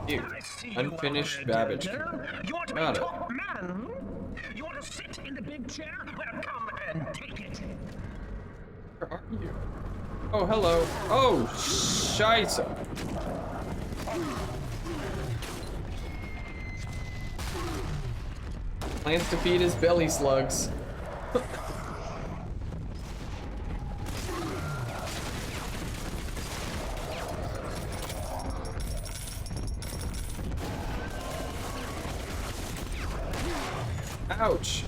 Ew. Unfinished Babbage. You want to be Got it. top man? You want to sit in the big chair? Well, come and take it. Where are you? Oh, hello. Oh, scheisse. Plants to feed his belly slugs. Ouch.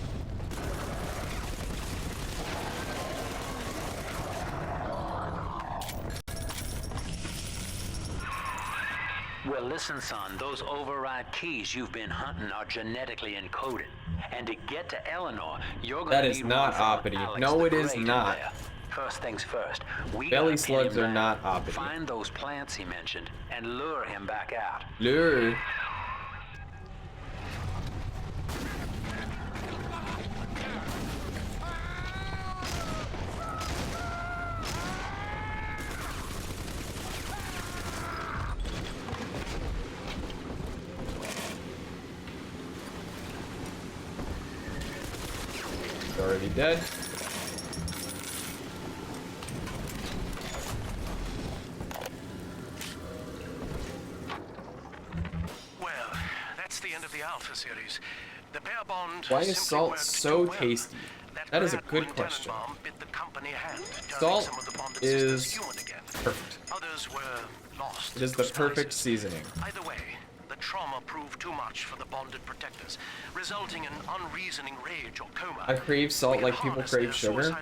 Well, listen, son, those override keys you've been hunting are genetically encoded. And to get to Eleanor, you're going to That is need not one from Oppoty. Alex No, the it is Great not. there. First things first, we Belly gotta pin slugs him are down, not Oppoty. Find those plants he mentioned and lure him back out. Lure. Already dead. Well, that's the end of the Alpha series. The pair bond Why is simply salt worked so too well. tasty? That That is a good question. Salt is perfect. Others were lost. It is the perfect seasoning. Either way, the trauma proved too much for the bonded protectors, resulting in unreasoning rage or coma. I crave salt like people crave sugar.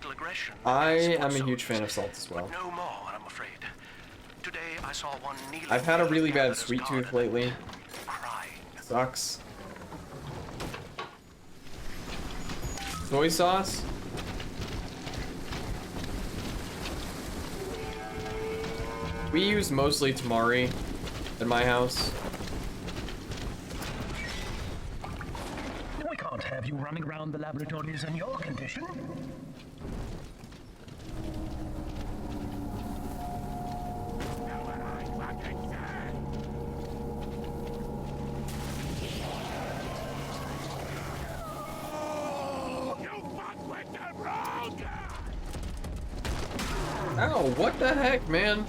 I am a huge fan of salt as well. No more, I'm afraid. Today I saw one kneeling. I've had a really bad sweet tooth lately. Crying. Sucks. Soy sauce? We use mostly tamari in my house. We can't have you running around the laboratories in your condition. Ow, what the heck, man?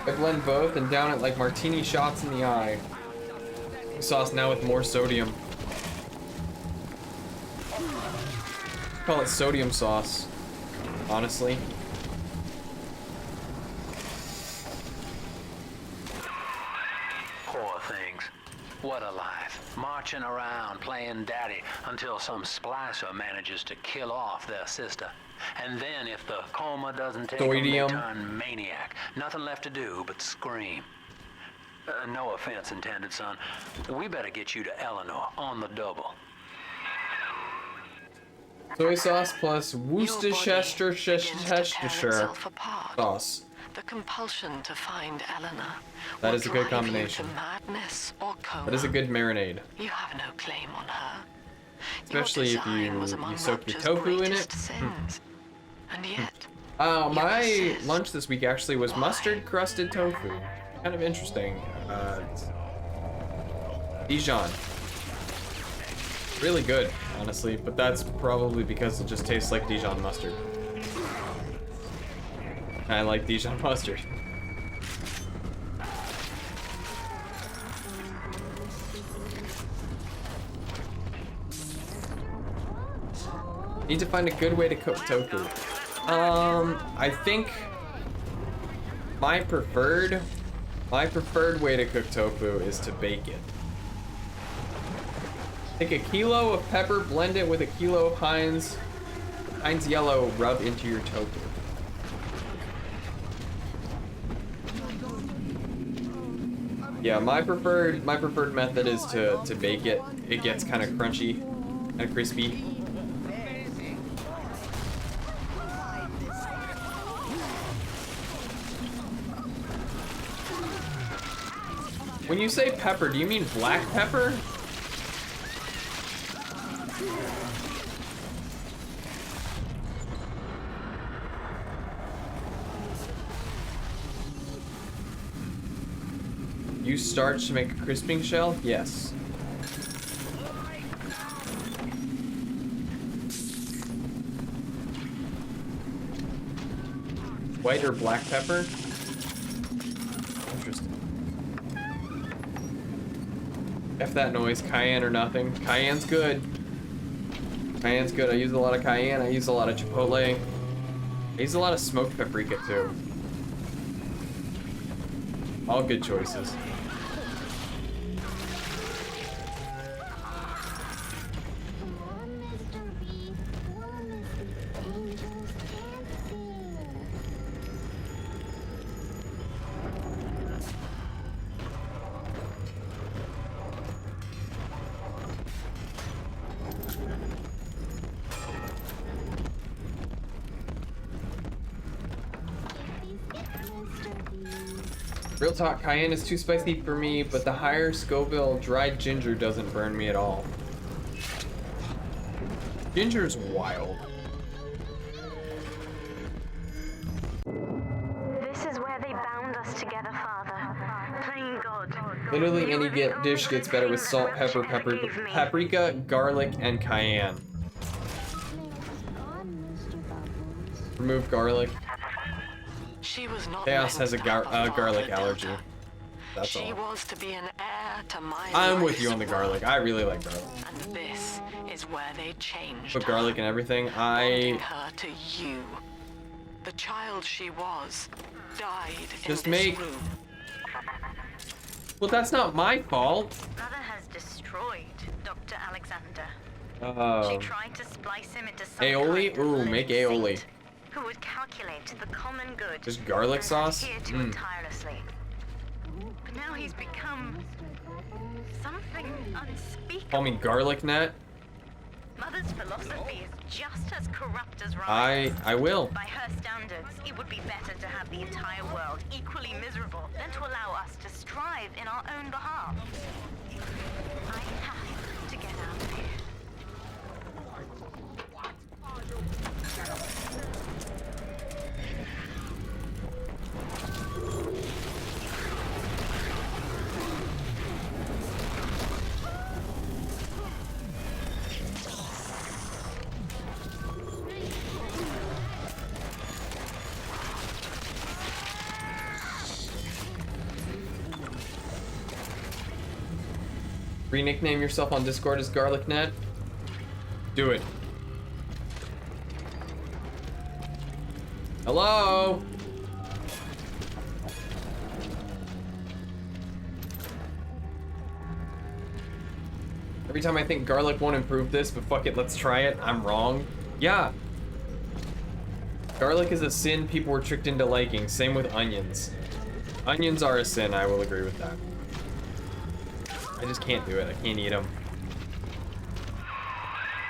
I blend both and down it like martini shots in the eye. Sauce now with more sodium. Call it sodium sauce, honestly. Poor things. What a life. Marching around playing daddy until some splicer manages to kill off their sister. And then if the coma doesn't take them, they turn maniac. Nothing left to do but scream. No offense intended, son. We better get you to Eleanor on the double. Soy sauce plus Worcestershire sauce. The compulsion to find Eleanor. That is a good combination. Madness or coma. That is a good marinade. You have no claim on her. Especially if you soak your tofu in it. And yet, my lunch this week actually was mustard crusted tofu. Kind of interesting. Dijon. Really good, honestly, but that's probably because it just tastes like Dijon mustard. I like Dijon mustard. Need to find a good way to cook tofu. I think my preferred way to cook tofu is to bake it. Take a kilo of pepper, blend it with a kilo of Heinz yellow, rub into your tofu. Yeah, my preferred method is to bake it. It gets kind of crunchy, kind of crispy. When you say pepper, do you mean black pepper? Use starch to make a crisping shell? Yes. White or black pepper? Interesting. F that noise, cayenne or nothing. Cayenne's good. Cayenne's good. I use a lot of cayenne. I use a lot of chipotle. I use a lot of smoked paprika too. All good choices. Real talk, cayenne is too spicy for me, but the higher Scoville dried ginger doesn't burn me at all. Ginger's wild. This is where they bound us together, Father. Literally any dish gets better with salt, pepper, paprika, garlic, and cayenne. Remove garlic. She was not Chaos has a meant to have a garlic father, allergy. Delta. That's She all. was to be an heir to my I'm with life's you on the garlic. work. I really like garlic. And this is where they changed Put her, garlic and everything. bonding her to you. The child she was died Just in this make- room. Well, that's not my fault. Mother has destroyed Dr. Alexander. She tried to splice him into some aioli? kind of Ooh, living make aioli. saint who would calculate the common good. Just garlic and sauce? adhere to it tirelessly. But now he's become something unspeakable. Call me garlic net. Mother's philosophy is just as corrupt as Ryan's. I will. By her standards, it would be better to have the entire world equally miserable than to allow us to strive in our own behalf. I have to get out of here. Re-nickname yourself on Discord as Garlic Net. Do it. Hello? Every time I think garlic won't improve this, but fuck it, let's try it, I'm wrong. Yeah. Garlic is a sin people were tricked into liking. Same with onions. Onions are a sin, I will agree with that. I just can't do it. I can't eat them.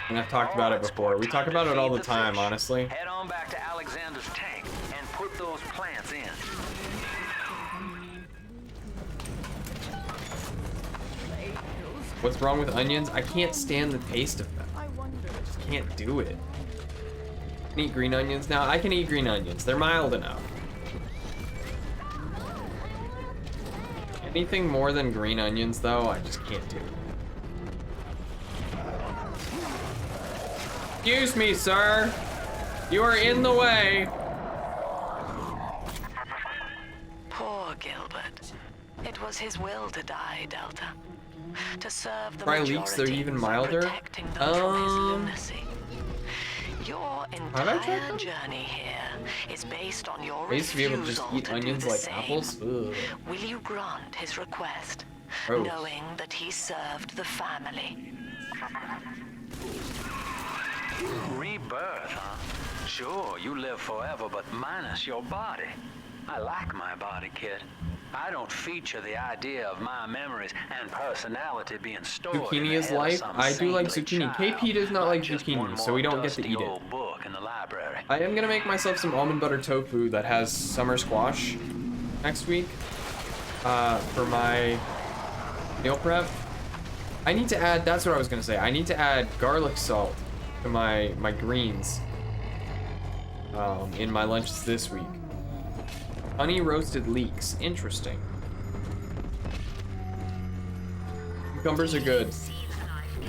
And I've talked about it before. We talk about it all the time, honestly. Head on back to Alexander's tank and put those plants in. What's wrong with onions? I can't stand the taste of them. I just can't do it. I can eat green onions now. I can eat green onions. They're mild enough. Anything more than green onions, though, I just can't do. Excuse me, sir. You are in the way. Poor Gilbert. It was his will to die, Delta. To serve the Fry majority, leeks, they're even milder? protecting them from his lunacy. Your entire journey here is based on your I used to be able to just refusal eat to onions do the like same. apples. Ugh. Will you grant his request, Gross. knowing that he served the family? Rebirth, huh? Sure, you live forever, but minus your body. I like my body, kid. I don't feature the idea of my memories and personality being stored. Zucchini is life. I do like zucchini. KP does not like zucchini, so we don't get to eat it. Book in the library. I am gonna make myself some almond butter tofu that has summer squash next week for my meal prep. I need to add, that's what I was gonna say. I need to add garlic salt to my greens in my lunches this week. Honey roasted leeks, interesting. Cucumbers are good.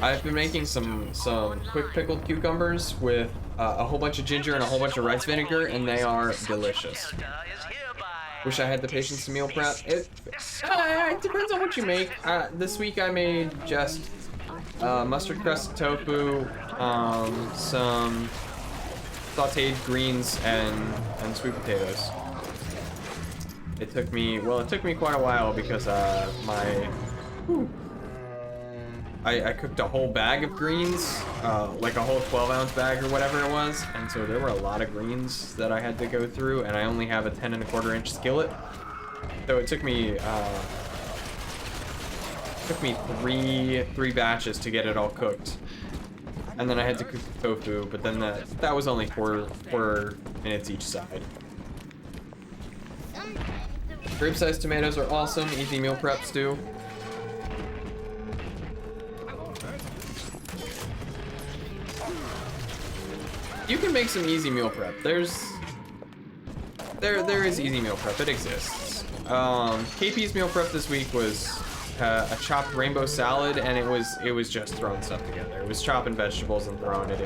I've been making some quick pickled cucumbers with a whole bunch of ginger and a whole bunch of rice vinegar, and they are delicious. Wish I had the patience to meal prep. It depends on what you make. This week I made just mustard crust tofu, some sauteed greens, and sweet potatoes. It took me quite a while because I cooked a whole bag of greens, like a whole 12-ounce bag or whatever it was, and so there were a lot of greens that I had to go through, and I only have a 10 1/4-inch skillet, so it took me three batches to get it all cooked, and then I had to cook the tofu, but then that was only four minutes each side. Grape-sized tomatoes are awesome. Easy meal prep stew. You can make some easy meal prep. There is easy meal prep. It exists. KP's meal prep this week was a chopped rainbow salad, and it was just throwing stuff together. It was chopping vegetables and throwing it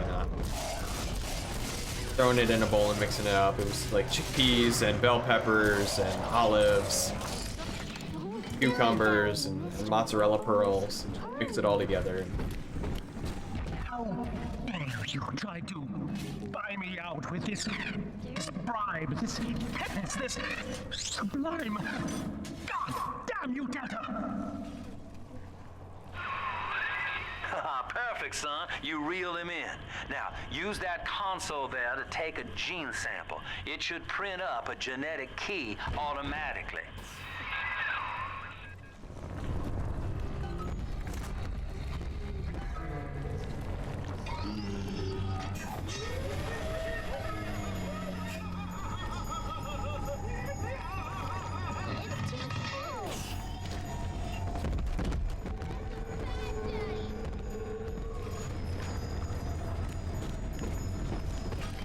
in a bowl and mixing it up. It was like chickpeas and bell peppers and olives, cucumbers and mozzarella pearls, and just mix it all together. How dare you try to buy me out with this bribe, this penance, this sublime... God damn you, Delta! Perfect, son. You reeled him in. Now, use that console there to take a gene sample. It should print up a genetic key automatically.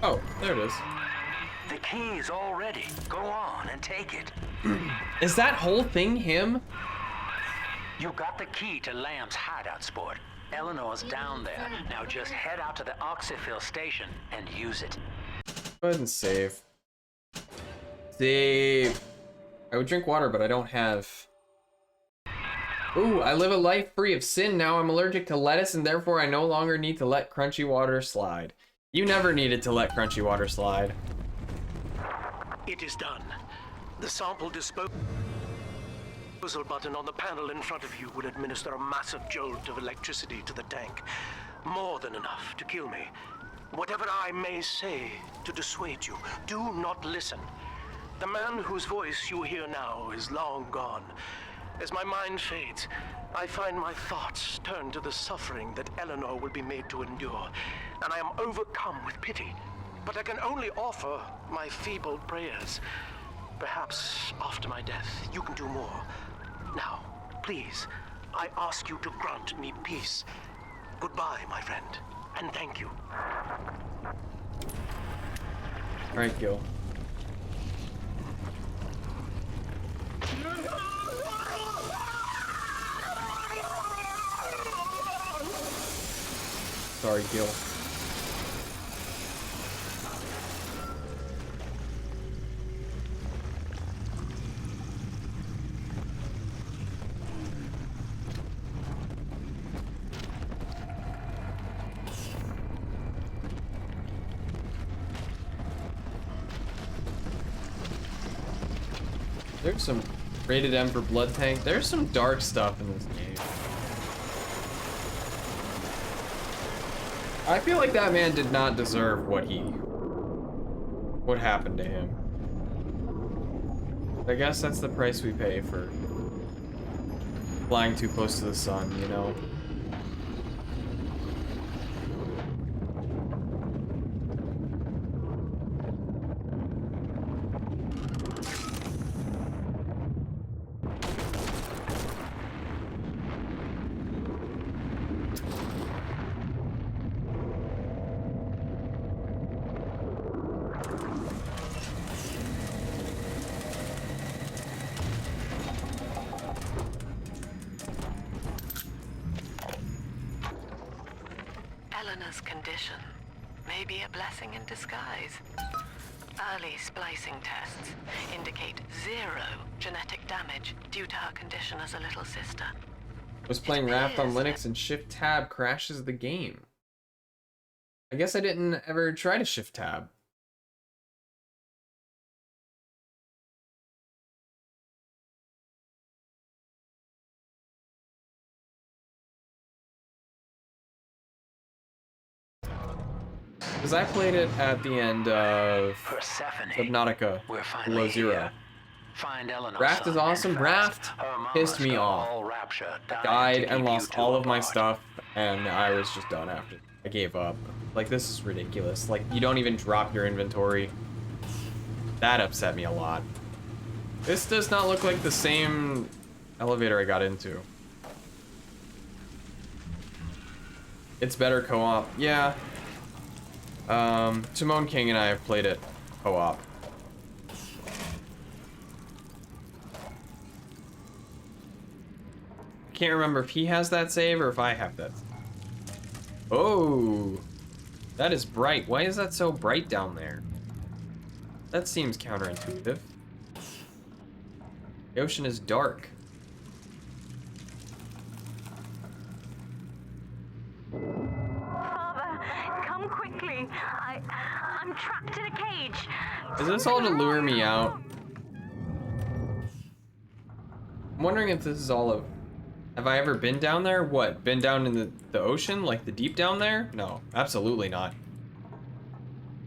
Oh, there it is. The key is all ready. Go on and take it. Is that whole thing him? You got the key to Lamb's hideout, sport. Eleanor's down there. Now just head out to the oxyfill station and use it. Go ahead and save. Save. I would drink water, but I don't have... Ooh, I live a life free of sin. Now I'm allergic to lettuce, and therefore I no longer need to let crunchy water slide. You never needed to let crunchy water slide. It is done. The sample disposal button on the panel in front of you will administer a massive jolt of electricity to the tank. More than enough to kill me. Whatever I may say to dissuade you, do not listen. The man whose voice you hear now is long gone. As my mind fades, I find my thoughts turn to the suffering that Eleanor will be made to endure, and I am overcome with pity. But I can only offer my feeble prayers. Perhaps after my death, you can do more. Now, please, I ask you to grant me peace. Goodbye, my friend, and thank you. Alright, Gil. Sorry, Gil. There's some rated M for blood tank. There's some dark stuff in this game. I feel like that man did not deserve what happened to him. I guess that's the price we pay for flying too close to the sun, you know? Eleanor's condition may be a blessing in disguise. Early splicing tests indicate 0 genetic damage due to her condition as a little sister. Was playing Raft on Linux and Shift Tab crashes the game. I guess I didn't ever try to Shift Tab. Because I played it at the end of Subnautica Below Zero. Raft is awesome. Raft pissed me off. Died and lost all of my stuff, and I was just done after. I gave up. Like, this is ridiculous. Like, you don't even drop your inventory. That upset me a lot. This does not look like the same elevator I got into. It's better co-op. Yeah. Timon King and I have played it co-op. can't remember if he has that save or if I have that. Oh, that is bright. Why is that so bright down there? That seems counterintuitive. The ocean is dark. Father, come quickly. I'm trapped in a cage. Is this all to lure me out? I'm wondering if this is all of... Have I ever been down there? What, been down in the ocean? Like the deep down there? No, absolutely not.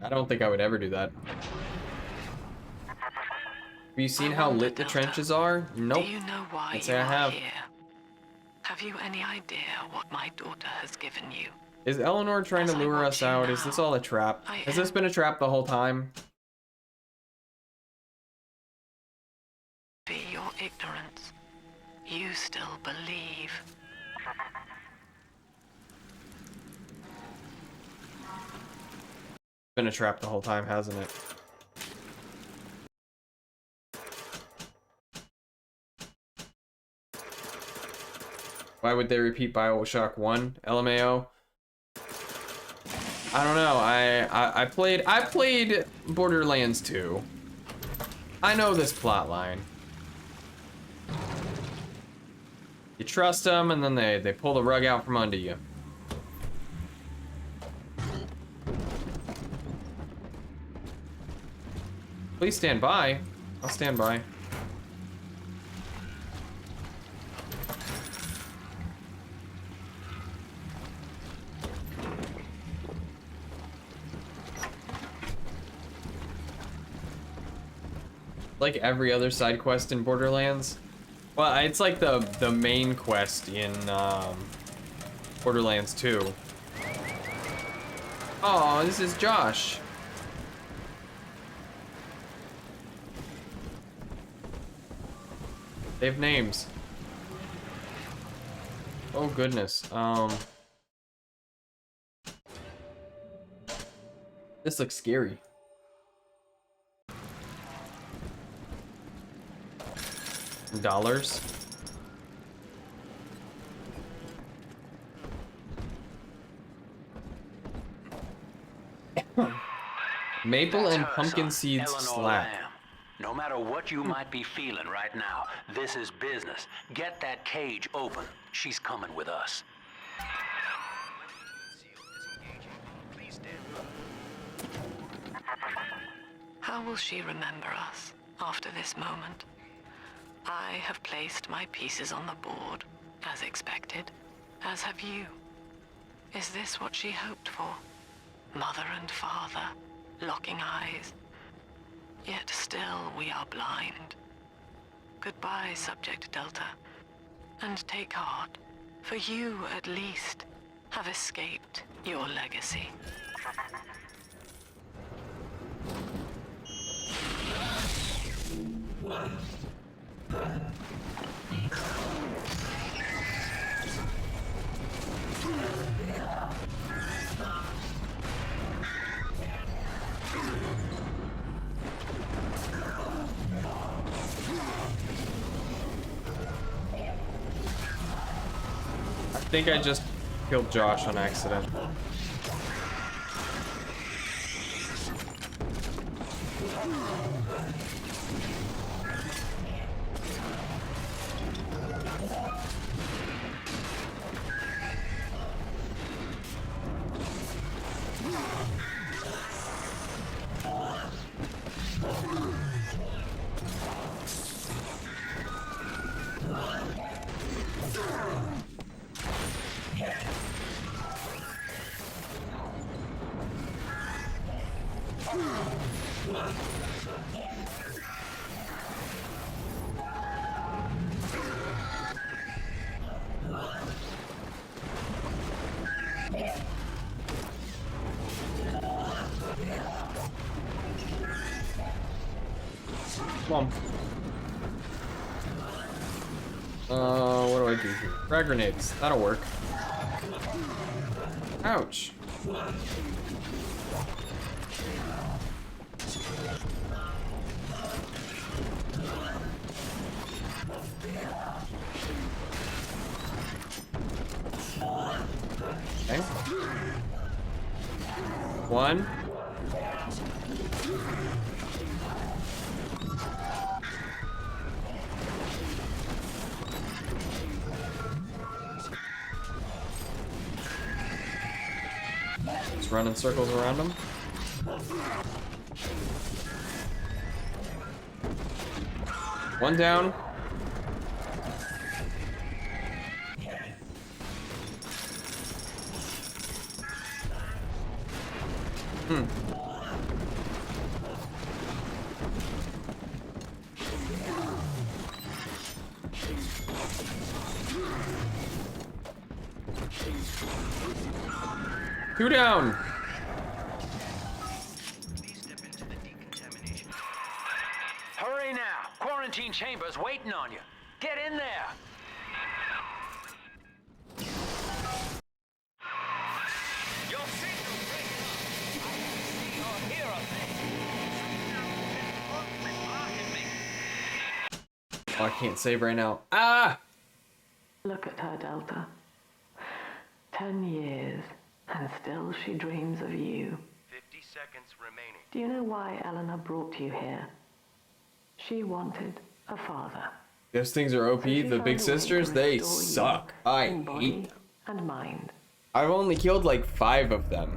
I don't think I would ever do that. Have you seen how lit the trenches are? Nope. Do you know why Can't you say I are have. here? Have you any idea what my daughter has given you? Is Eleanor trying to lure us out? Is this all a trap? Has this been a trap the whole time? Be your ignorance. You still believe. Been a trap the whole time, hasn't it? Why would they repeat Bioshock 1, LMAO? I don't know. I played Borderlands 2. I know this plot line. You trust them, and then they pull the rug out from under you. Please stand by. I'll stand by. Like every other side quest in Borderlands. Well, it's like the main quest in Borderlands 2. Oh, this is Josh. They have names. Oh goodness. This looks scary. Dollars. Maple and pumpkin seeds slap. No matter what you might be feeling right now, this is business. Get that cage open. She's coming with us. How will she remember us after this moment? I have placed my pieces on the board, as expected, as have you. Is this what she hoped for? Mother and father, locking eyes. Yet still we are blind. Goodbye, Subject Delta. And take heart, for you at least have escaped your legacy. I think I just killed Josh on accident. Come on. What do I do here? Frag grenades. That'll work. Ouch. One. Just running circles around him. One down. Two down. Hurry now. Quarantine chamber's waiting on you. Get in there. Your signal's breaking up. I can see or hear a thing. Oh, I can't save right now. Ah! Look at her, Delta. 10 years, and still she dreams of you. 50 seconds remaining. Do you know why Eleanor brought you here? She wanted a father. Those things are OP. The big sisters, they suck. I hate them. And mind. I've only killed like 5 of them.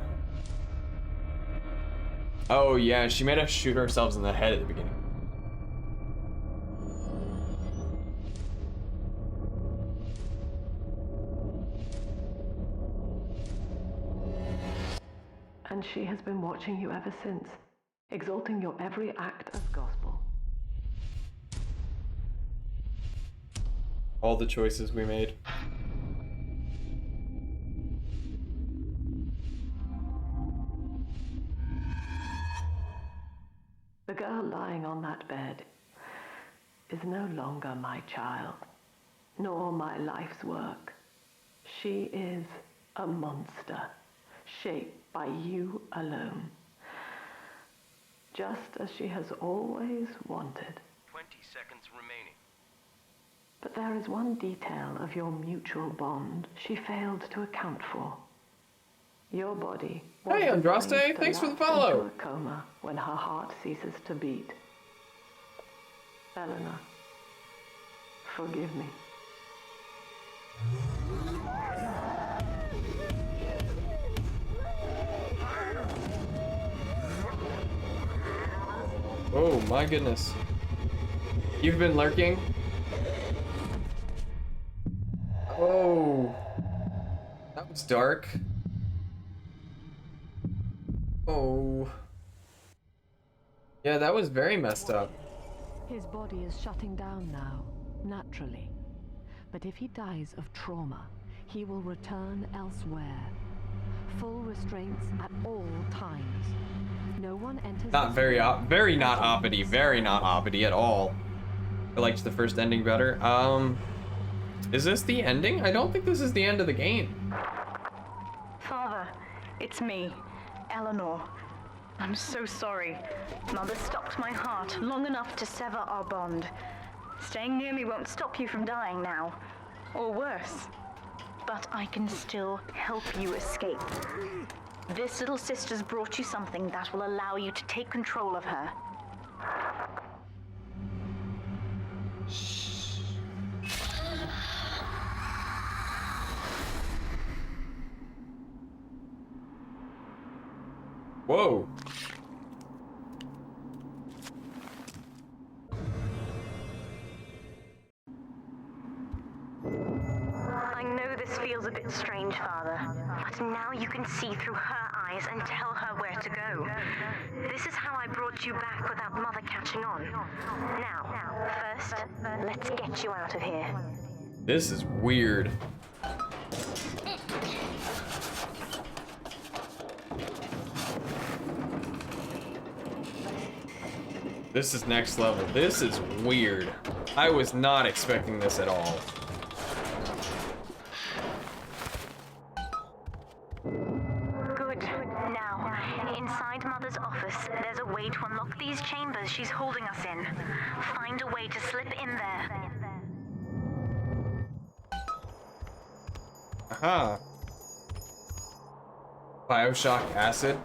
Oh yeah, she made us shoot ourselves in the head at the beginning. And she has been watching you ever since, exalting your every act as gospel. All the choices we made. The girl lying on that bed is no longer my child, nor my life's work. She is a monster, shaped by you alone. Just as she has always wanted. 20 seconds remaining. But there is one detail of your mutual bond she failed to account for. Your body was Hey, Andraste, afraid to thanks for the lapse follow. into a coma when her heart ceases to beat. Eleanor, forgive me. Oh my goodness. You've been lurking? Oh. That was dark. Oh. Yeah, that was very messed up. His body is shutting down now, naturally. But if he dies of trauma, he will return elsewhere. Full restraints at all times. No one enters. Not very not Oppoty, very not Oppoty at all. I liked the first ending better. Is this the ending? I don't think this is the end of the game. Father, it's me, Eleanor. I'm so sorry. Mother stopped my heart long enough to sever our bond. Staying near me won't stop you from dying now. Or worse. But I can still help you escape. This little sister's brought you something that will allow you to take control of her. Whoa. I know this feels a bit strange, Father, but now you can see through her eyes and tell her where to go. This is how I brought you back without Mother catching on. Now, first, let's get you out of here. This is weird. This is next level. This is weird. I was not expecting this at all. Good. Now, inside Mother's office, there's a way to unlock these chambers she's holding us in. Find a way to slip in there. Aha. Bioshock acid.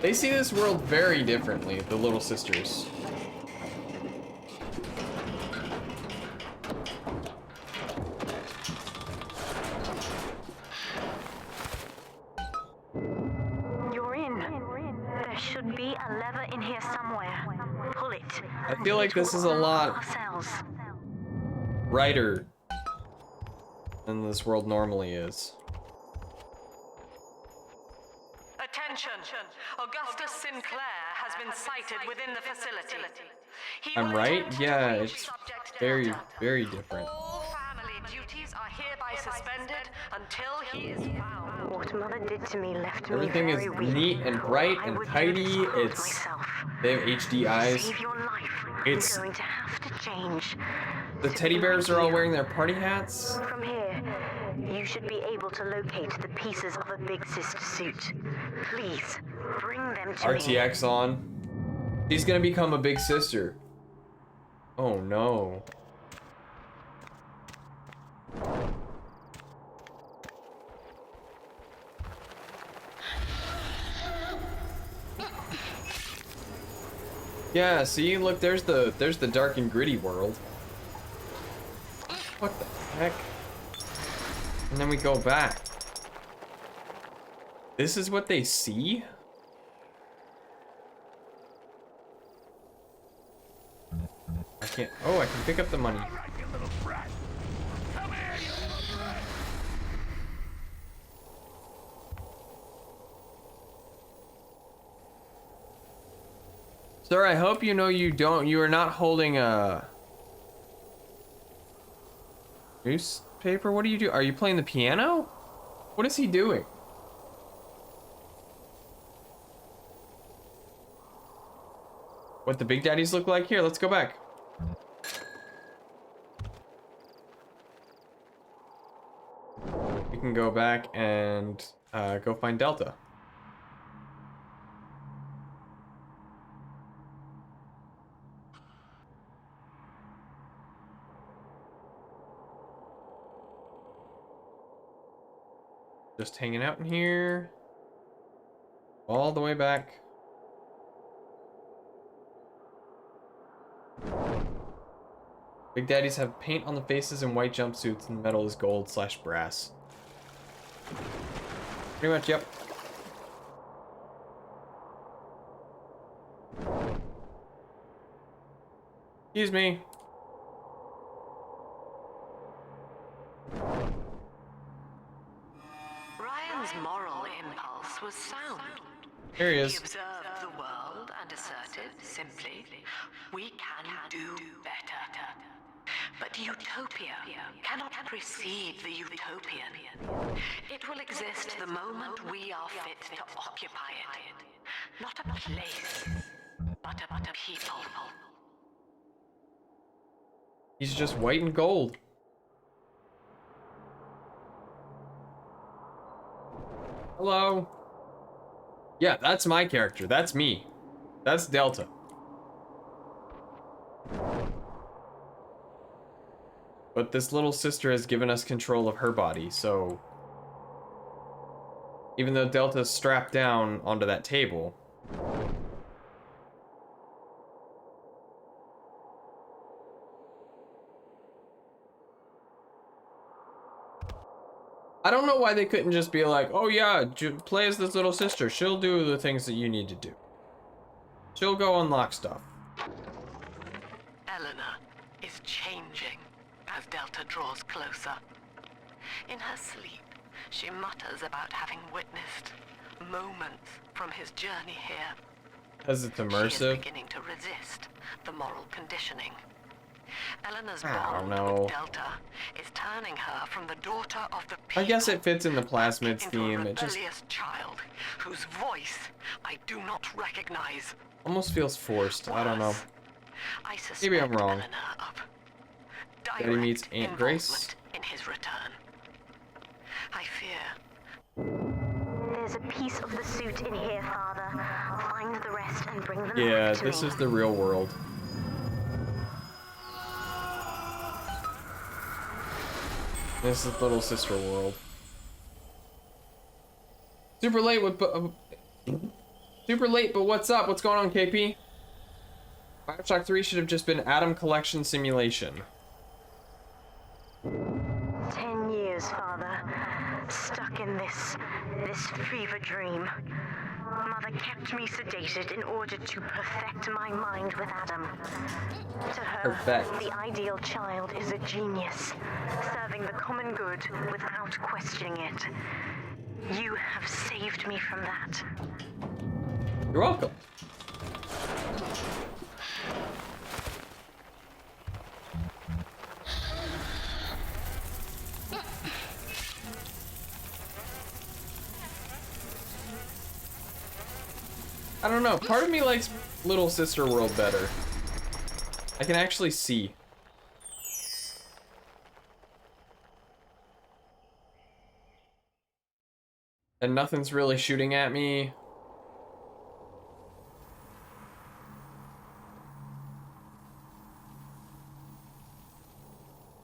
They see this world very differently, the little sisters. You're in. There should be a lever in here somewhere. Pull it. I feel like this is a lot brighter than this world normally is. Attention! Augustus Sinclair has been sighted within the facility. I'm right? Yeah, it's very, very different. All family duties are hereby suspended until he is found. What Mother did to me left Everything me is very weak. neat and bright and tidy. It's they have HD eyes. Save your life. It's I'm going to have to change. the teddy bears are all wearing their party hats. From here, you should be able to locate the pieces of a big sister suit. Please, bring them to me. RTX on. She's gonna become a big sister. Oh no. Yeah, see, look, there's the dark and gritty world. What the heck? And then we go back. This is what they see? I can't. Oh, I can pick up the money. Sir, I hope you know you are not holding a newspaper. What do you do? Are you playing the piano? What is he doing? What the Big Daddies look like? Here, let's go back. We can go back and go find Delta. Just hanging out in here. All the way back. Big Daddies have paint on the faces and white jumpsuits, and metal is gold/brass. Pretty much, yep. Excuse me. Ryan's moral impulse was sound. Here he is. He observed the world and asserted, simply, we can do better. But utopia cannot precede the utopian. It will exist the moment we are fit to occupy it. Not a place, but a people. He's just white and gold. Hello. Yeah, that's my character. That's me. That's Delta. But this little sister has given us control of her body, so even though Delta's strapped down onto that table, I don't know why they couldn't just be like, oh yeah, play as this little sister. She'll do the things that you need to do. She'll go unlock stuff. Eleanor is changing as Delta draws closer. In her sleep, she mutters about having witnessed moments from his journey here. Because it's She is immersive. beginning to resist the moral conditioning. Eleanor's I don't bond know. with Delta is turning her from the daughter of the people I guess it fits in the plasmids into theme. a It just rebellious child whose voice I do not recognize. almost feels forced. I don't know. I suspect Maybe I'm wrong. Eleanor of Daddy meets direct Aunt Grace. involvement in his return. I fear There's a piece of the suit in here, Father. Find the rest and bring them Yeah, back to this me. is the real world. This is Little Sister World. Super late with, super late, but what's up? What's going on, KP? Bioshock 3 should have just been Atom Collection Simulation. 10 years, Father. Stuck in this fever dream. Mother kept me sedated in order to perfect my mind with Adam. To her, the ideal child is a genius, serving the common good without questioning it. You have saved me from that. You're welcome. I don't know, part of me likes Little Sister World better. I can actually see. And nothing's really shooting at me.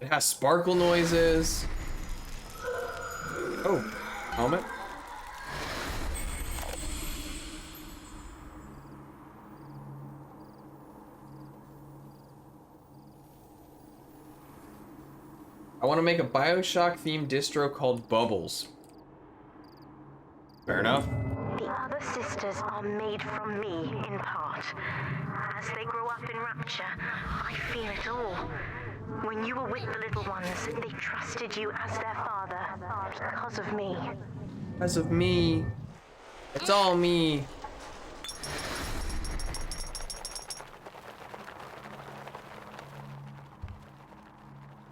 It has sparkle noises. Oh, helmet. I want to make a Bioshock themed distro called Bubbles. Fair enough. The other sisters are made from me, in part. As they grow up in Rapture, I feel it all. When you were with the little ones, they trusted you as their father, because of me. Because of me. It's all me.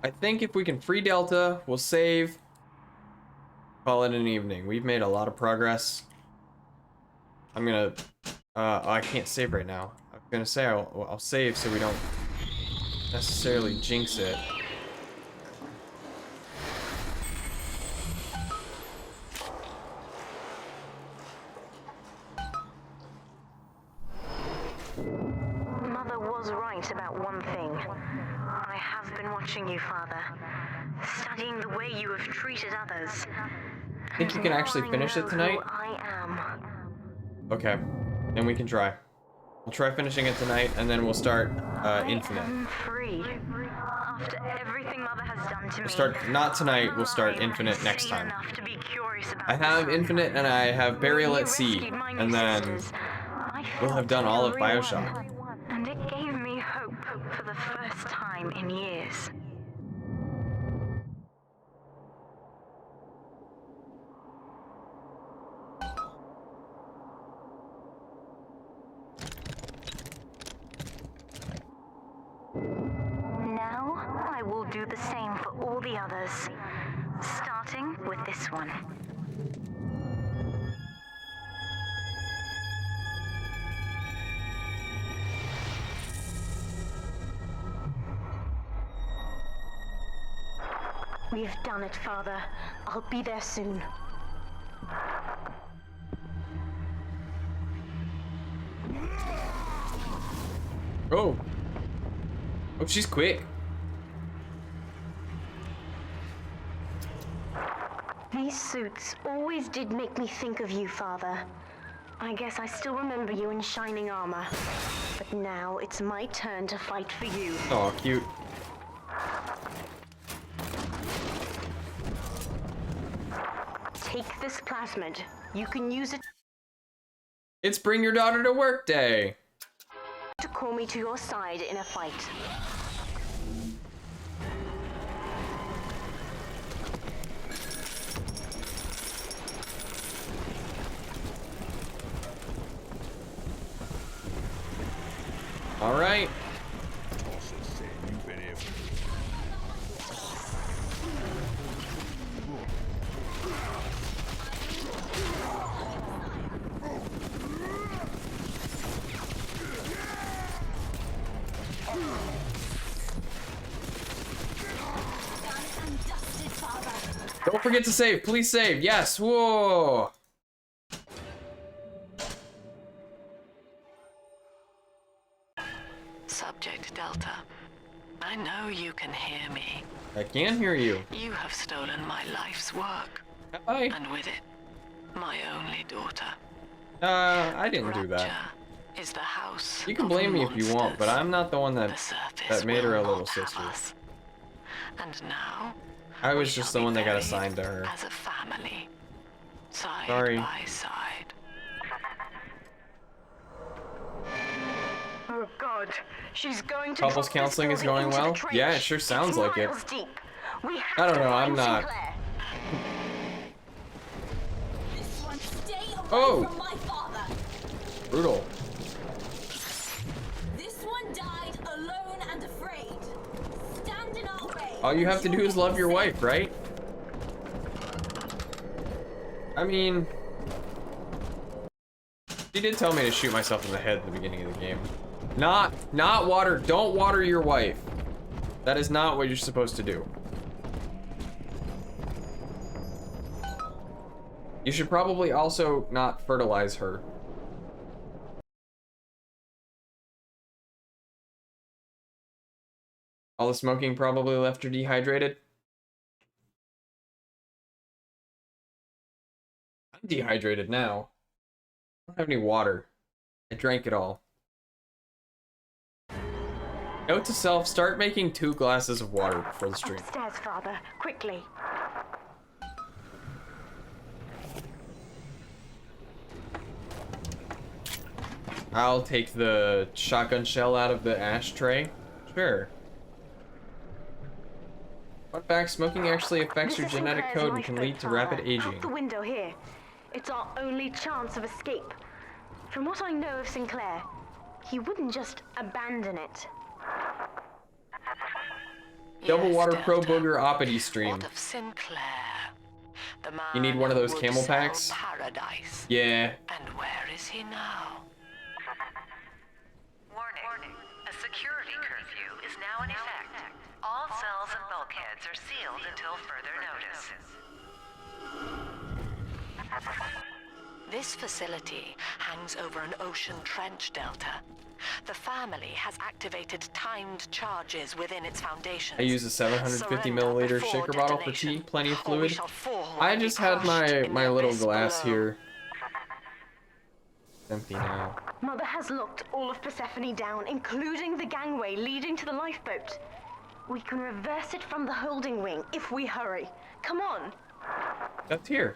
I think if we can free Delta, we'll save. Call it an evening. We've made a lot of progress. I'm gonna... I can't save right now. I was gonna say I'll save so we don't necessarily jinx it. Mother was right about one thing. I have been watching you, Father. Studying the way you have treated others. Think you can actually finish it tonight? I am. Okay, then we can try. We'll try finishing it tonight, and then we'll start Infinite. I am free. After everything Mother has done to me. We'll start, not tonight, we'll start Infinite next time. I have Infinite and I have Burial at Sea, and then we'll have done all of Bioshock. And it gave me hope for the first time in years. Now, I will do the same for all the others, starting with this one. We've done it, Father. I'll be there soon. Oh. Oh, she's quick. These suits always did make me think of you, Father. I guess I still remember you in shining armor. But now it's my turn to fight for you. Oh, cute. Take this plasmid. You can use it. It's Bring Your Daughter to Work Day. To call me to your side in a fight. All right. Don't forget to save. Please save. Yes. Whoa. Subject Delta, I know you can hear me. I can hear you. You have stolen my life's work. Have I? And with it, my only daughter. I didn't do that. Rapture is the house. You can blame me if you want, but I'm not the one that made her a little sister. And now, I was just the one that got assigned to her. as a family, side Sorry. by side. Oh God, she's going to Couples drop this counseling is building going into the well? trench. Yeah, it sure sounds It's like it. miles deep. We have I don't to know, I'm find not. Sinclair. This one, stay away Oh. from my father. Brutal. This one died alone and afraid. Stand in our way. All you have to do is love your wife, right? I mean, she did tell me to shoot myself in the head at the beginning of the game. Not water. Don't water your wife. That is not what you're supposed to do. You should probably also not fertilize her. All the smoking probably left her dehydrated. I'm dehydrated now. I don't have any water. I drank it all. Note to self, start making 2 glasses of water before the stream. Upstairs, Father, quickly. I'll take the shotgun shell out of the ashtray. Sure. Fun fact, smoking actually affects your This is genetic Sinclair's code and can lifeboat, lead to rapid Father. aging. Out the window here. It's our only chance of escape. From what I know of Sinclair, he wouldn't just abandon it. Double Yes, Water Delta. Pro Booger Oppoty stream. What of Sinclair? The man You need one of those who would camel sell packs? Paradise. Yeah. And where is he now? Warning. A security curfew is now in effect. All cells and bulkheads are sealed until further notice. This facility hangs over an ocean trench, Delta. The family has activated timed charges within its foundations. I use a 750 milliliter shaker bottle for tea, plenty of or we fluid. shall fall I and be just had crushed in my the little abyss glass below. here. It's empty now. Mother has locked all of Persephone down, including the gangway leading to the lifeboat. We can reverse it from the holding wing if we hurry. Come on. That's here.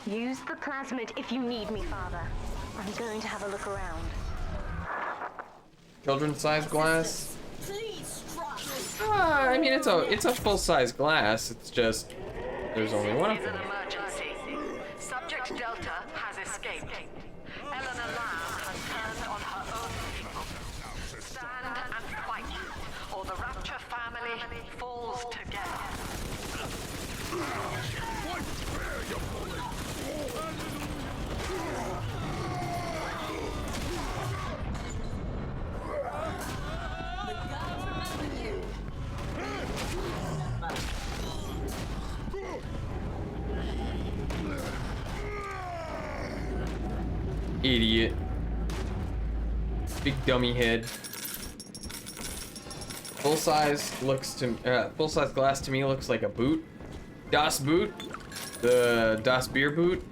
Use the plasmid if you need me, Father. I'm going to have a look around. Children's size glass. Please trust. I mean, it's a full size glass. It's just there's only one of This is them. an emergency. Subject Delta has escaped. Eleanor Lamb has turned on her own people. Stand and fight, or the Rapture family falls together. What? Spare your bullet. The gods remember you. Idiot. Big dummy head. Full size glass to me looks like a boot. Das Boot. The Das Beer Boot.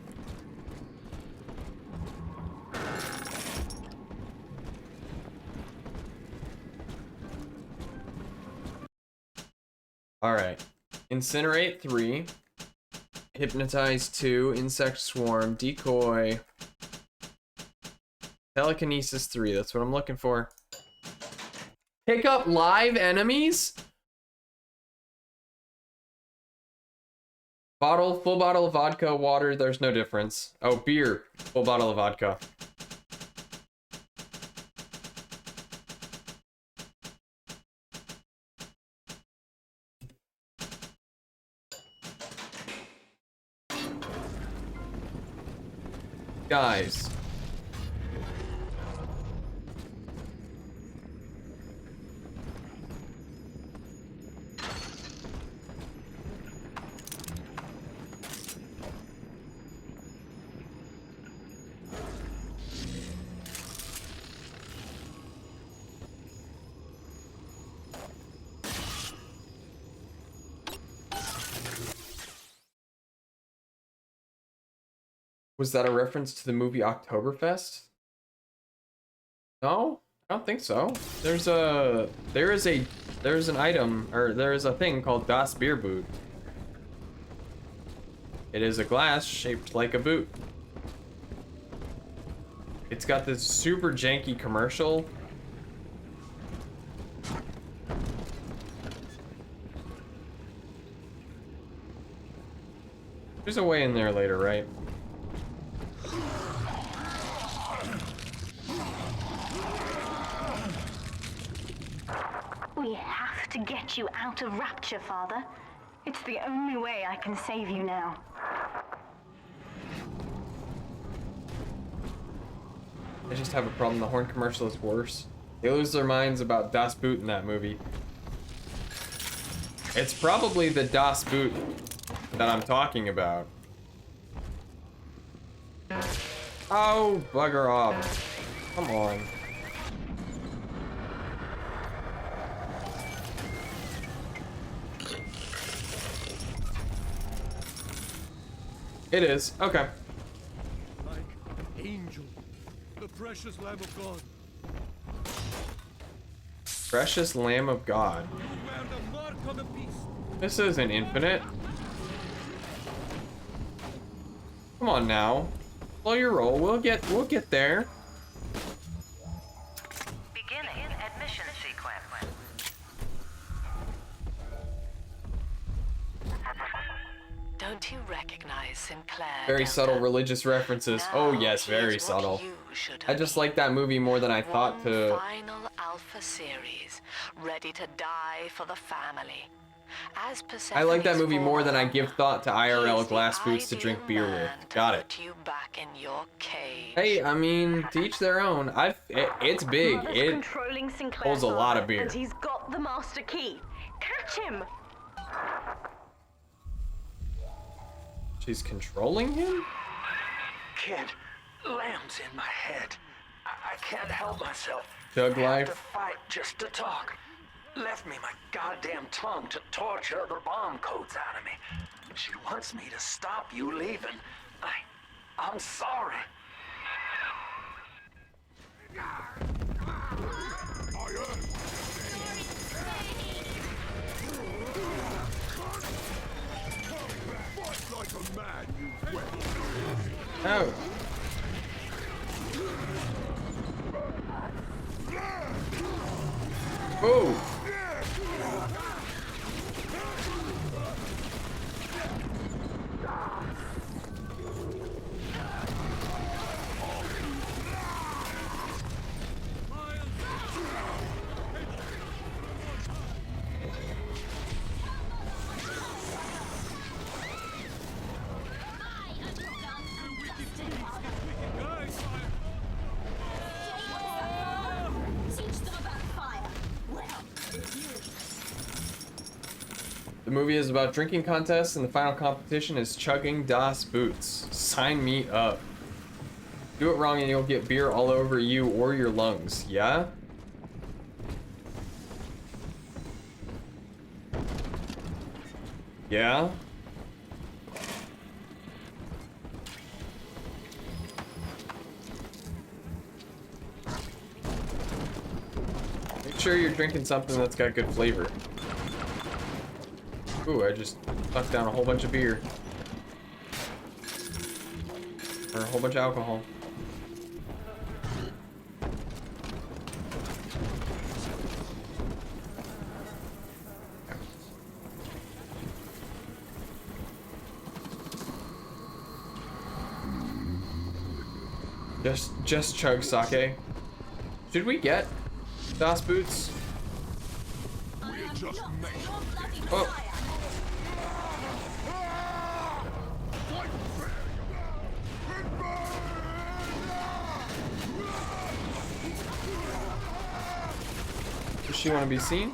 Alright. Incinerate 3. Hypnotize 2. Insect Swarm. Decoy. Telekinesis 3. That's what I'm looking for. Pick up live enemies? Full bottle of vodka, water, there's no difference. Oh, beer. Full bottle of vodka. Guys. Was that a reference to the movie Oktoberfest? No, I don't think so. There is an item, or there is a thing called Das Beer Boot. It is a glass shaped like a boot. It's got this super janky commercial. There's a way in there later, right? We have to get you out of Rapture, Father. It's the only way I can save you now. I just have a problem. The horn commercial is worse. They lose their minds about Das Boot in that movie. It's probably the Das Boot that I'm talking about. Oh, bugger off. Come on. It is. Okay. Like angel, the precious Lamb of God. Precious Lamb of God. Wear the mark of the beast. This isn't infinite. Come on now. Slow your roll. We'll get there. Beginning admission sequence. Don't you recognize Sinclair? Very Delta? subtle religious references. Oh yes, very Here's subtle. what you should I just like that movie more than I thought to. One final Alpha series, ready to die for the family. As I like that movie more than I Persephone's give thought to IRL he's glass the boots to drink ideal beer man with. to Got it. put you back in your cage. Hey, I mean, to each their own. It's big. Mother's It controlling Sinclair, holds a lot of Father, beer. and he's got the master key. Catch him! She's controlling him? Kid, lamb's in my head. I can't help myself. Thug Have life. to fight just to talk. Left me my goddamn tongue to torture the bomb codes out of me. She wants me to stop you leaving. I'm sorry. Like a man, you wet. Oh. Oh. The movie is about drinking contests, and the final competition is chugging Das Boots. Sign me up. Do it wrong and you'll get beer all over you or your lungs. Yeah? Yeah? Make sure you're drinking something that's got good flavor. Ooh, I just sucked down a whole bunch of beer. Or a whole bunch of alcohol. Just chug sake. Should we get Das Boots? Oh. Does she want to be seen?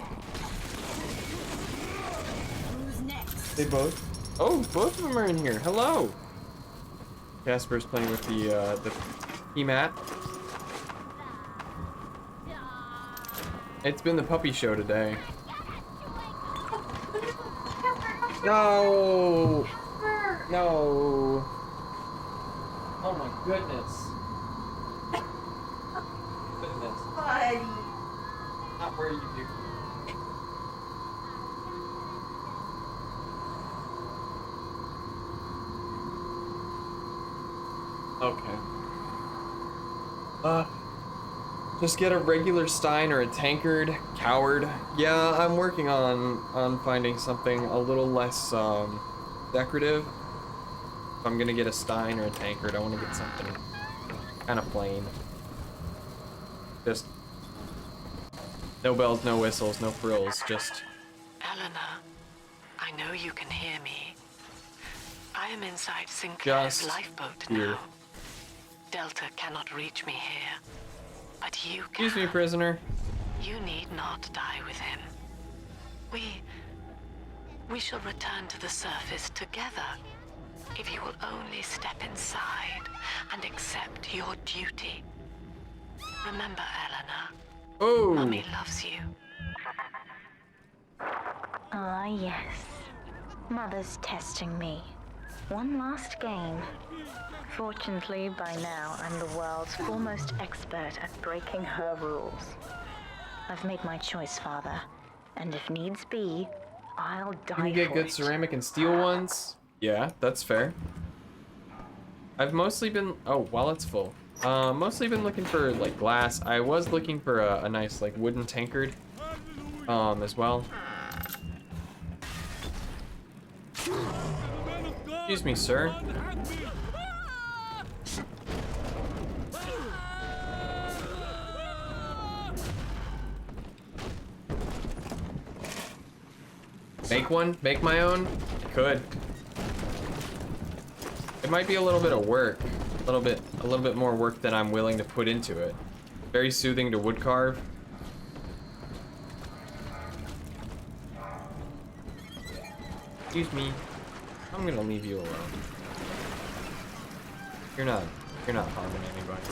They both. Oh, both of them are in here. Hello. Casper's playing with the key mat. It's been the puppy show today. No. No. Oh my goodness. Goodness. Buddy. Not where you do. Okay. Just get a regular stein or a tankard, coward. Yeah, I'm working on finding something a little less decorative. If I'm gonna get a stein or a tankard, I want to get something kind of plain. Just no bells, no whistles, no frills. Just. Eleanor, I know you can hear me. I am inside Sinclair's lifeboat now. Delta cannot reach me here, but you can. Excuse me, prisoner. You need not die with him. We shall return to the surface together, if you will only step inside and accept your duty. Remember, Eleanor. Oh. Mommy loves you. Ah, yes. Mother's testing me. One last game. Fortunately, by now, I'm the world's foremost expert at breaking her rules. I've made my choice, Father, and if needs be, I'll die for it. You can get good ceramic and steel ones. Yeah, that's fair. I've mostly been... Oh, wallet's full. Mostly been looking for, like, glass. I was looking for a nice, like, wooden tankard, as well. Excuse me, sir. Make one? Make my own? I could. It might be a little bit of work. A little bit more work than I'm willing to put into it. Very soothing to wood carve. Excuse me. I'm gonna leave you alone. You're not harming anybody.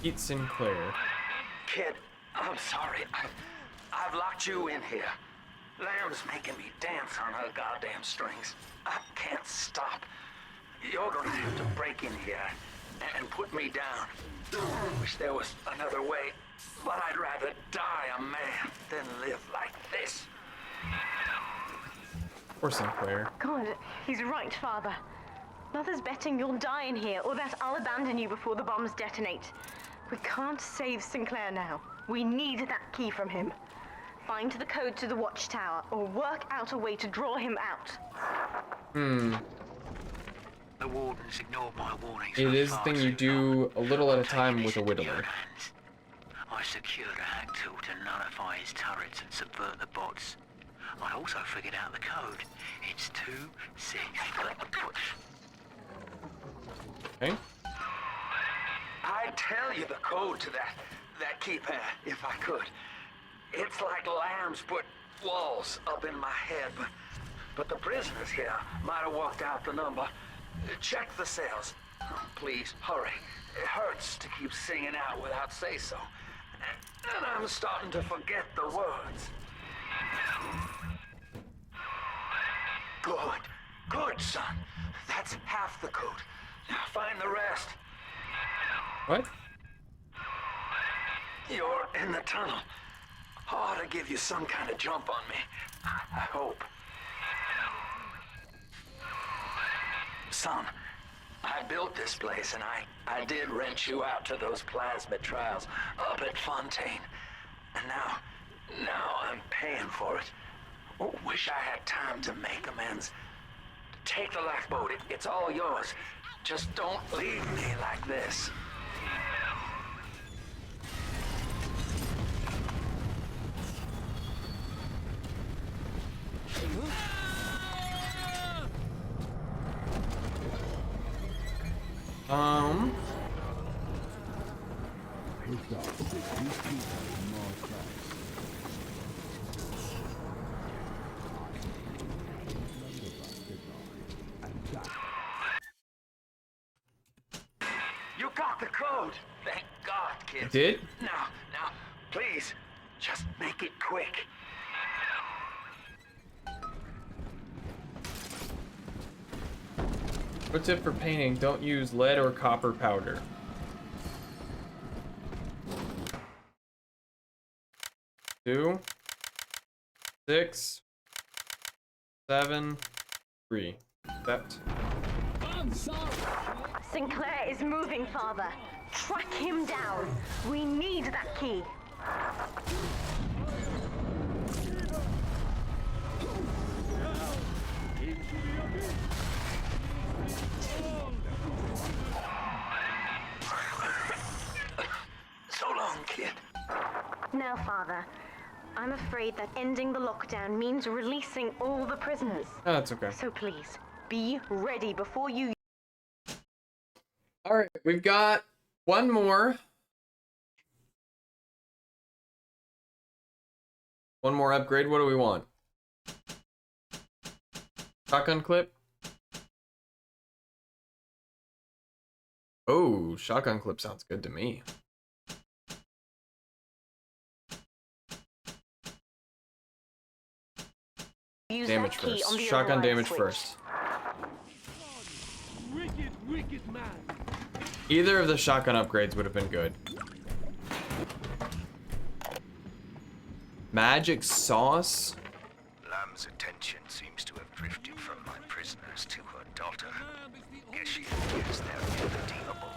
Pete Sinclair. Kid, I'm sorry. I've locked you in here. Lamb's making me dance on her goddamn strings. I can't stop. You're gonna have to break in here and put me down. Wish there was another way, but I'd rather die a man than live like this. Poor Sinclair. God, he's right, Father. Mother's betting you'll die in here, or that I'll abandon you before the bombs detonate. We can't save Sinclair now. We need that key from him. Find the code to the watchtower, or work out a way to draw him out. The wardens ignored my warnings. It is the thing you do a little at a time with a whittler. I secured a hack tool to nullify his turrets and subvert the bots. I also figured out the code. It's 2-6. Okay. I'd tell you the code to that keypad, if I could. It's like Lamb's put walls up in my head, but the prisoners here might have walked out the number. Check the cells. Please, hurry. It hurts to keep singing out without say-so. And I'm starting to forget the words. Good, son. That's half the code. Now find the rest. What? You're in the tunnel. Ought to give you some kind of jump on me. I hope. Son, I built this place and I did rent you out to those plasmid trials up at Fontaine. And now I'm paying for it. Wish I had time to make amends. Take the lifeboat, it's all yours. Just don't leave me like this. You got the code. Thank God, kid. Did? Now, please, Just make it quick. Pro tip for painting, don't use lead or copper powder. 2, 6, 7, 3. Accept. Sinclair is moving, Father. Track him down. We need that key. So long, kid. Now, Father, I'm afraid that ending the lockdown means releasing all the prisoners. Oh, that's okay. So please, be ready before you... Alright, we've got one more. One more upgrade. What do we want? Shotgun clip? Oh, shotgun clip sounds good to me. Use Damage that key first. on the Shotgun override damage switch. first. Wicked man. Either of the shotgun upgrades would have been good. Magic sauce? Lamb's attention seems to have drifted from my prisoners to her daughter. Guess she thinks they're irredeemable.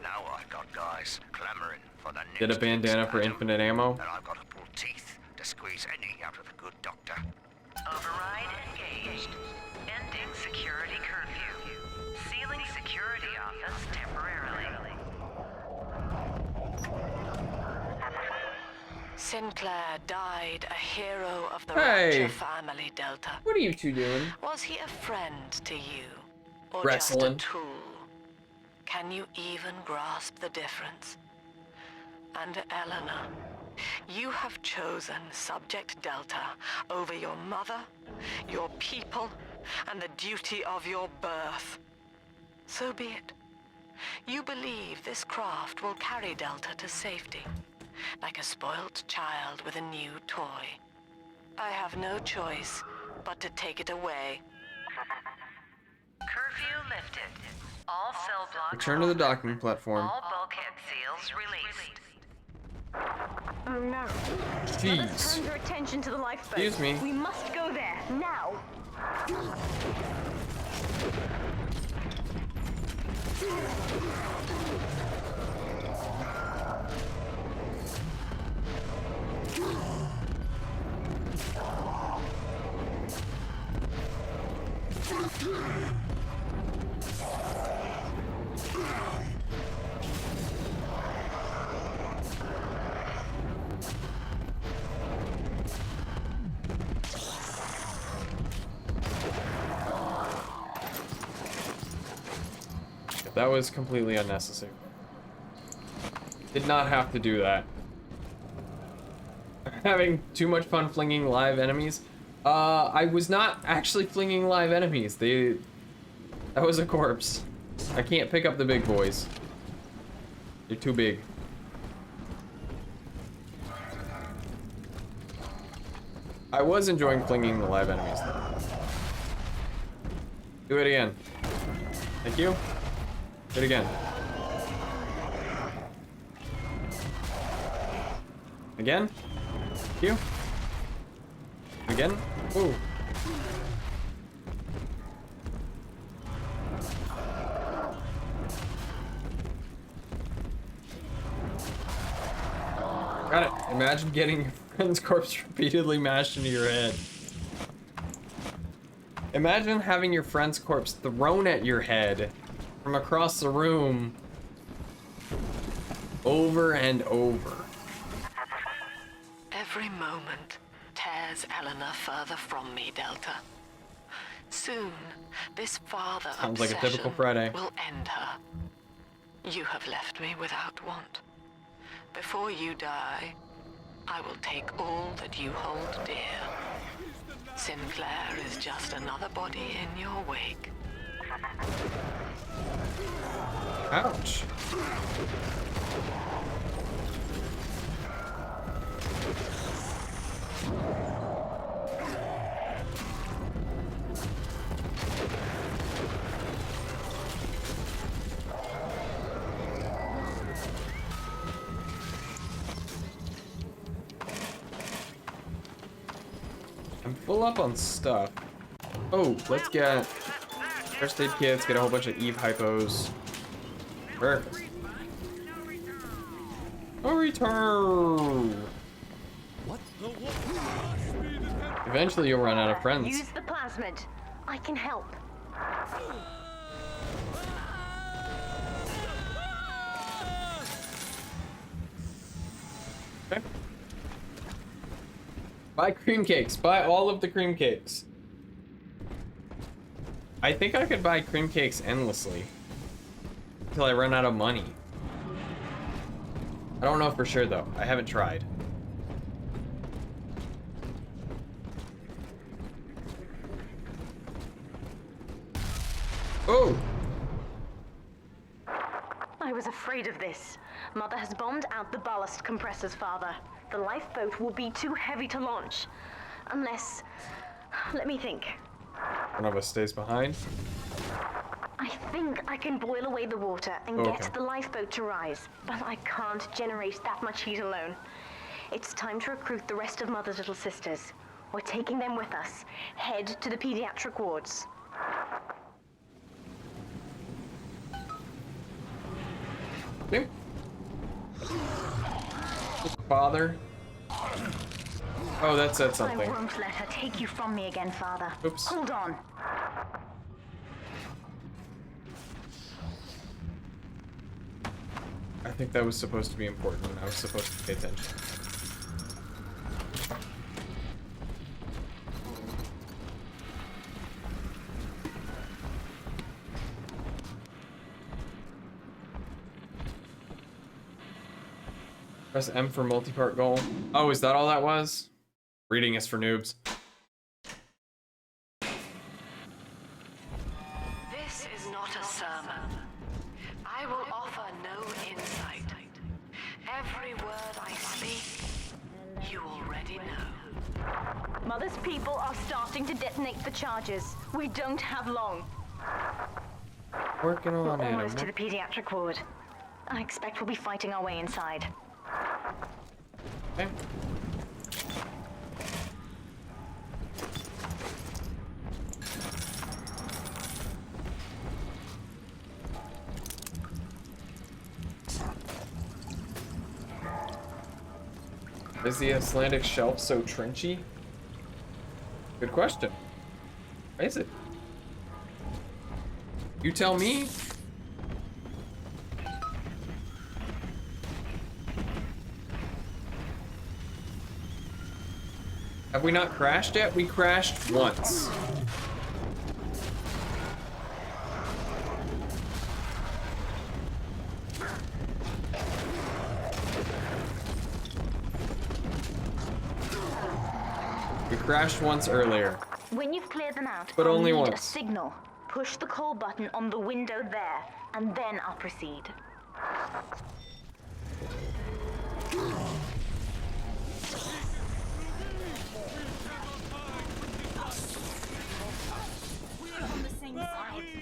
Now I've got guys clamoring for the next... Get a bandana for infinite ammo? And I've got to pull teeth to squeeze any out of the good doctor. Override engaged. Ending security curfew. Sealing security office temporarily. Sinclair died a hero of the Hey. Rapture family, Delta. What are you two doing? Was he a friend to you? Or Wrestling. just a tool? Can you even grasp the difference? And Eleanor, you have chosen Subject Delta over your mother, your people, and the duty of your birth. So be it. You believe this craft will carry Delta to safety, like a spoilt child with a new toy. I have no choice but to take it away. Curfew lifted. All cell blocks Return to the docking platform. All bulkhead seals released. Oh no. Jeez. Let's turn your attention to the lifeboat. Excuse me. We must go there, now. That was completely unnecessary. Did not have to do that. Having too much fun flinging live enemies. I was not actually flinging live enemies. That was a corpse. I can't pick up the big boys. They're too big. I was enjoying flinging the live enemies though. Do it again. Thank you. Do it again. Again. Thank you. Again. Ooh. Got it. Imagine getting your friend's corpse repeatedly mashed into your head. Imagine having your friend's corpse thrown at your head from across the room over and over. Every moment tears Eleanor further from me, Delta. Soon, this father Sounds like a obsession typical Friday. will end her. You have left me without want. Before you die, I will take all that you hold dear. Sinclair is just another body in your wake. Ouch. little up on stuff. Oh, let's get first aid kits, get a whole bunch of Eve hypos. Perfect. A return. What? Eventually you'll run out of friends. Use the plasmid. I can help. Okay. Buy cream cakes. Buy all of the cream cakes. I think I could buy cream cakes endlessly until I run out of money. I don't know for sure though. I haven't tried. Oh! I was afraid of this. Mother has bombed out the ballast compressors, Father. The lifeboat will be too heavy to launch. Unless... Let me think. One of us stays behind. I think I can boil away the water and get the lifeboat to rise, but I can't generate that much heat alone. It's time to recruit the rest of Mother's little sisters. We're taking them with us. Head to the pediatric wards. Okay. Father. Oh, that said something. I won't let her take you from me again, Father. Oops. Hold on. I think that was supposed to be important and I was supposed to pay attention. Press M for multi-part goal. Oh, is that all that was? Reading is for noobs. This is not a sermon. I will offer no insight. Every word I speak, you already know. Mother's people are starting to detonate the charges. We don't have long. Working on We're it. almost to the pediatric ward. I expect we'll be fighting our way inside. Okay. Is the Icelandic shelf so trenchy? Good question. Why is it? You tell me. Have we not crashed yet? We crashed once. We crashed once earlier. When you've cleared them out, But I'll only need a once. signal. Push the call button on the window there, and then I'll proceed.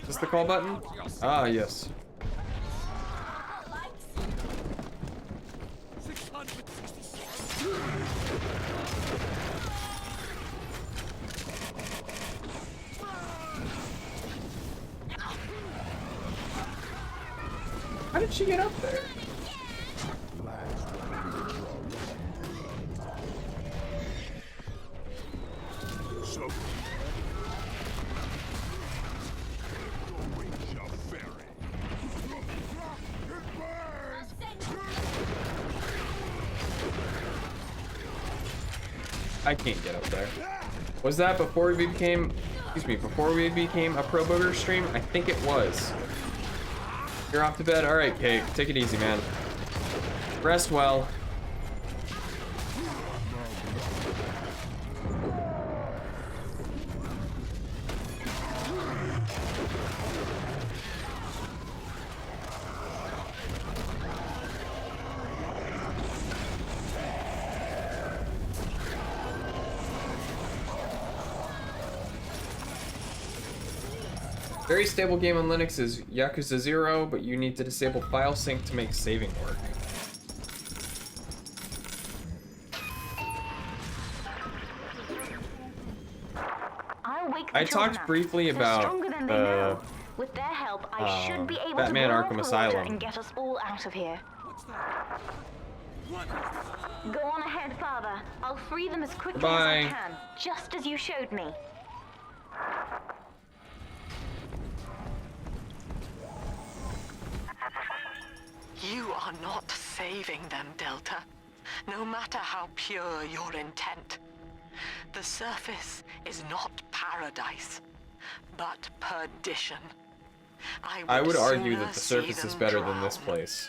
Is this the call button? Ah, yes. How did she get up there? I can't get up there. Was that before we became, before we became a Pro Booger stream? I think it was. You're off to bed? Alright, Kate, take it easy, man. Rest well. Very stable game on Linux is Yakuza 0, but you need to disable file sync to make saving work. the I children talked up. briefly They're about stronger than they know. With their help, I should be able Batman to blow Arkham off the Asylum. water and get us all out of here. Go on ahead, Father. I'll free them as quickly as I can, just as you showed me. You are not saving them, Delta. No matter how pure your intent. The surface is not paradise, but perdition. I would argue that the surface is better than this place.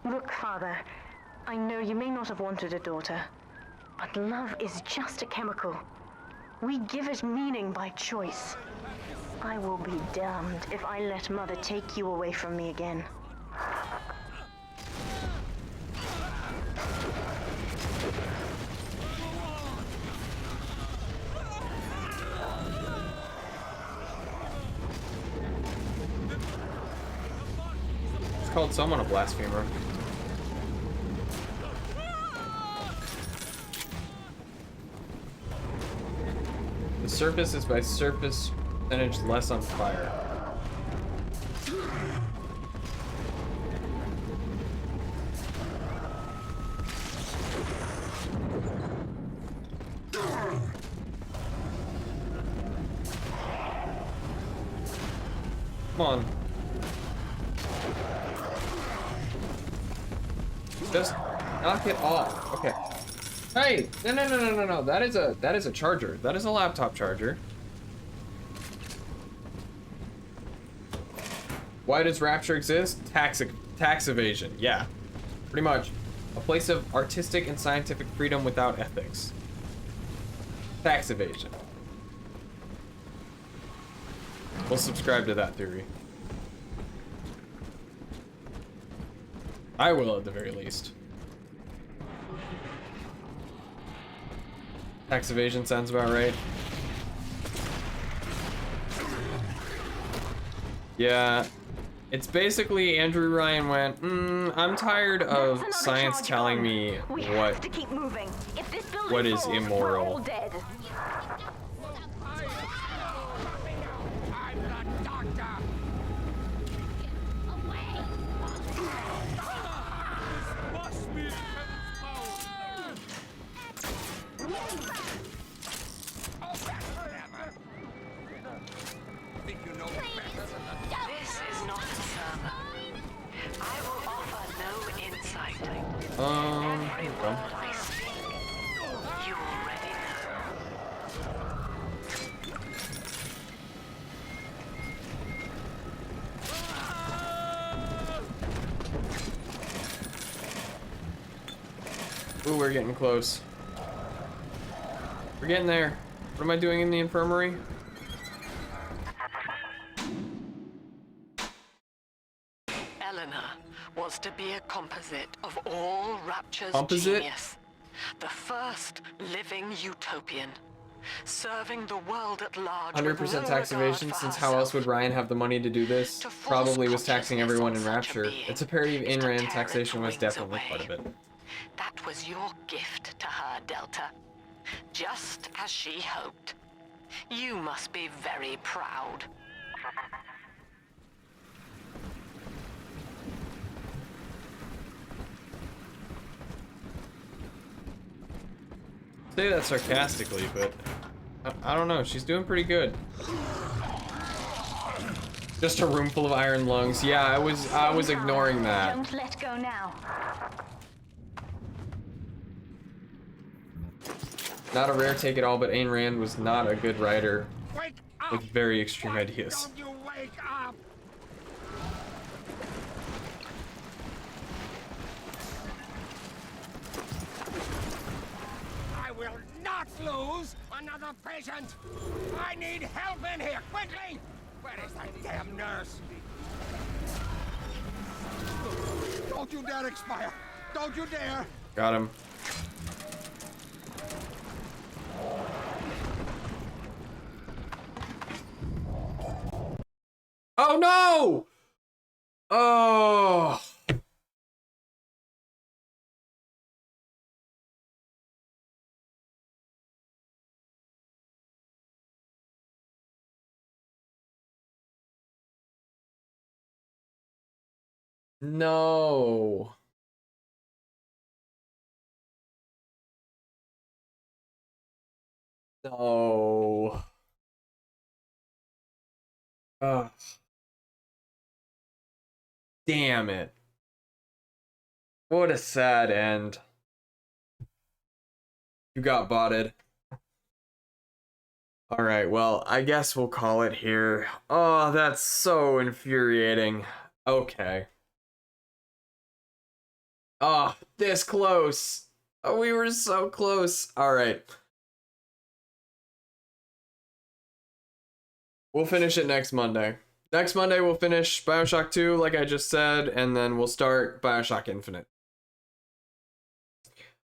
Look, Father, I know you may not have wanted a daughter, but love is just a chemical. We give it meaning by choice. I will be damned if I let Mother take you away from me again. It's called someone a blasphemer. The surface is by surface percentage less on fire. Come on. Just knock it off. Okay. Hey! No. That is a charger. That is a laptop charger. Why does Rapture exist? Tax evasion. Yeah. Pretty much. A place of artistic and scientific freedom without ethics. Tax evasion. We'll subscribe to that theory. I will, at the very least. Tax evasion sounds about right. Yeah. It's basically Andrew Ryan went, I'm tired of science telling me what is immoral. This is not a sermon. I will offer no insight. Here we go. I speak, you already Ooh, we're getting close. We're getting there. What am I doing in the infirmary? Eleanor was to be a composite of all Rapture's Composite? genius. The first living utopian. Serving the world at large. 100% tax evasion, since how else would Ryan have the money to do this? Probably was taxing everyone in Rapture. It's a parody of Ayn Rand. Taxation was definitely part of it. That was your gift to her, Delta. Just as she hoped. You must be very proud. Say that sarcastically, but I don't know. She's doing pretty good. Just a room full of iron lungs. Yeah, I was ignoring that. Don't let go now. Not a rare take at all, but Ayn Rand was not a good writer with very extreme ideas. Don't you wake up! I will not lose another patient! I need help in here, quickly! Where is that damn nurse? Don't you dare expire! Don't you dare! Got him. Oh no! Oh. No. No. Ugh. Damn it. What a sad end. You got botted. Alright, well, I guess we'll call it here. Oh, that's so infuriating. Okay. Oh, this close. Oh, we were so close. Alright. We'll finish it next Monday. Next Monday, we'll finish Bioshock 2, like I just said, and then we'll start Bioshock Infinite.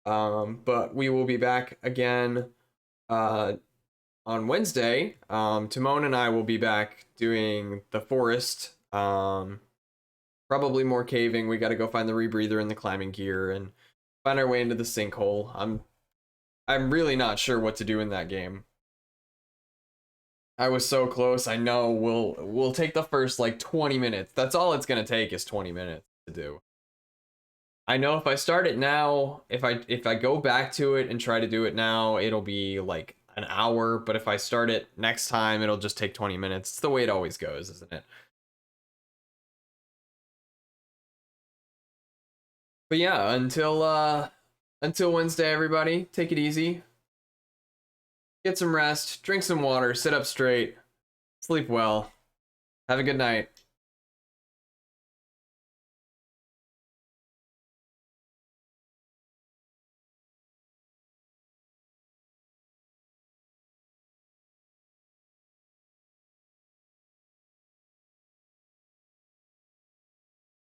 But we will be back again on Wednesday. Timon and I will be back doing the forest. Probably more caving. We got to go find the rebreather and the climbing gear and find our way into the sinkhole. I'm really not sure what to do in that game. I was so close. I know we'll take the first like 20 minutes. That's all it's gonna take is 20 minutes to do. I know if I start it now, if I go back to it and try to do it now, it'll be like an hour. But if I start it next time, it'll just take 20 minutes. It's the way it always goes, isn't it? But yeah, until Wednesday, everybody, take it easy. Get some rest, drink some water, sit up straight, sleep well. Have a good night.